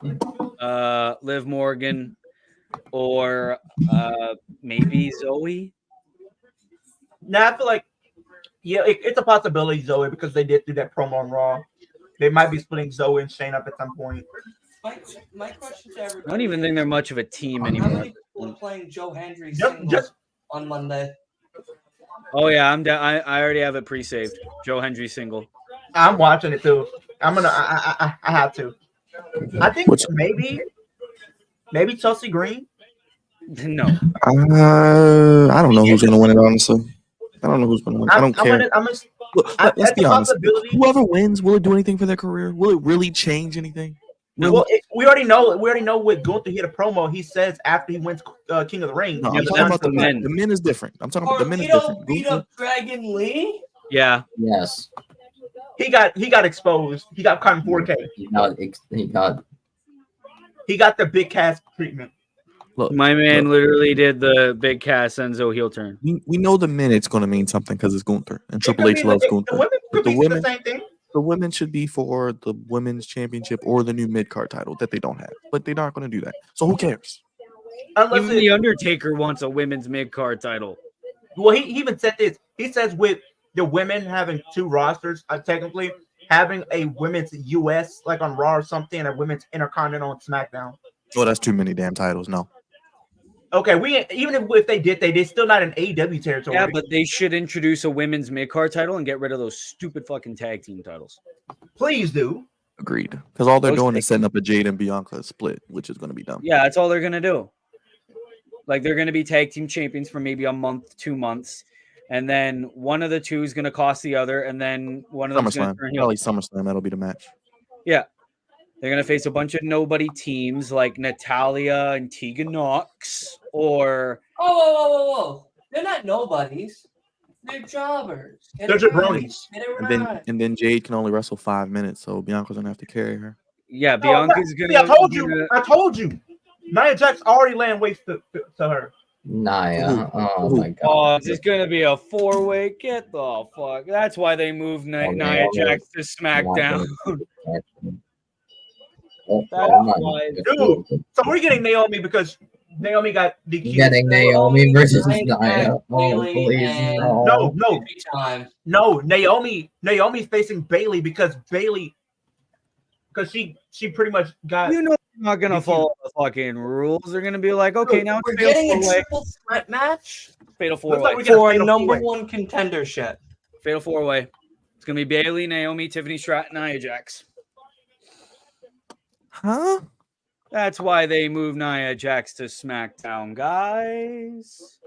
C: Liv Morgan, or maybe Zoe.
B: Now I feel like, yeah, it's a possibility Zoe because they did do that promo on Raw. They might be splitting Zoe and Shane up at some point.
J: My question to everybody:
C: I don't even think they're much of a team
J: how
C: anymore.
J: many people are playing Joe Hendry on Monday?
C: Oh yeah, I'm down. I already have it pre-saved. Joe Hendry single.
B: I'm watching it too. I have to. I think maybe Chelsea Green.
C: No.
E: I don't know who's gonna win it. Honestly, I don't know who's gonna win. I don't care. Let's be honest. Whoever wins, will it do anything for their career? Will it really change anything? Really?
B: Well, we already know. We already know what Gunther hit a promo. He says after he wins King of the Ring.
E: No, I'm talking about the men. The men is different. I'm talking about the men is different.
J: Beat up Dragon Lee.
C: Yeah.
A: Yes.
B: He got exposed. He got caught in 4K. He got the big cast treatment.
E: Look,
C: my man literally did the big Cass Enzo heel turn.
E: We know the men it's going to mean something because it's Gunther and Triple H loves Gunther. The women should be for the women's championship or the new mid card title that they don't have, but they're not going to do that. So who cares?
C: Even the Undertaker wants a women's mid card title.
B: Well, he even said this. He says with the women having two rosters, technically having a women's US like on Raw or something, and a women's Intercontinental on SmackDown.
E: Oh, that's too many damn titles. No.
B: Okay, even if they did, they're still not in AEW territory.
C: Yeah, but they should introduce a women's mid card title and get rid of those stupid fucking tag team titles.
B: Please do.
E: Agreed. Because all they're
C: Those
E: doing
C: things-
E: is setting up a Jade and Bianca split, which is going to be dumb.
C: Yeah, that's all they're gonna do. Like they're gonna be tag team champions for maybe a month, 2 months, and then one of the two is gonna cost the other, and then one of them's gonna
E: SummerSlam.
C: turn heel.
E: Probably SummerSlam. That'll be the match.
C: Yeah. They're gonna face a bunch of nobody teams like Natalia and Tegan Knox, or
J: Whoa. They're not nobodies. They're jobbers.
B: They're jabronis.
E: And then Jade can only wrestle 5 minutes, so Bianca's gonna have to carry her.
C: yeah, Bianca's gonna.
B: See, I told you. Nia Jax already laying waste to her.
A: Nia. Oh my god.
C: Oh, it's just gonna be a 4-way. Get the fuck. That's why they moved Nia Jax to SmackDown.
B: Dude, so we're getting Naomi because Naomi got DQ.
A: Getting Naomi versus Nia. Oh, please,
B: no. Naomi's facing Bailey because she pretty much got.
C: You know, they're not gonna follow the fucking rules. They're gonna be like, okay, now
J: we're
C: it's
J: getting a
C: fatal 4-way.
J: triple threat match.
C: Fatal
B: Looks
C: 4-way
B: like we got a
J: For a
B: fatal
J: number
B: 4-way.
J: one contendership.
C: Fatal 4-way. It's gonna be Bailey, Naomi, Tiffany Stratton, Nia Jax.
E: Huh?
C: That's why they moved Nia Jax to SmackDown, guys.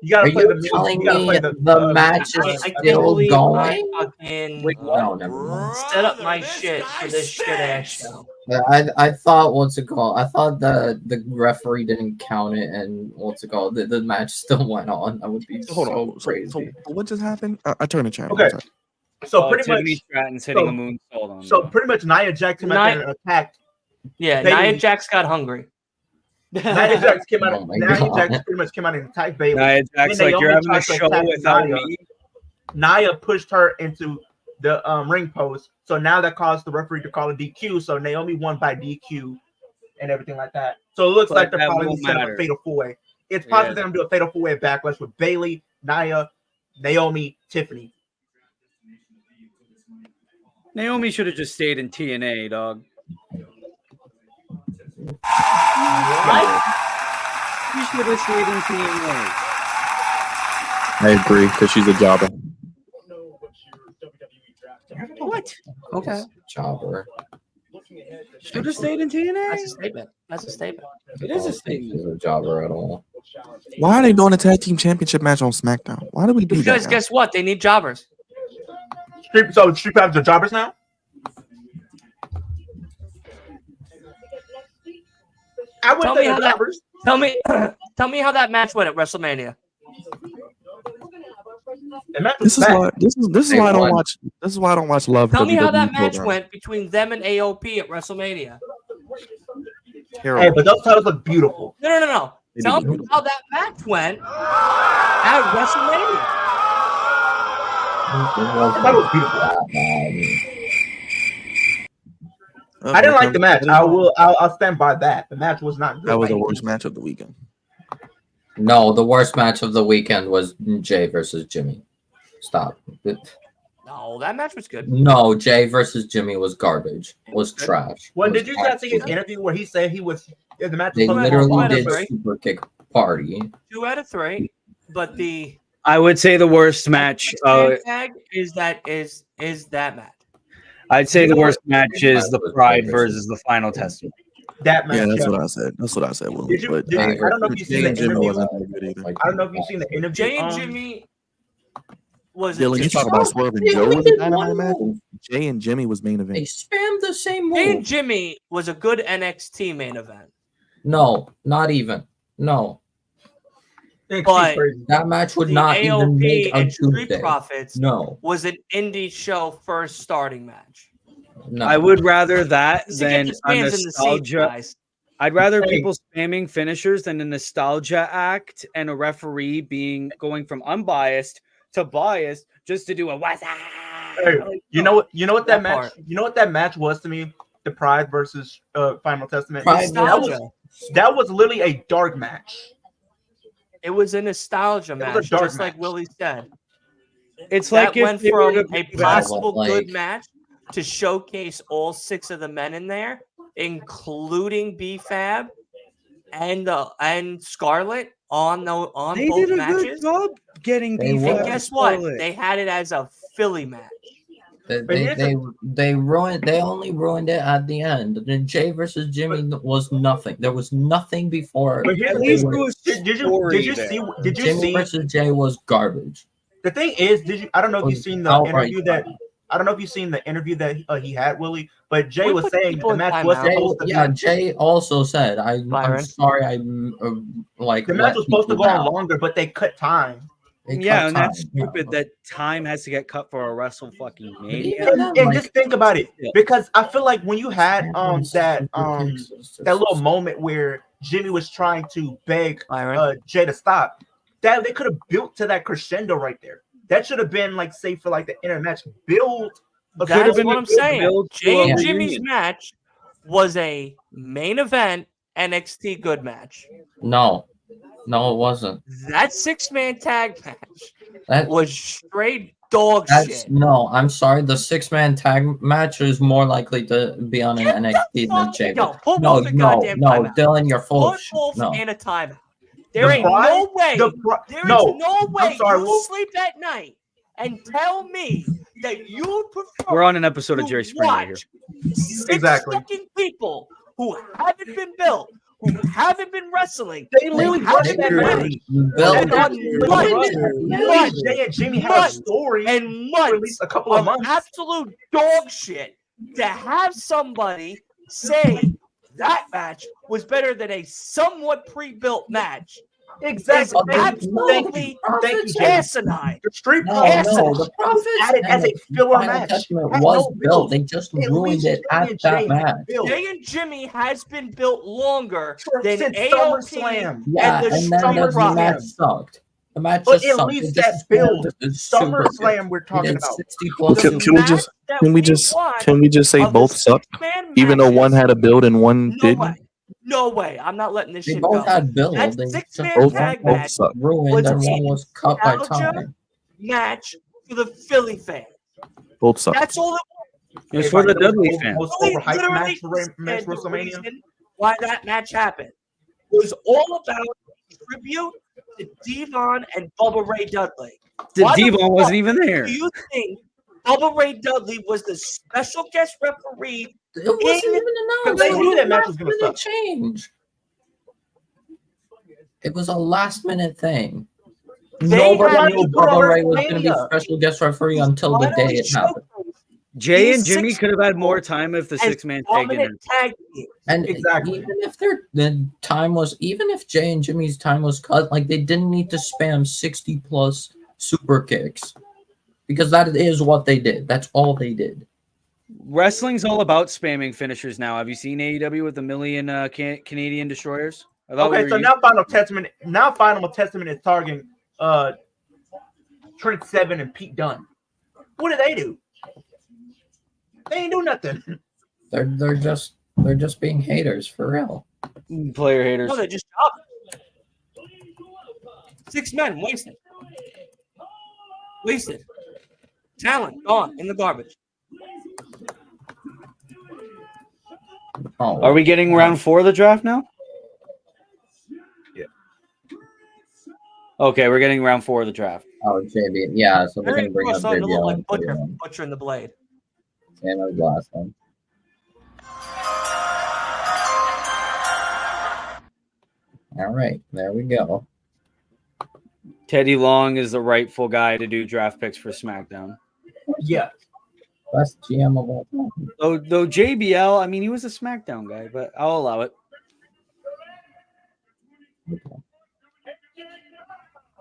B: You gotta
A: Are
B: play
A: you
B: the music.
A: telling
B: You gotta
A: me
B: play
A: the match is
J: I can't
A: still
J: believe
A: going?
J: I fucking
A: No, never mind.
J: set up my shit for this shit ass show.
A: I thought what's it called? I thought the referee didn't count it, and what's it called? The match still went on. That would be
E: Hold
A: so
E: on.
A: crazy.
E: So what just happened? I turned the channel.
B: Okay. So pretty
C: Tiffany
B: much.
C: Stratton's hitting a moonsault on
B: So pretty much Nia Jax came out there and attacked.
J: Yeah,
B: Bailey.
J: Nia Jax got hungry.
B: Nia Jax came out.
A: Oh my
B: Nia
A: God.
B: Jax pretty much came out and attacked Bailey.
C: Nia Jax,
B: Then
C: like, you're
B: Naomi
C: having a
B: tried to
C: show
B: attack
C: without
B: Nia.
C: me.
B: Nia pushed her into the ring post, so now that caused the referee to call a DQ. So Naomi won by DQ and everything like that. So it looks
C: But
B: like they're
C: that
B: probably
C: won't
B: set up
C: matter.
B: a fatal 4-way. It's possible they're gonna do a fatal 4-way backlash with Bailey, Nia, Naomi, Tiffany.
C: Naomi should have just stayed in TNA, dog. You should have stayed in TNA.
E: I agree because she's a jobber.
J: What? Okay.
A: Jobber.
C: Should have stayed in TNA.
J: That's a statement. That's a statement.
C: It is a
A: She's
C: statement.
A: a jobber at all.
E: Why are they doing a tag team championship match on SmackDown? Why do we do
J: Because
E: that?
J: guess what? They need jobbers.
B: Street Profits are jobbers now. I would
J: Tell
B: say
J: me how
B: they're
J: that.
B: jobbers.
J: Tell me how that match went at WrestleMania.
B: The match
E: This
B: was
E: is
B: bad.
E: why this is why I don't watch. This is why I don't watch Love.
J: Tell me how
E: WWE
J: that match
E: program.
J: went between them and AOP at WrestleMania.
E: Terrible.
B: Hey, but those titles look beautiful.
J: No.
E: They
J: Tell
E: do
J: me
E: look
J: how that match went at WrestleMania.
B: That was beautiful. I didn't like the match. I'll stand by that. The match was not good.
E: That was
B: by
E: the
B: any
E: worst
B: means.
E: match of the weekend.
A: No, the worst match of the weekend was Jay versus Jimmy. Stop.
J: No, that match was good.
A: No, Jay versus Jimmy was garbage. Was trash.
B: Well,
A: Was
B: did you guys see his
A: absolute-
B: interview where he said he was the match?
A: They
B: was
A: literally
J: did
A: did
J: right?
A: super kick party.
J: 2 out of 3, but the
C: I would say the worst match.
J: tag is that match.
C: I'd say
B: You
C: the
B: know
C: worst match is the
A: was
C: Pride
A: good.
C: versus the Final Testament.
B: that match.
E: Yeah, that's
B: yeah.
E: what I said. That's what I said. Will.
B: Did you?
E: But
B: I don't know if you've
E: Jay
B: seen the
E: and Jimmy
B: interview.
E: wasn't that good either.
A: Like,
B: I don't know if you've seen the interview.
J: Jay and Jimmy was
E: Dylan, you
J: it?
E: talk about Swerve and
A: They
E: Joe
A: only
E: was a
A: did
E: dynamite
A: one
E: match?
A: move.
E: Jay and Jimmy was main
A: They
E: event.
A: spammed the same
J: Jay and
A: move.
J: Jimmy was a good NXT main event.
A: No, not even. No,
J: But
A: that match would
J: the
A: not even
J: AOP
A: make a
J: and Street
A: Tuesday.
J: Profits
A: No,
J: was an indie show first starting match.
A: no.
C: I would rather that
J: Just to get
C: than
J: the
C: a
J: fans in the seats,
C: nostalgia.
J: guys.
C: I'd rather
B: Hey.
C: people spamming finishers than a nostalgia act and a referee going from unbiased to biased just to do a what's up.
B: Hey, you know what that
J: That
B: match?
J: part.
B: You know what that match was to me? The Pride versus Final Testament.
A: Pride
J: Nostalgia.
B: That was literally a dark match.
J: It was a nostalgia
B: was a
J: match,
B: dark
J: just like
B: match.
J: Willie said.
C: It's
J: That
C: like if
J: went
C: they were
J: from
C: to
J: a
C: be
J: possible
A: like-
J: good match to showcase all 6 of the men in there, including B-Fab and Scarlett on
C: They
J: both
C: did a
J: matches.
C: good job. getting
A: They
C: beef.
A: were.
J: And
C: out
J: guess
C: of
J: what?
C: Charlotte.
J: They had it as a Philly match.
A: They ruined. They only ruined it at the end. The Jay versus Jimmy was nothing. There was nothing before.
B: But here's
C: At
B: the
C: least
B: thing.
C: there was
B: Did you
C: there.
B: see? Did you
A: Jimmy
B: see?
A: versus Jay was garbage.
B: The thing is, I don't know if
A: Was
B: you've seen the
A: outright
B: interview that.
A: garbage.
B: I don't know if you've seen the interview that he had, Willie. But Jay
J: We
B: was
J: put
B: saying
J: people
B: the
J: in
B: match was
J: timeout.
B: supposed to be.
A: Yeah, Jay also said, I'm
J: Byron.
A: sorry, I like
B: The
A: let
B: match was supposed to
A: people
B: go on
A: down.
B: longer, but they cut time.
A: They
C: Yeah,
A: cut
C: and that's
A: time, yeah.
C: stupid that time has to get cut for a Wrestle fucking Mania.
A: Even then,
B: And
A: like,
B: just think about it, because I feel like when you had that
A: Super
B: that little moment where Jimmy was trying to beg
J: Byron.
B: Jay to stop, that they could have built to that crescendo right there. That should have been like, say, for like the inner match build.
J: That's what I'm saying.
C: build to
J: Jay
C: a
J: and Jimmy's
C: reunion.
J: match was a main event NXT good match.
A: No, it wasn't.
J: That 6-man tag match
A: That
J: was straight dog
A: That's
J: shit.
A: no. I'm sorry. The 6-man tag match is more likely to be on an NXT than Jay.
J: Yo, pull
A: No,
J: both a goddamn
A: no,
J: timeout.
A: Dylan, you're full of
J: Put
A: shit.
J: both
A: No,
J: in a timeout. There ain't
B: pride-
J: no way. There is
B: no,
J: no way
B: I'm sorry,
J: you
B: Wolf.
J: sleep at night and tell me that you prefer.
C: We're on an episode of
J: to
C: Jerry Springer here.
J: watch 6
B: Exactly.
J: fucking people who haven't been built, who haven't been wrestling.
B: They literally
J: who
B: rushed
J: haven't
B: that
J: been
B: match.
J: ready.
A: Build
J: And on months
B: Jay and Jimmy had a
J: months
B: story
J: and
B: for at
J: months
B: least a couple of months.
J: absolute dog shit to have somebody say that match was better than a somewhat pre-built match.
B: Exactly.
J: Is absolutely asinine.
B: The Street
A: No,
B: Profits
A: the Profits
B: added as a filler
A: Final
B: match.
A: Testament
B: Had
A: was
B: no
A: built.
B: build.
A: They just
B: At
A: ruined
B: least
A: it
B: Jimmy
A: at
B: and
A: that
B: Jay
A: match.
B: had build.
J: Jay and Jimmy has been built longer than
B: Since
J: AOP
B: SummerSlam.
A: Yeah,
J: and the
A: and then
J: Street
A: the match
J: Profits.
A: sucked. The match
B: But
A: just
B: at
A: sucked.
B: least
A: It just
B: that build,
A: is super good.
B: SummerSlam we're
A: He
B: talking
A: did
B: about.
A: 60 plus.
J: The
E: Can we
J: match
E: just
J: that
E: can we
J: we
E: just
J: watched
E: can we just say
J: of the
E: both suck?
J: 6-man
E: Even though one
J: matches,
E: had a build and one
J: no
E: didn't.
J: way. No way. I'm not letting this
A: They
J: shit
A: both
J: go.
A: had build.
J: That
A: They just
J: 6-man
E: Both
J: tag
E: both
J: match
E: suck.
A: ruined
J: was
A: and
J: a
A: one was cut by
J: nostalgia
A: time.
J: match for the Philly fan.
E: Both suck.
J: That's all it was.
C: It was for the Dudley
B: most,
C: fans.
B: most
J: Philly
B: overhyped
J: literally
B: match for
J: said the
B: WrestleMania.
J: reason why that match happened was all about tribute to Devon and Bubba Ray Dudley. Why the
C: Devon wasn't
J: fuck
C: even there.
J: Do you think Bubba Ray Dudley was the special guest referee?
A: It wasn't even announced.
B: They knew that match was gonna
A: Last-minute
B: suck.
A: change. It was a last minute thing.
J: They
A: Nobody
J: had
A: knew
B: to put on
A: Bubba Ray was going to be
B: WrestleMania.
A: special guest referee until the day it happened.
C: Jay and
J: These
C: Jimmy
J: 6
C: could have had more time if the
J: as
C: 6-man tag didn't.
J: dominant tag teams.
A: And
B: Exactly.
A: even if even if Jay and Jimmy's time was cut, like they didn't need to spam 60 plus super kicks because that is what they did. That's all they did.
C: Wrestling's all about spamming finishers now. Have you seen AEW with the million Canadian destroyers? I thought we
B: Okay,
C: were
B: so
C: used-
B: now Final Testament is targeting Trent Seven and Pete Dunne. What do? They ain't do nothing.
A: They're just being haters for real.
C: player haters.
J: No, they just dropped. 6 men wasted. Wasted. Talent gone in the garbage.
A: Oh,
C: Are we getting round 4 of the draft now?
B: Yeah.
C: Okay, we're getting round 4 of the draft.
A: Oh, JB. Yeah, so they're
J: Very
A: going to bring up
J: starting to look
A: JBL.
J: like Butcher in the Blade.
A: Same as last time. All right, there we go.
C: Teddy Long is the rightful guy to do draft picks for SmackDown.
B: Yeah.
A: Best GM of all time.
C: Though JBL, I mean, he was a SmackDown guy, but I'll allow it.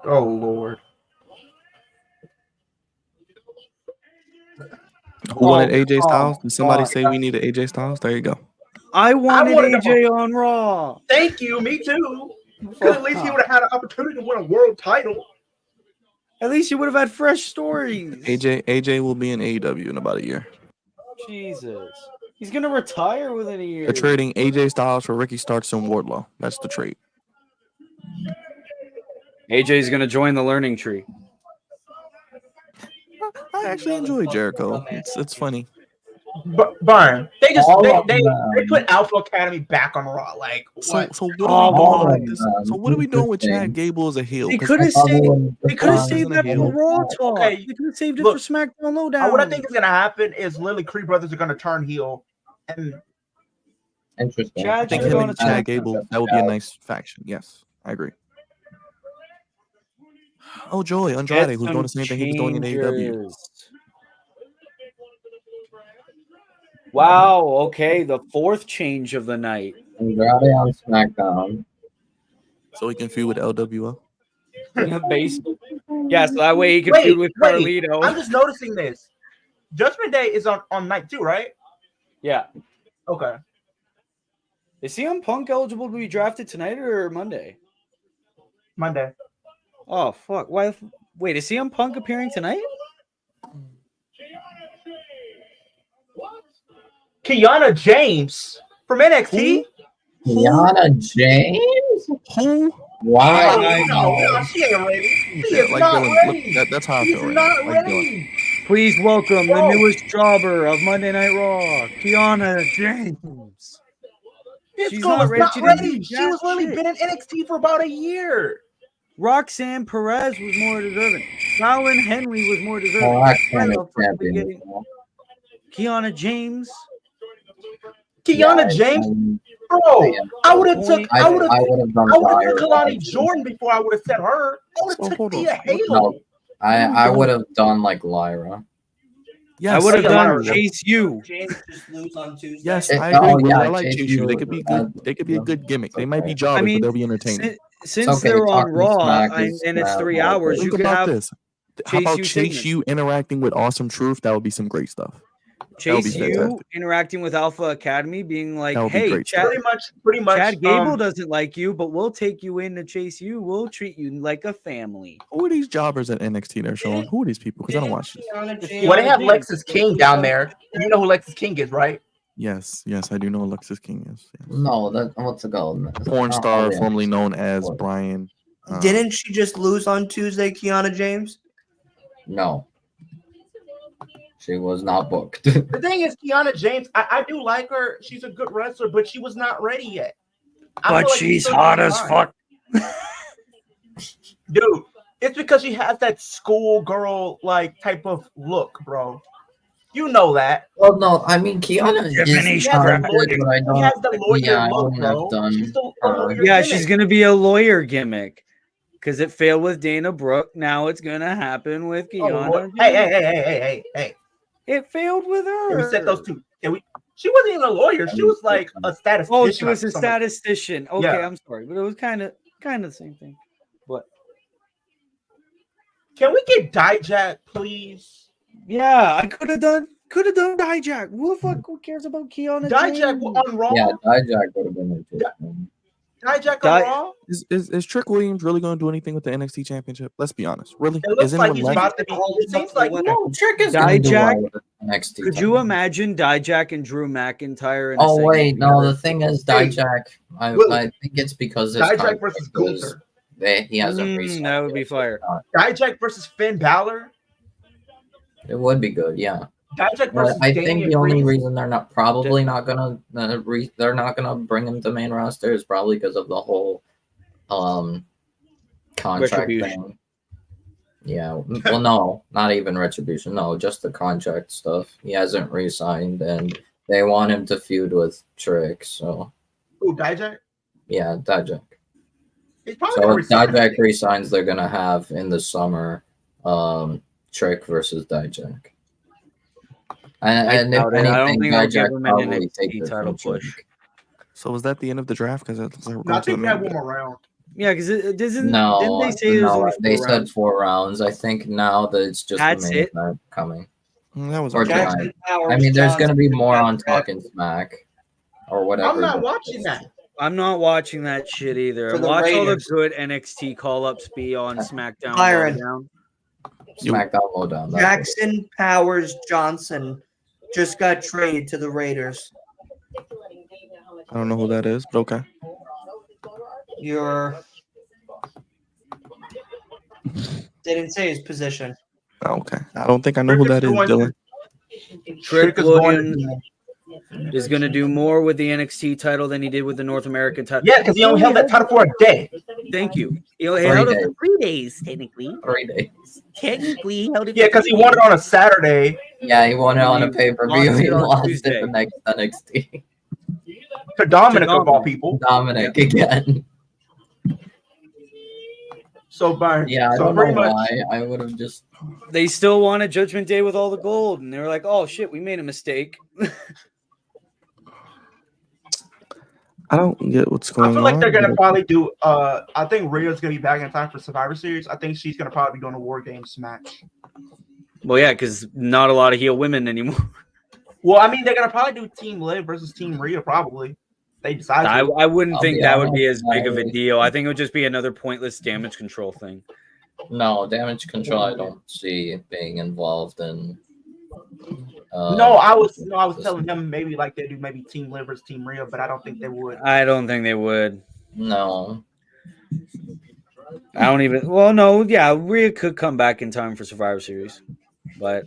B: Oh Lord.
E: Who wanted AJ
B: oh,
E: Styles? Did somebody
B: God.
E: say we needed AJ Styles? There you go.
C: I wanted
B: wanted
C: AJ on Raw.
B: Thank you. Me too. Because at least he would have had an opportunity to win a world title.
C: At least you would have had fresh stories.
E: AJ will be in AEW in about a year.
C: Jesus. He's going to retire within a year.
E: They're trading AJ Styles for Ricky Starks and Wardlow. That's the trade.
C: AJ's going to join the learning tree.
E: I actually enjoy Jericho. It's funny.
B: Burn. They just
A: All
B: they,
A: of
B: they
A: them.
B: they put Alpha Academy back on Raw. Like what?
E: So what are we doing with this?
A: them.
E: So what are we doing with
A: Interesting.
E: Chad Gable as a heel?
C: They
E: 'Cause
C: could have
A: thought they
C: saved.
A: were
C: They could have
A: defined
C: saved
E: as a
C: that for
E: heel.
C: Raw talk.
B: Okay,
C: They could have saved it
B: look,
C: for SmackDown Lowdown.
B: What I think is gonna happen is literally Creed brothers are gonna turn heel, and
A: Interesting.
C: Chad
E: I think
C: should
E: him
C: go on
E: and
C: a
E: Chad
C: tag.
E: Gable, that would be a nice faction. Yes, I agree. Oh, Joy Andrade,
C: Get
E: who's doing the same thing he was doing in AEW.
C: changes. Wow. Okay, the fourth change of the night.
A: Andrade on SmackDown.
E: So he can feud with LWO.
C: Base. Yeah, so that way he can
B: wait,
C: feud with
B: wait.
C: Carlito.
B: I'm just noticing this. Judgment Day is on night 2, right?
C: Yeah.
B: Okay.
C: Is CM Punk eligible to be drafted tonight or Monday?
B: Monday.
C: Oh fuck! Why? Wait, is CM Punk appearing tonight?
B: Kiana James from NXT.
A: Kiana James?
E: Who?
A: Wow.
B: No, she ain't ready. She
E: Yeah,
B: is
E: like
B: not
E: Dylan.
B: ready.
E: Look, that's how I
B: She's
E: feel right
B: not
E: now. Like Dylan.
B: ready.
C: Please welcome the
B: Whoa.
C: newest jobber of Monday Night Raw, Kiana James.
B: This
C: She's
B: girl
C: not
B: was
C: ready.
B: not
C: She didn't
B: ready.
C: do
B: She was
C: jack
B: literally
C: shit.
B: been in NXT for about a year.
C: Roxanne Perez was more deserving. Fallon Henry was more deserving.
A: Roxanne is
C: Why the fuck are we
A: champion.
C: getting Kiana James?
B: Kiana James, bro. I would have took.
A: I would have done
B: took
A: Lyra.
B: Kalani Jordan before I would have said her. I would have took Thea Halo.
A: No, I would have done like Lyra.
E: Yes,
C: I would have
B: Yeah,
C: done
B: Lyra.
C: Chase U.
H: James just lose on Tuesday.
E: Yes,
A: It-
E: I agree.
A: oh,
E: bro.
A: yeah,
E: I like
A: Chase
E: Chase U. They
A: U.
E: could be good. They could be a good gimmick. They might be
C: I
E: jobbers,
C: mean,
E: but they'll be entertaining.
C: Since
A: okay,
C: they're on
A: talking
C: Raw
A: smack
C: and,
A: is
C: and it's
A: not
C: 3
A: more
C: hours,
E: Think
C: you could
E: about
C: have
E: this. How
C: Chase
E: about
C: U
E: Chase
C: segments.
E: U interacting with Awesome Truth? That would be some great stuff. That would be
C: Chase U
E: fantastic.
C: interacting with Alpha Academy, being like,
E: That would be
C: "Hey,
E: great
C: Chad,
B: Pretty much.
C: Chad Gable doesn't like you, but we'll take you in to Chase U. We'll treat you like a family."
E: Who are these jobbers at NXT they're showing? Who are these people? Because I don't watch this.
B: Well, they have Lexus King down there. You know who Lexus King is, right?
E: Yes, I do know who Alexis King is. Yes.
A: No, what's it called?
E: Porn
A: Not
E: star,
A: Orient.
E: formerly known as Brian.
H: Didn't she just lose on Tuesday, Kiana James?
A: No. She was not booked.
B: The thing is, Kiana James, I do like her. She's a good wrestler, but she was not ready yet. I
C: But
B: feel like
C: she's
B: still
C: hot
B: needs
C: as
B: time.
C: fuck.
B: Dude, it's because she has that schoolgirl like type of look, bro. You know that.
A: Well, no, I mean Kiana
C: Tiffany
A: is
B: She has the
A: talented,
B: lawyer,
A: but I
B: she
A: don't.
B: has the lawyer
A: Yeah, I
B: look,
A: wouldn't
B: bro.
A: have done
B: She's the
A: her.
B: lawyer
C: Yeah,
B: gimmick.
C: she's gonna be a lawyer gimmick because it failed with Dana Brooke. Now it's gonna happen with
B: Oh,
C: Kiana.
B: Lord.
C: James.
B: Hey.
C: It failed with her.
B: Can we set those two? She wasn't even a lawyer. She was like a statistician.
C: Oh, she was
B: or
C: a
B: something.
C: statistician. Okay,
B: Yeah.
C: I'm sorry, but it was kind of the same thing. But
B: Can we get Dijak, please?
C: yeah, I could have done Dijak. Who cares about Kiana
B: Dijak
C: James?
B: on Raw.
A: Yeah, Dijak would have been interesting.
B: Dijak on Raw.
E: Is Trick Williams really going to do anything with the NXT Championship? Let's be honest. Really?
B: It looks
E: Is
B: like
E: anyone
B: he's
E: left?
B: about to be. It seems like
A: No, Trick is going to do
C: Dijak?
A: well with the NXT.
C: Could you imagine Dijak and Drew McIntyre? In a
A: Oh
C: segment
A: wait, no.
C: together?
A: The thing is,
B: Hey,
A: Dijak.
B: Will.
A: I think it's because his
B: Dijak
A: contract
B: versus
A: was-
B: Gunther.
A: he hasn't re-signed
C: that would be
A: yet, so
C: fire.
B: Dijak versus Finn Balor.
A: It would be good, yeah.
B: Dijak
A: But
B: versus
A: I think
B: Damian
A: the only
B: Priest.
A: reason they're not probably not gonna they're not gonna bring him to main roster is probably because of the whole contract
C: Retribution.
A: thing. Yeah, well, no, not even retribution. No, just the contract stuff. He hasn't re-signed, and they want him to feud with Trick. So
B: Ooh, Dijak.
A: yeah, Dijak.
B: He's probably
A: So
B: gonna
A: if
B: resign.
A: Dijak re-signs, they're gonna have in the summer, Trick versus Dijak. And if
C: doubt it. I don't
A: anything,
C: think they'll give
A: Dijak
C: him an
A: probably
C: NXT
A: take it
C: title
A: from
C: push.
A: Trick.
E: So was that the end of the draft? Because we're
B: No, I
E: going to
B: think
E: the
B: we have
E: main
B: one
E: event.
B: more round.
C: Yeah, because didn't they say
A: No,
C: there's only
A: they
C: 4
A: said
C: rounds?
A: 4 rounds. I think now that it's just
C: That's
A: the main
C: it?
A: event coming.
E: That was
A: Or
E: okay.
A: tonight.
H: Jackson Powers.
A: I mean, there's going to be
H: Johnson,
A: more on
H: Brad.
A: Talking Smack or whatever.
B: I'm not
A: that
B: watching
A: is.
B: that.
C: I'm not watching that shit either.
H: For the
C: Watch all the
H: Raiders.
C: good NXT call-ups be on SmackDown.
H: Byron.
C: Lowdown.
A: SmackDown Lowdown. that's
H: Jackson Powers Johnson just got traded to the Raiders.
E: I don't know who that is, but okay.
H: They didn't say his position.
E: Okay. I don't think I know who that is, Dylan.
C: Trick
B: is going
C: Williams is going to do more with the NXT title than he did with the North American title.
B: Yeah, because he only held that title for a day.
C: Thank you. He held it for 3 days, technically.
A: 3 days.
C: Technically, he held it.
B: Yeah, because he won it on a Saturday.
A: Yeah, he won it on a pay-per-view.
C: lost
A: He
C: it on
A: lost
C: Tuesday.
A: it the next NXT.
B: To Dominic, of all people.
A: Dominic again.
B: So, Byron.
A: Yeah, I
B: so
A: don't know
B: pretty much,
A: why. I would have just.
C: They still wanted Judgment Day with all the gold, and they were like, "Oh shit, we made a mistake."
E: I don't get what's going on.
B: I feel like they're gonna probably do. I think Rhea's gonna be back in time for Survivor Series. I think she's gonna probably be doing a War Games match.
C: Well, yeah, because not a lot of heel women anymore.
B: Well, I mean, they're gonna probably do Team Liv versus Team Rhea. Probably. They decide.
C: I wouldn't think that would be as
A: honest,
C: big of a deal. I think it would just be another pointless damage control thing.
A: No, damage control. I don't see being involved in.
B: No, I was telling him maybe like they do maybe Team Liv versus Team Rhea, but I don't think they would.
C: I don't think they would.
A: No.
C: I don't even. Well, no, yeah, Rhea could come back in time for Survivor Series, but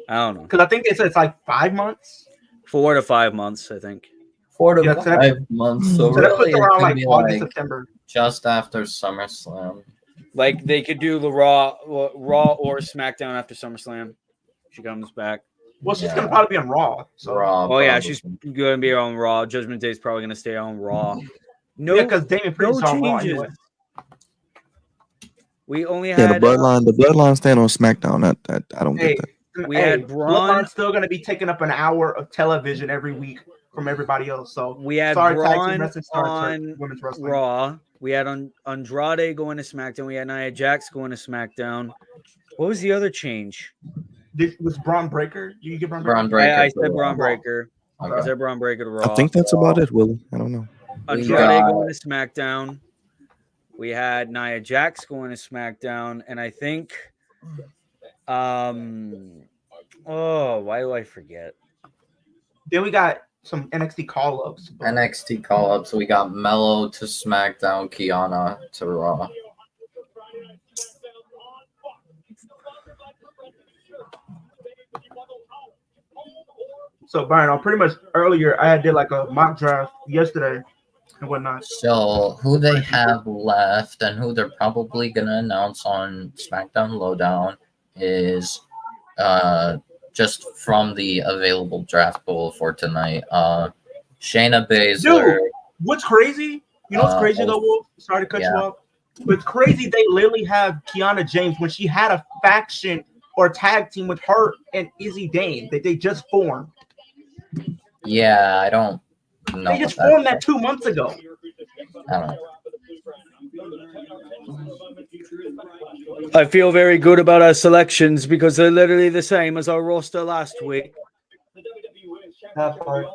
C: I don't know.
B: Because I think they said it's like 5 months.
C: 4 to 5 months, I think.
A: 4 to
B: Yeah,
A: 5 months. So
B: So that
A: really,
B: puts
A: it
B: around
A: could
B: like
A: be
B: August,
A: like
B: September.
A: just after SummerSlam.
C: Like they could do the Raw or SmackDown after SummerSlam. She comes back.
B: Well, she's gonna probably be on Raw. So.
A: Raw.
C: Oh yeah,
A: probably.
C: she's going to be on Raw. Judgment Day is probably going to stay on Raw. No,
B: Yeah, because Damian Priest is on Raw
C: changes.
B: anyway.
C: We only
E: Yeah,
C: had
E: the bloodline stand on SmackDown. That I don't
B: Hey,
E: get that.
C: We had Braun.
B: Bloodline's still gonna be taking up an hour of television every week from everybody else. So
C: We had
B: sorry, tag team
C: Braun
B: wrestling, sorry,
C: on
B: women's wrestling.
C: Raw. We had Andrade going to SmackDown. We had Nia Jax going to SmackDown. What was the other change?
B: Was Braun Breaker? You get Braun Breaker?
A: Braun Breaker.
C: I
A: to
C: said
A: Raw.
C: Braun Breaker.
A: Okay.
C: I said Braun Breaker to Raw.
E: I think that's about it, Willie. I don't know.
C: Andrade going to SmackDown. We had Nia Jax going to SmackDown, and I think, why do I forget?
B: Then we got some NXT call-ups.
A: NXT call-ups. We got Mello to SmackDown, Kiana to Raw.
B: So Byron, pretty much earlier I did like a mock draft yesterday and whatnot.
A: So who they have left and who they're probably gonna announce on SmackDown Lowdown is just from the available draft pool for tonight. Shayna Baszler.
B: Dude, what's crazy? You know what's crazy though, Wolf? Sorry to cut you off. But it's crazy they literally have Kiana James when she had a faction or tag team with her and Izzy Dane that they just formed.
A: Yeah, I don't know.
B: They just formed that 2 months ago.
A: I don't know.
C: I feel very good about our selections because they're literally the same as our roster last week.
B: That part.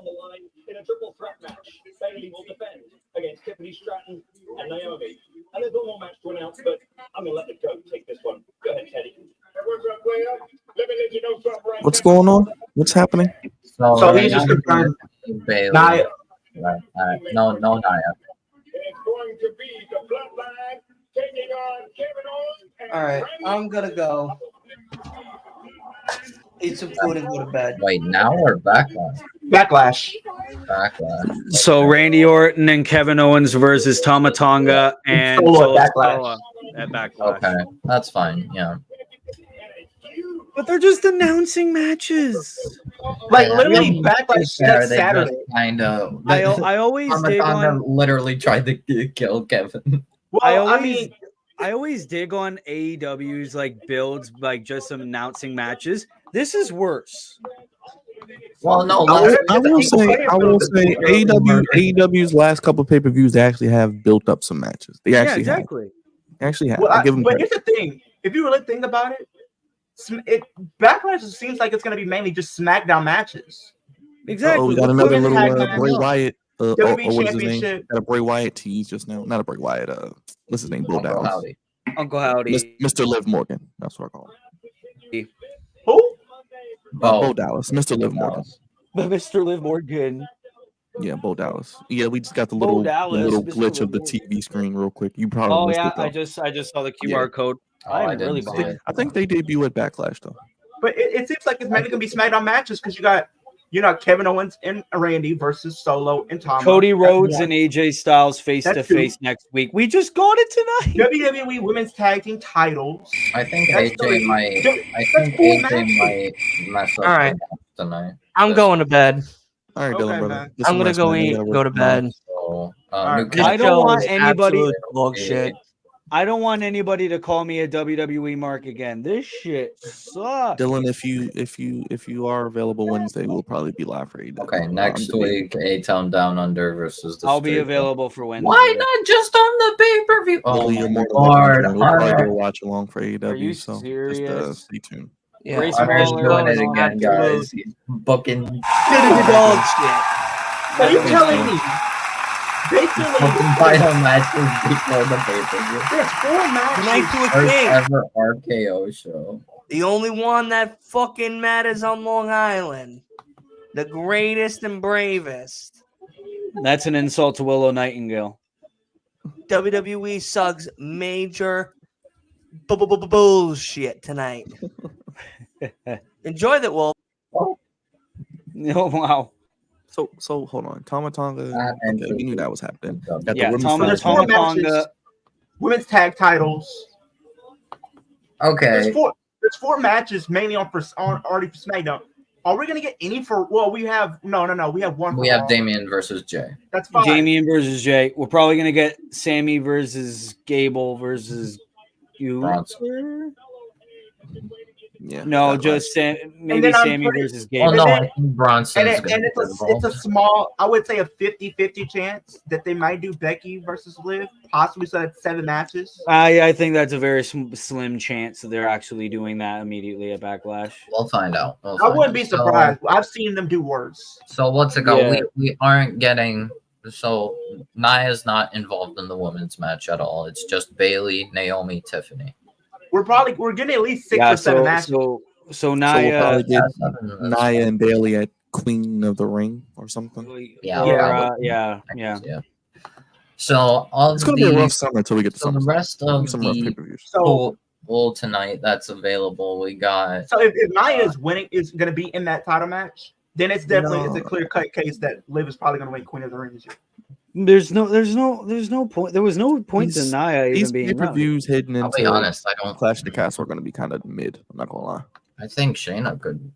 K: In a triple threat match, Bayley will defend against Tiffany Stratton and Naomi. And there's one more match to announce, but I'm going to let the goat take this one. Go ahead, Teddy.
E: What's going on? What's happening?
B: So he just confirmed
A: Bayley.
B: Nia.
A: No, Nia.
K: It's going to be the Bloodline taking on Kevin Owens.
L: All right, I'm gonna go eat some food and go to bed.
A: Wait, now or backlash?
B: Backlash.
A: Backlash.
C: So Randy Orton and Kevin Owens versus Tama Tonga and
B: Solo at
C: Solo at Backlash.
A: Okay, that's fine. Yeah.
C: But they're just announcing matches.
B: Like literally Backlash next Saturday.
A: Kind of.
C: I always dig on.
A: Literally tried to kill Kevin.
B: Well,
C: I always dig on AEW's like builds, like just some announcing matches. This is worse.
A: Well, no,
E: I will say AEW's last couple of pay-per-views actually have built up some matches. They actually have.
B: Well,
E: I give them
B: but
E: credit.
B: here's the thing: if you really think about it, Backlash seems like it's going to be mainly just SmackDown matches.
C: Exactly.
E: Oh, we got another
B: Women's
E: little
B: tag match.
E: Bray Wyatt.
B: WWE
E: What is his name?
B: Championship.
E: Got a Bray Wyatt tease just now. Not a Bray Wyatt. What's his name? Bo Dallas.
C: Uncle Howdy.
E: Mr. Liv Morgan. That's what I call him.
B: Who?
E: Bo Dallas. Mr. Liv Morgan.
C: Mr. Liv Morgan.
E: Yeah, Bo Dallas. Yeah, we just got the little glitch of the TV screen real quick. You probably
C: Oh
E: missed
C: yeah,
E: it, though.
C: I just saw the QR code. I am really behind.
E: I think they debut at Backlash though.
B: But it seems like it's mainly gonna be SmackDown matches because you got Kevin Owens and Randy versus Solo and Tama.
C: Cody Rhodes and AJ Styles face to
B: That's
C: face next week. We just got it tonight.
B: WWE Women's Tag Team titles.
A: I think
B: That's
A: AJ
B: three.
A: might. I
B: That's
A: think
B: four
A: AJ
B: matches.
A: might mess up
J: All right.
A: tonight.
J: I'm going to bed.
E: All right, Dylan, brother.
J: I'm gonna go eat, go to bed.
A: So,
J: This
C: I don't
J: show
C: want
J: is
C: anybody.
J: absolute bullshit.
C: I don't want anybody to call me a WWE mark again. This shit sucks.
E: Dylan, if you are available Wednesday, we'll probably be live for AEW.
A: Okay, next week, A-Town Down Under versus the
C: I'll be
A: Street
C: available for Wednesday.
A: Why not just on the pay-per-view? Oh,
E: Billy, you're
A: my
E: more than welcome to
A: Lord.
E: join. We'll probably go watch along for AEW.
C: Are you
E: so
C: serious?
E: just stay tuned.
J: Yeah,
C: Grayson
A: Hunter's
C: Waller
A: doing it
C: and all
A: again,
C: that
A: guys. He's booking.
J: Dog shit.
B: So you're telling me basically
A: Booking title matches before the pay-per-view.
B: there's 4 matches.
J: Can I do a
A: First
J: thing?
A: ever RKO show.
J: The only one that fucking matters on Long Island. The greatest and bravest.
C: That's an insult to Willow Nightingale.
J: WWE Suggs major bullshit tonight. Enjoy that, Wolf.
C: Oh wow.
E: So hold on, Tama Tonga. Okay, we knew that was happening. Got
C: Yeah,
E: the women's
C: Tama
B: There's
E: title.
B: 4 matches. Women's tag titles.
A: Okay.
B: There's 4 matches mainly on already for SmackDown. Are we gonna get any for? Well, we have no. We have one.
A: We
B: for
A: have
B: Raw.
A: Damian versus Jay.
B: That's fine.
C: Damian versus Jay. We're probably gonna get Sammy versus Gable versus you.
A: Bronson.
E: Yeah.
C: No,
E: that
C: just maybe
B: And then I'm
C: Sammy
B: pretty-
C: versus
A: Oh
C: Gable.
A: no,
B: then-
A: I think Bronson is
B: And
A: going to be
B: it's
A: involved.
B: a small, I would say a 50-50 chance that they might do Becky versus Liv, possibly so that's 7 matches.
C: I think that's a very slim chance that they're actually doing that immediately at Backlash.
A: We'll find out.
B: I wouldn't be surprised. I've seen them do worse.
A: So what's it go?
C: Yeah.
A: We aren't getting. So Nia's not involved in the women's match at all. It's just Bailey, Naomi, Tiffany.
B: We're getting at least 6
C: Yeah,
B: or 7 matches.
C: so
E: So we'll
C: Nia,
E: probably get
A: That's
E: Nia and Bailey at Queen of the Ring or something.
A: Yeah,
C: or,
A: probably.
C: yeah.
A: So all
E: It's
A: of
E: gonna be a rough
A: these,
E: summer until we get to
A: so the
E: summer.
A: rest of
E: Some rough
A: the
E: pay-per-views.
B: So
A: pool tonight that's available, we got.
B: if Nia is winning, is going to be in that title match, then it's definitely
E: No.
B: it's a clear cut case that Liv is probably going to win Queen of the Ring this year.
C: There's no point. There was no point to
E: These-
C: Nia
E: These
C: even being relevant.
E: pay-per-views heading
A: I'll be
E: into
A: honest, I don't.
E: Clash of the Castle are gonna be kind of mid. I'm not gonna lie.
A: I think Shayna could.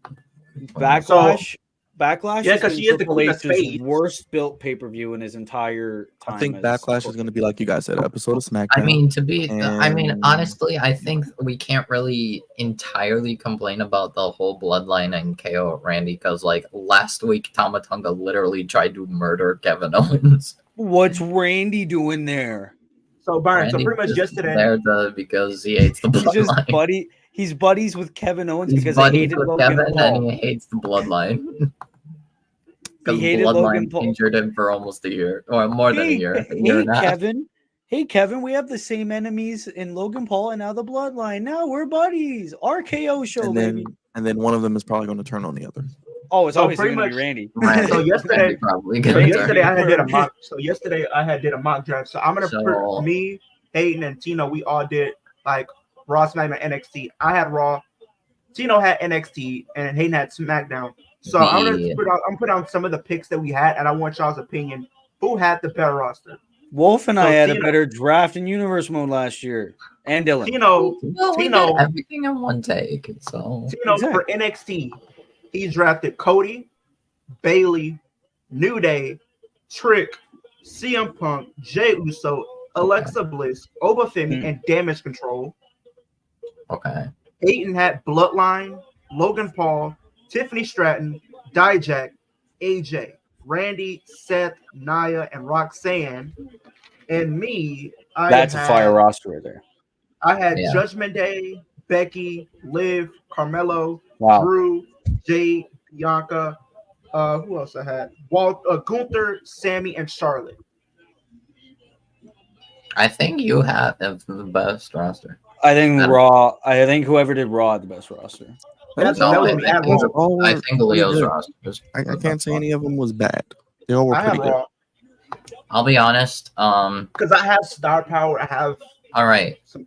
C: Backlash. Backlash.
B: Yeah,
C: has
B: 'cause
C: been
B: she is the
C: Triple
B: queen of
C: H's
B: spades.
C: worst built pay per view in his entire time.
E: I think
C: as-
E: Backlash is gonna be like you guys said, an episode of SmackDown.
A: I mean,
E: And-
A: honestly, I think we can't really entirely complain about the whole Bloodline and KO Randy because, like, last week, Tama Tonga literally tried to murder Kevin Owens.
C: What's Randy doing there?
B: So Byron, so
A: Randy
B: pretty much
A: just
B: yesterday.
A: there because he hates the
C: He's just
A: Bloodline.
C: He's buddies with Kevin Owens
A: He's
C: because they
A: buddies
C: hated
A: with
C: Logan
A: Kevin
C: Paul.
A: and he hates the Bloodline. Because
C: hated Logan
A: Bloodline
C: Paul.
A: injured him for almost a year, or more than a year. A year
C: Hey
A: and a half.
C: Kevin. Hey Kevin, we have the same enemies in Logan Paul and now the Bloodline. Now we're buddies. RKO show,
E: and
C: baby.
E: then one of them is probably going to turn on the other.
C: Oh, it's
B: So
C: obviously
B: pretty
C: going to be
B: much-
C: Randy.
B: So yesterday,
A: Probably
B: so
A: gonna
B: yesterday
A: turn.
B: I had did a mock. So yesterday I had did a mock draft. So I'm gonna
A: So-
B: put me, Aiden, and Tino. We all did like Raw, SmackDown, and NXT. I had Raw. Tino had NXT, and Hayden had SmackDown. So I'm
A: Yeah.
B: gonna put on some of the picks that we had, and I want y'all's opinion. Who had the better roster?
C: Wolf and
B: So
C: I had a
B: Tino-
C: better draft in universe mode last year. And Dylan.
B: Tino,
A: Well, we
B: Tino,
A: did everything in one take. So
B: Tino for NXT. He drafted Cody, Bailey, New Day, Trick, CM Punk, Jey Uso, Alexa Bliss, Obafemi, and Damage Control.
A: okay.
B: Aiden had Bloodline, Logan Paul, Tiffany Stratton, Dijak, AJ, Randy, Seth, Nia, and Roxanne. And me,
C: That's a fire roster right there.
B: I had
A: Yeah.
B: Judgment Day, Becky, Liv, Carmelo,
C: Wow.
B: Drew, Jade, Bianca. Who else I had? Gunther, Sammy, and Charlotte.
A: I think you have the best roster.
C: I think
A: Adam.
C: Raw. I think whoever did Raw had the best roster.
B: That's
A: No,
B: that was
A: I
B: me.
A: think
B: I had Raw.
A: I think Leo's roster.
E: I can't say any of them was bad. They all were
B: I had
E: pretty good.
B: Raw
A: I'll be honest.
B: because I have star power. I have
A: All right.
B: some.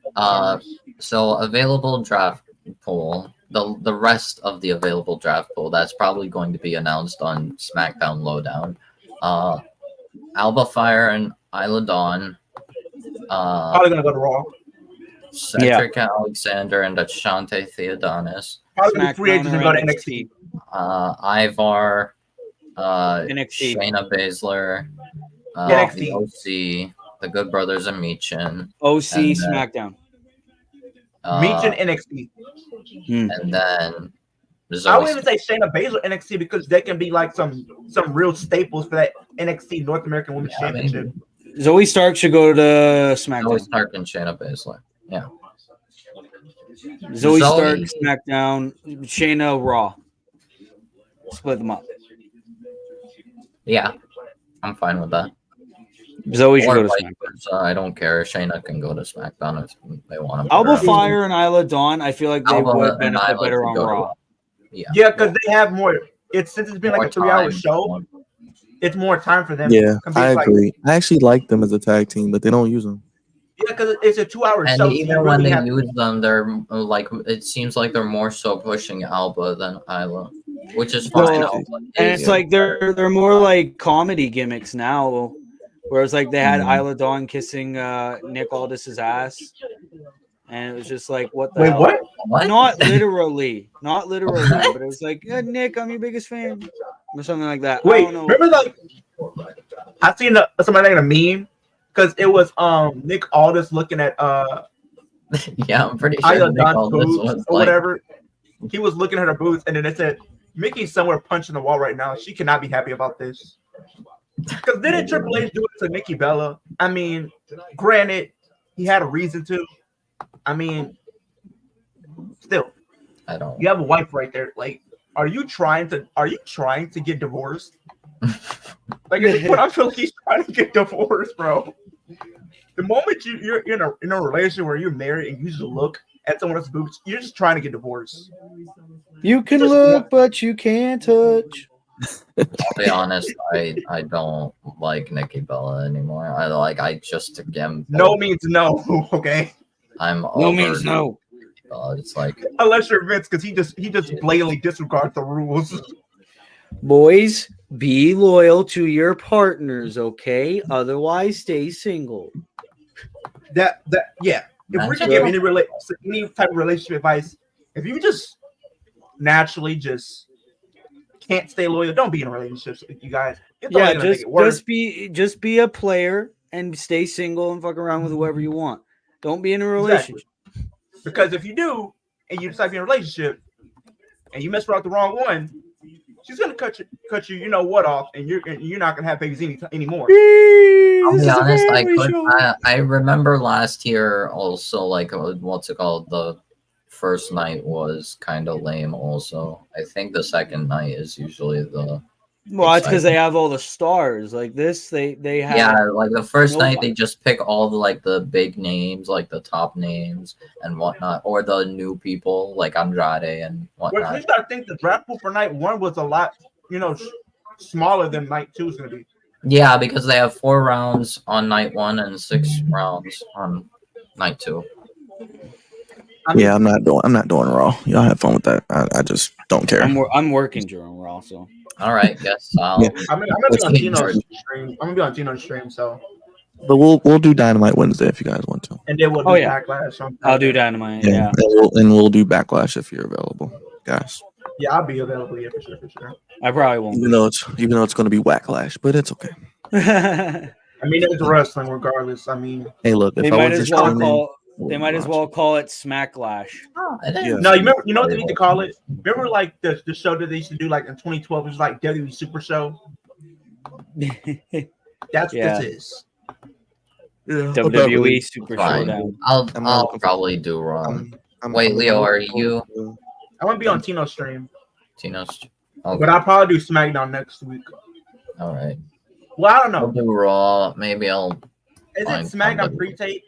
A: So available draft pool. the rest of the available draft pool that's probably going to be announced on SmackDown Lowdown. Alba Fire and Isla Dawn.
B: Probably gonna go to Raw.
A: Cedric Alexander and Ashante Theodonis.
B: Probably gonna be free agents and go to NXT.
A: Ivar,
C: NXT.
A: Shayna Baszler,
B: NXT.
A: the OC, the Good Brothers and Meechin.
C: OC
A: and then,
C: SmackDown.
B: Meechin NXT.
A: And then
B: I would even say Shayna Baszler NXT because they can be like some real staples for that NXT North American Women's Championship.
C: Zoe Stark should go to SmackDown.
A: Zoe Stark and Shayna Baszler. Yeah.
C: Zoe Stark SmackDown, Shayna Raw. Split them up.
A: Yeah, I'm fine with that.
C: Zoe should go to SmackDown.
A: I don't care. Shayna can go to SmackDown if they want to.
C: Alba Fire and Isla Dawn, I feel like they
A: Alba
C: would
A: and
C: benefit
A: Isla
C: better
A: could
C: on
A: go to
C: Raw.
A: Raw.
B: Yeah, because they have more. Since it's been like
A: More
B: a 3-hour
A: time.
B: show, it's more time for them.
E: Yeah,
B: compared
E: I
B: to,
E: agree. I actually like them as a tag team, but they don't use them.
B: Yeah, because it's a 2-hour
A: And
B: show.
A: even when they use them, they're like it seems like they're more so pushing Alba than Isla, which is fine.
C: Well, and it's like they're more like comedy gimmicks now. Whereas like they had Isla Dawn kissing Nick Aldis's ass. And it was just like, what the hell?
B: What?
C: Not literally. Not literally. But it was like, yeah, Nick, I'm your biggest fan. Or something like that.
B: Wait,
C: I don't know.
B: remember like I seen somebody making a meme because it was Nick Aldis looking at
A: yeah, I'm pretty sure
B: Isla
A: Nick
B: Dawn's
A: Aldis
B: boobs
A: was
B: or
A: like,
B: whatever. He was looking at her boobs and then it said Mickey's somewhere punching the wall right now. She cannot be happy about this. Because didn't Triple H do it to Nikki Bella? I mean, granted, he had a reason to. I mean, still,
A: I don't.
B: You have a wife right there. Like, are you trying to get divorced? Like, what I feel like he's trying to get divorced, bro. The moment you're in a relationship where you're married and you just look at someone else's boobs, you're just trying to get divorced.
C: You can look, but you can't touch.
A: I'll be honest, I don't like Nikki Bella anymore. I just again.
B: No means no, okay.
C: No means no.
A: It's like
B: unless you're Vince, because he just blatantly disregards the rules.
C: Boys, be loyal to your partners, okay? Otherwise, stay single.
B: Yeah. If we can give any type of relationship advice, if you just naturally just can't stay loyal, don't be in relationships with you guys. It's only gonna make it worse.
C: just be a player and stay single and fuck around with whoever you want. Don't be in a relationship.
B: Exactly. Because if you do and you decide to be in a relationship and you mess around with the wrong one, she's gonna cut you you know what off, and you're not gonna have babies anymore.
A: I'll be honest, I remember last year also like what's it called, the first night was kind of lame also. I think the second night is usually the
C: it's because they have all the stars like this. They have
A: like the first night they just pick all the like the big names, like the top names and whatnot, or the new people like Andrade and whatnot.
B: At least I think the draft pool for night 1 was a lot smaller than night 2 is going to be.
A: Yeah, because they have 4 rounds on night 1 and 6 rounds on night 2.
E: I'm not doing Raw. Y'all have fun with that. I just don't care.
C: I'm working during Raw, so.
A: All right, guess
B: I'm gonna be on Gino's stream. I'm gonna be on Gino's stream, so.
E: But we'll do Dynamite Wednesday if you guys want to.
B: And then we'll do Backlash.
C: I'll do Dynamite.
E: Yeah. And we'll do Backlash if you're available, guys.
B: Yeah, I'll be available. Yeah, for sure.
C: I probably won't.
E: Even though it's going to be Wacklash, but it's okay.
B: I mean, it's wrestling regardless. I mean,
E: hey, look, if
C: they
E: I
C: might
E: was
C: as
E: just
C: well
E: streaming,
C: call. They might as well call it Smacklash.
B: No, you know what they need to call it? Remember like the show that they used to do like in 2012, it was like WWE Super Show. That's what this is.
C: WWE Super Showdown.
A: I'll probably do Raw. Wait, Leo, are you?
B: I want to be on Tino's stream.
A: Okay.
B: But I'll probably do SmackDown next week.
A: All right.
B: Well, I don't know.
A: I'll do Raw. Maybe I'll.
B: Is it SmackDown pre-tape?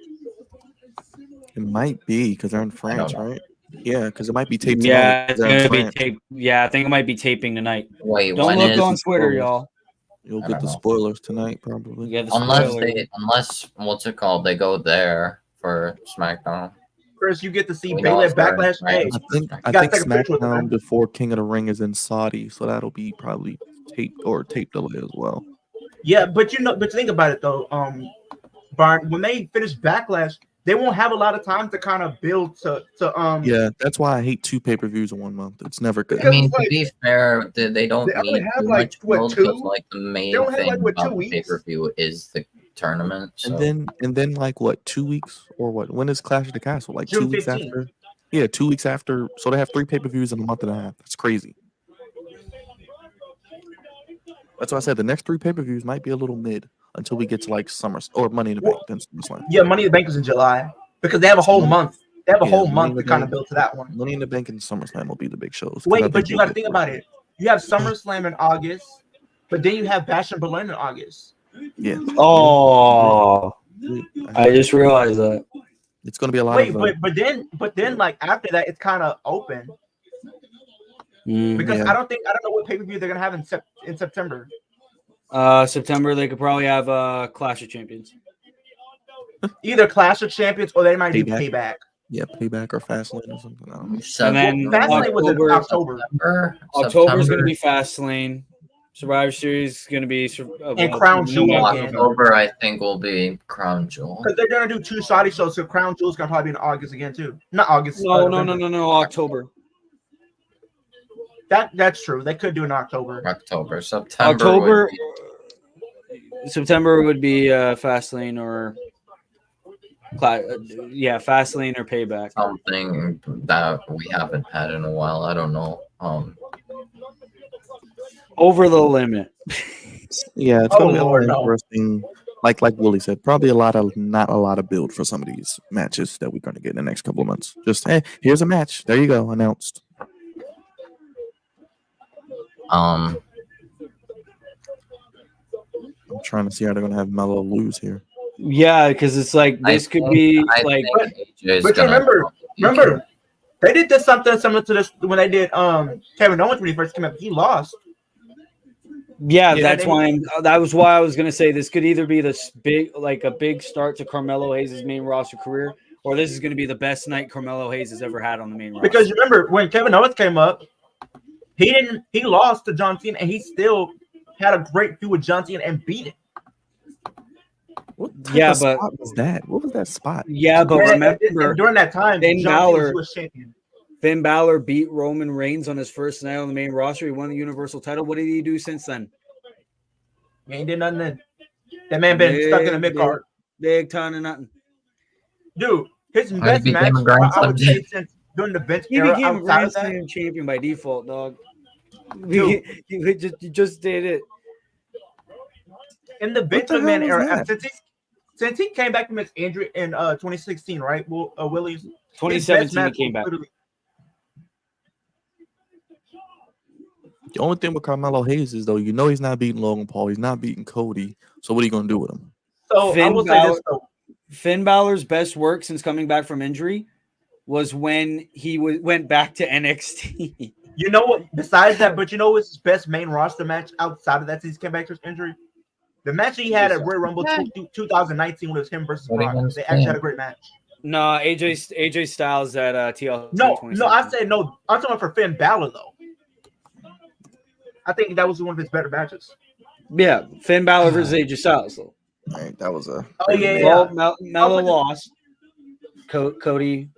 E: It might be because they're in France, right? Yeah, because it might be taped.
C: Yeah, it's gonna be taped. Yeah, I think it might be taping tonight.
A: Wait,
C: don't look on Twitter, y'all.
E: You'll get the spoilers tonight, probably.
C: Yeah,
A: unless what's it called? They go there for SmackDown.
B: Chris, you get to see
A: We know
B: Bayley
A: it's
B: at Backlash.
A: right.
B: Hey,
E: I think SmackDown before King of the Ring is in Saudi, so that'll be probably tape delay as well.
B: Yeah, but think about it though, Byron, when they finish Backlash, they won't have a lot of time to kind of build to
E: Yeah, that's why I hate 2 pay-per-views in 1 month. It's never good.
A: I mean, to be fair, they don't
B: they only
A: need
B: have
A: too
B: like,
A: much
B: what,
A: build
B: 2?
A: because like the main
B: only have,
A: thing
B: like, what, 2
A: about the
B: weeks?
A: pay-per-view is the tournament. So.
E: And then like what, 2 weeks or what? When is Clash of the Castle? Like
B: June
E: 2 weeks
B: 15th.
E: after? Yeah, 2 weeks after. So they have 3 pay-per-views in a month and a half. That's crazy. That's why I said the next 3 pay-per-views might be a little mid until we get to like Summer or Money in the Bank. Then SummerSlam.
B: Yeah, Money in the Bank is in July because they have a whole month. They have a whole
E: Money
B: month
E: in the
B: to kind of
E: Bank-
B: build to that one.
E: Money in the Bank and SummerSlam will be the big shows. 'cause I
B: Wait, but
E: think
B: you
E: we'll
B: got to
E: get
B: think
E: more.
B: about it. You have SummerSlam in August, but then you have Bash and Berlin in August.
E: Yeah.
C: Oh, I just realized that.
E: It's going to be a lot
B: Wait,
E: of.
B: but then like after that, it's kind of open because
E: yeah.
B: I don't know what pay per view they're gonna have in September.
C: September they could probably have Clash of Champions.
B: Either Clash of Champions or they might do Payback.
E: Yeah, Payback or Fastlane or something. I don't know.
C: And then
B: Fastlane was in October.
C: October's going to be Fastlane. Survivor Series is going to be
B: And Crown Jewel again.
A: October, I think, will be Crown Jewel.
B: Because they're gonna do 2 Saudi shows, so Crown Jewel's gonna probably be in August again too. Not August.
C: No,
B: November.
C: October.
B: That's true. They could do in October.
C: September would be Fastlane or Fastlane or Payback.
A: Something that we haven't had in a while. I don't know.
C: Over the limit.
E: Yeah, it's gonna be a lot interesting. Like Willie said, probably not a lot of build for some of these matches that we're gonna get in the next couple of months. Just hey, here's a match. There you go, announced.
A: I'm
E: trying to see how they're gonna have Melo lose here.
C: Yeah, because it's like this could be like.
B: But remember, they did this something similar to this when they did Kevin Owens when he first came up. He lost.
C: Yeah, that's why that was why I was gonna say this could either be this big a big start to Carmelo Hayes' main roster career, or this is gonna be the best night Carmelo Hayes has ever had on the main roster.
B: Because you remember when Kevin Owens came up, he lost to John Cena and he still had a great feud with John Cena and beat him.
E: What spot was that? What was that spot?
C: Yeah, but remember
B: during that time,
C: Finn Balor beat Roman Reigns on his first night on the main roster. He won the Universal title. What did he do since then?
B: He ain't did nothing then. That man been stuck in the mid card.
C: Big ton of nothing.
B: Dude, his best match, I would say, since during the Vince era,
C: became a Grand Slam champion by default, dog. You just did it.
B: In the Vince McMahon era, since he came back from his injury in 2016, right? Willie's
C: 2017 he came back.
E: The only thing with Carmelo Hayes is though, he's not beating Logan Paul, he's not beating Cody. So what are you gonna do with him?
B: So I will say this though.
C: Finn Balor's best work since coming back from injury was when he went back to NXT.
B: You know what? Besides that, but you know what's his best main roster match outside of that since he came back from his injury? The match he had at Royal Rumble 2019 when it was him versus Brock. They actually had a great match.
C: No, AJ Styles at TLC.
B: No, I said no. I'm talking for Finn Balor though. I think that was one of his better matches.
C: Yeah, Finn Balor versus AJ Styles though.
E: Right, that was a.
B: Oh yeah.
C: Well, Melo lost. Cody.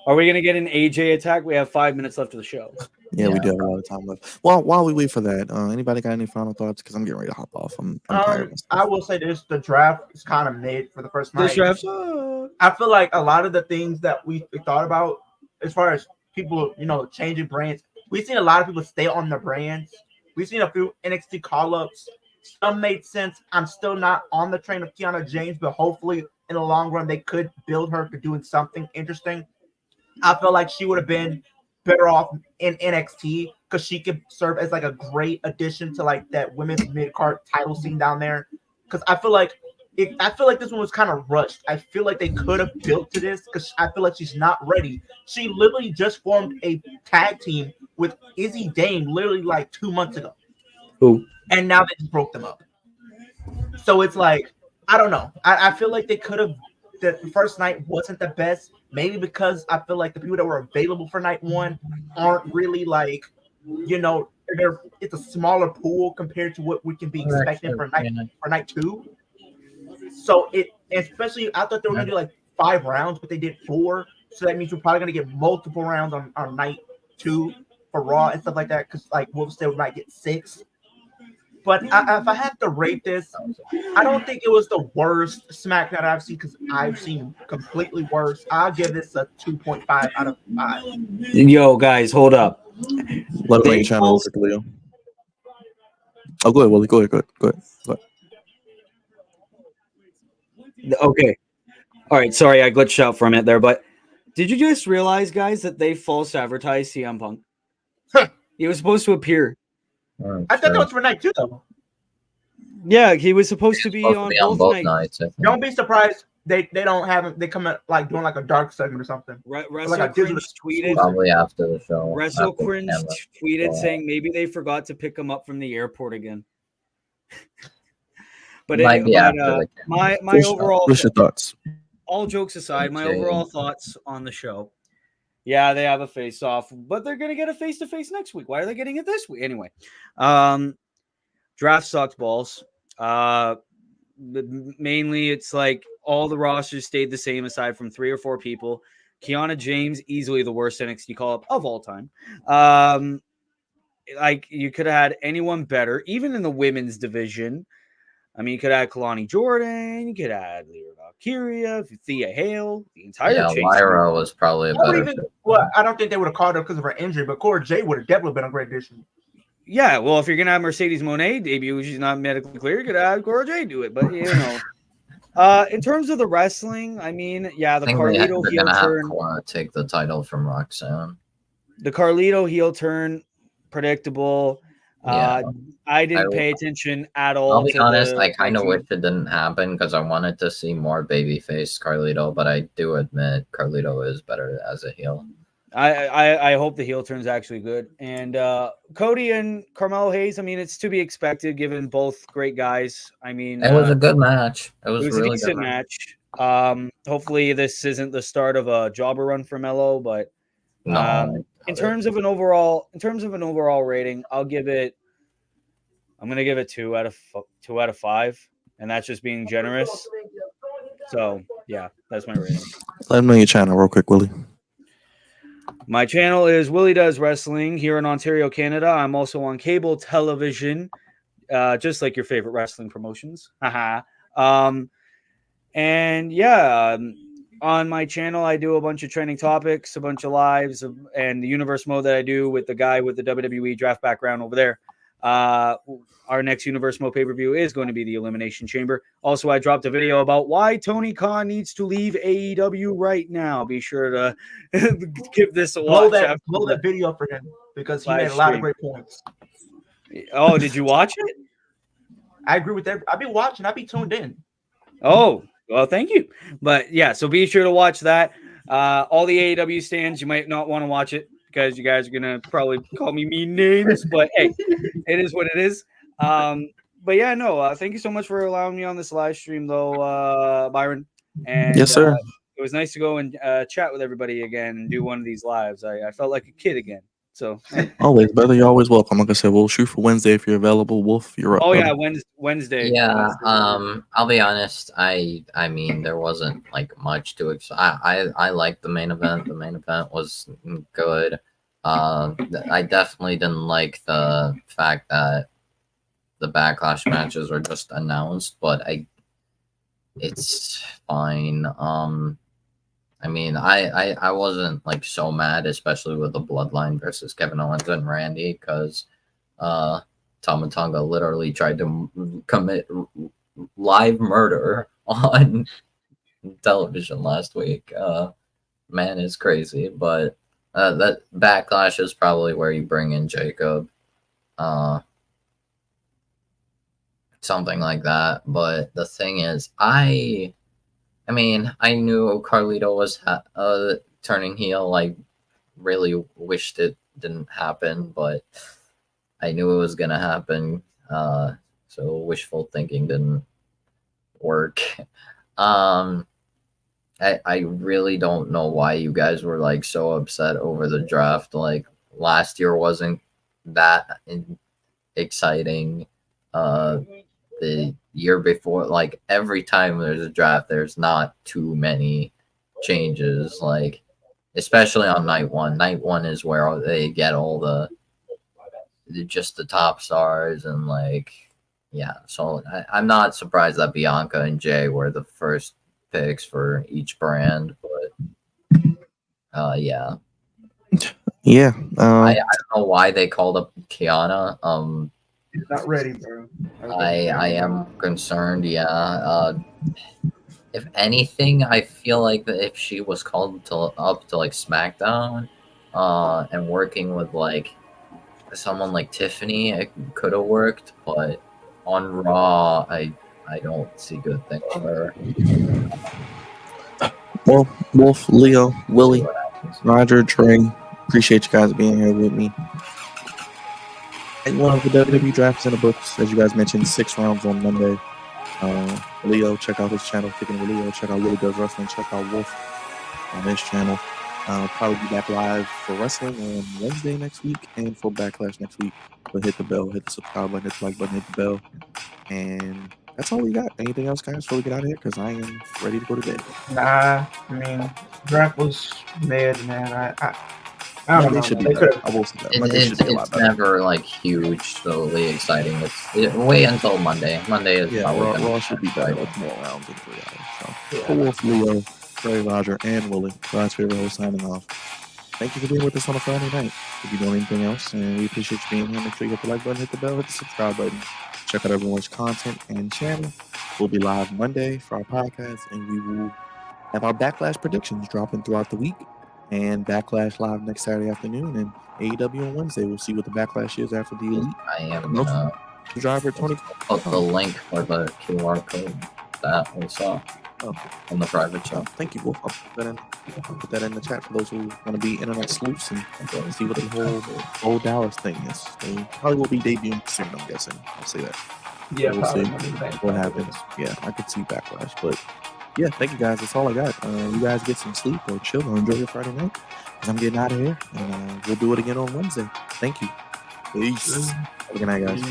C: Are we gonna get an AJ attack? We have 5 minutes left of the show.
E: Yeah, we do have a lot of time left. Well, while we wait for that, anybody got any final thoughts? Because I'm getting ready to hop off. I'm tired.
B: I will say this: the draft is kind of made for the first night.
C: This draft.
B: I feel like a lot of the things that we thought about, as far as people, changing brands, we've seen a lot of people stay on the brands. We've seen a few NXT call-ups. Some made sense. I'm still not on the train of Kiana James, but hopefully in the long run they could build her for doing something interesting. I feel like she would have been better off in NXT because she could serve as like a great addition to like that women's mid-card title scene down there. Because I feel like this one was kind of rushed. I feel like they could have built to this because I feel like she's not ready. She literally just formed a tag team with Izzy Dame literally like 2 months ago.
C: Who?
B: And now they just broke them up. So it's like, I don't know. I feel like they could have the first night wasn't the best. Maybe because I feel like the people that were available for night one aren't really like, it's a smaller pool compared to what we can be expecting for night two. So especially I thought they were gonna do like 5 rounds, but they did 4. So that means we're probably gonna get multiple rounds on night 2 for Raw and stuff like that. Because like Wolf said, we might get 6. But if I had to rate this, I don't think it was the worst SmackDown I've seen because I've seen completely worse. I'll give this a 2.5 out of 5.
C: Yo, guys, hold up.
E: Let me channel real quick, Leo. Oh, go ahead, Willie. Go ahead.
C: Okay. All right. Sorry, I glitched out for a minute there, but did you just realize, guys, that they false advertised CM Punk? He was supposed to appear.
B: I thought that was for night 2, though.
C: Yeah, he was supposed to be on both
A: nights.
B: Don't be surprised they don't have him. They come at like doing like a dark segment or something.
C: Like tweeted
A: probably after the show.
C: WrestleCringe tweeted saying maybe they forgot to pick him up from the airport again. But my overall
E: thoughts.
C: All jokes aside, my overall thoughts on the show. Yeah, they have a face off, but they're gonna get a face to face next week. Why are they getting it this week anyway? Draft sucked balls. Mainly, it's like all the rosters stayed the same aside from 3 or 4 people. Kiana James, easily the worst NXT call-up of all time. Like you could have had anyone better, even in the women's division. I mean, you could add Kalani Jordan, you could add Lyra Valkyria, Thea Hale, the entire Chase.
A: Lyra was probably a better.
B: I don't think they would have called her because of her injury, but Cora Jade would have definitely been a great addition.
C: Yeah, well, if you're gonna have Mercedes Moné debut, she's not medically clear, you could have Cora Jade do it. But in terms of the wrestling, I mean, yeah, the Carlito heel turn.
A: Take the title from Roxanne.
C: The Carlito heel turn, predictable.
A: Yeah,
C: I didn't pay attention at all.
A: I'll be honest, I kind of wish it didn't happen because I wanted to see more babyface Carlito, but I do admit Carlito is better as a heel.
C: I hope the heel turn's actually good. And Cody and Carmelo Hayes, I mean, it's to be expected given both great guys. I mean,
A: it was a good match. It was
C: a
A: really
C: decent
A: good match.
C: Hopefully this isn't the start of a jobber run for Melo, but in terms of an overall rating, I'm gonna give it 2 out of 5, and that's just being generous. So yeah, that's my rating.
E: Let me know your channel real quick, Willie.
C: My channel is Willie Does Wrestling here in Ontario, Canada. I'm also on cable television, just like your favorite wrestling promotions. And yeah, on my channel, I do a bunch of trending topics, a bunch of lives, and the universe mode that I do with the guy with the WWE draft background over there. Our next universe mode pay-per-view is going to be the Elimination Chamber. Also, I dropped a video about why Tony Khan needs to leave AEW right now. Be sure to give this a watch.
B: Blow that video for him because he made a lot of great points.
C: Oh, did you watch it?
B: I agree with that. I've been watching. I've been tuned in.
C: Oh, well, thank you. But yeah, so be sure to watch that. All the AEW stands, you might not want to watch it because you guys are going to probably call me mean names, but hey, it is what it is. But yeah, no, thank you so much for allowing me on this live stream though, Byron. And
E: yes, sir.
C: It was nice to go and chat with everybody again and do one of these lives. I felt like a kid again. So
E: always, brother, you're always welcome. Like I said, we'll shoot for Wednesday if you're available. Wolf, you're up.
C: Oh
E: brother.
C: yeah, Wednesday.
A: Yeah. I'll be honest. I mean, there wasn't like much to. I liked the main event. The main event was good. I definitely didn't like the fact that the Backlash matches were just announced, but it's fine. I mean, I wasn't like so mad, especially with the Bloodline versus Kevin Owens and Randy, because Tama Tonga literally tried to commit live murder on television last week. Man is crazy, but that Backlash is probably where you bring in Jacob. Something like that. But the thing is, I mean, I knew Carlito was turning heel. I really wished it didn't happen, but I knew it was going to happen. So wishful thinking didn't work. I really don't know why you guys were like so upset over the draft. Like last year wasn't that exciting. The year before, like every time there's a draft, there's not too many changes. Like especially on night one. Night one is where they get all just the top stars and like yeah. So I'm not surprised that Bianca and Jay were the first picks for each brand, but yeah.
E: Yeah.
A: I don't know why they called up Kiana.
B: He's not ready, bro.
A: I am concerned. Yeah. If anything, I feel like that if she was called up to like SmackDown, and working with like someone like Tiffany, it could have worked. But on Raw, I don't see good things for her.
E: Well, Wolf, Leo, Willie, Roger, Trey, appreciate you guys being here with me. And one of the WWE drafts in the books, as you guys mentioned, 6 rounds on Monday. Leo, check out his channel, Kicking with Leo. Check out Willie Does Wrestling. Check out Wolf on his channel. Probably be back live for wrestling on Wednesday next week and for Backlash next week. But hit the bell, hit the subscribe button, hit the like button, hit the bell. And that's all we got. Anything else, guys, before we get out of here? Because I am ready to go to bed.
B: Nah, I mean, draft was mid, man. I don't know.
E: Should be I will say that.
A: It's never like hugely exciting. Wait until Monday. Monday is probably
E: Raw should be better with more rounds in 3 hours. So, for Wolf, Leo, Trey, Roger, and Willie, God's favorite host signing off. Thank you for being with us on a Friday night. If you doing anything else, and we appreciate you being here, make sure you hit the like button, hit the bell, hit the subscribe button. Check out everyone's content and channel. We'll be live Monday for our podcast, and we will have our Backlash predictions dropping throughout the week. And Backlash live next Saturday afternoon, and AEW on Wednesday. We'll see what the Backlash is after the Elite.
A: I am gonna
E: driver 20.
A: Put the link for the QR code that we saw on the private chat.
E: Thank you, Wolf. I'll put that in the chat for those who want to be internet sleuths and see what the whole old Dallas thing is. They probably will be debuting soon, I'm guessing. I'll say that.
B: Yeah,
E: we'll see what happens. Yeah, I could see Backlash, but yeah, thank you guys. That's all I got. You guys get some sleep or chill or enjoy your Friday night. Because I'm getting out of here. And we'll do it again on Wednesday. Thank you. Peace. Have a good night, guys.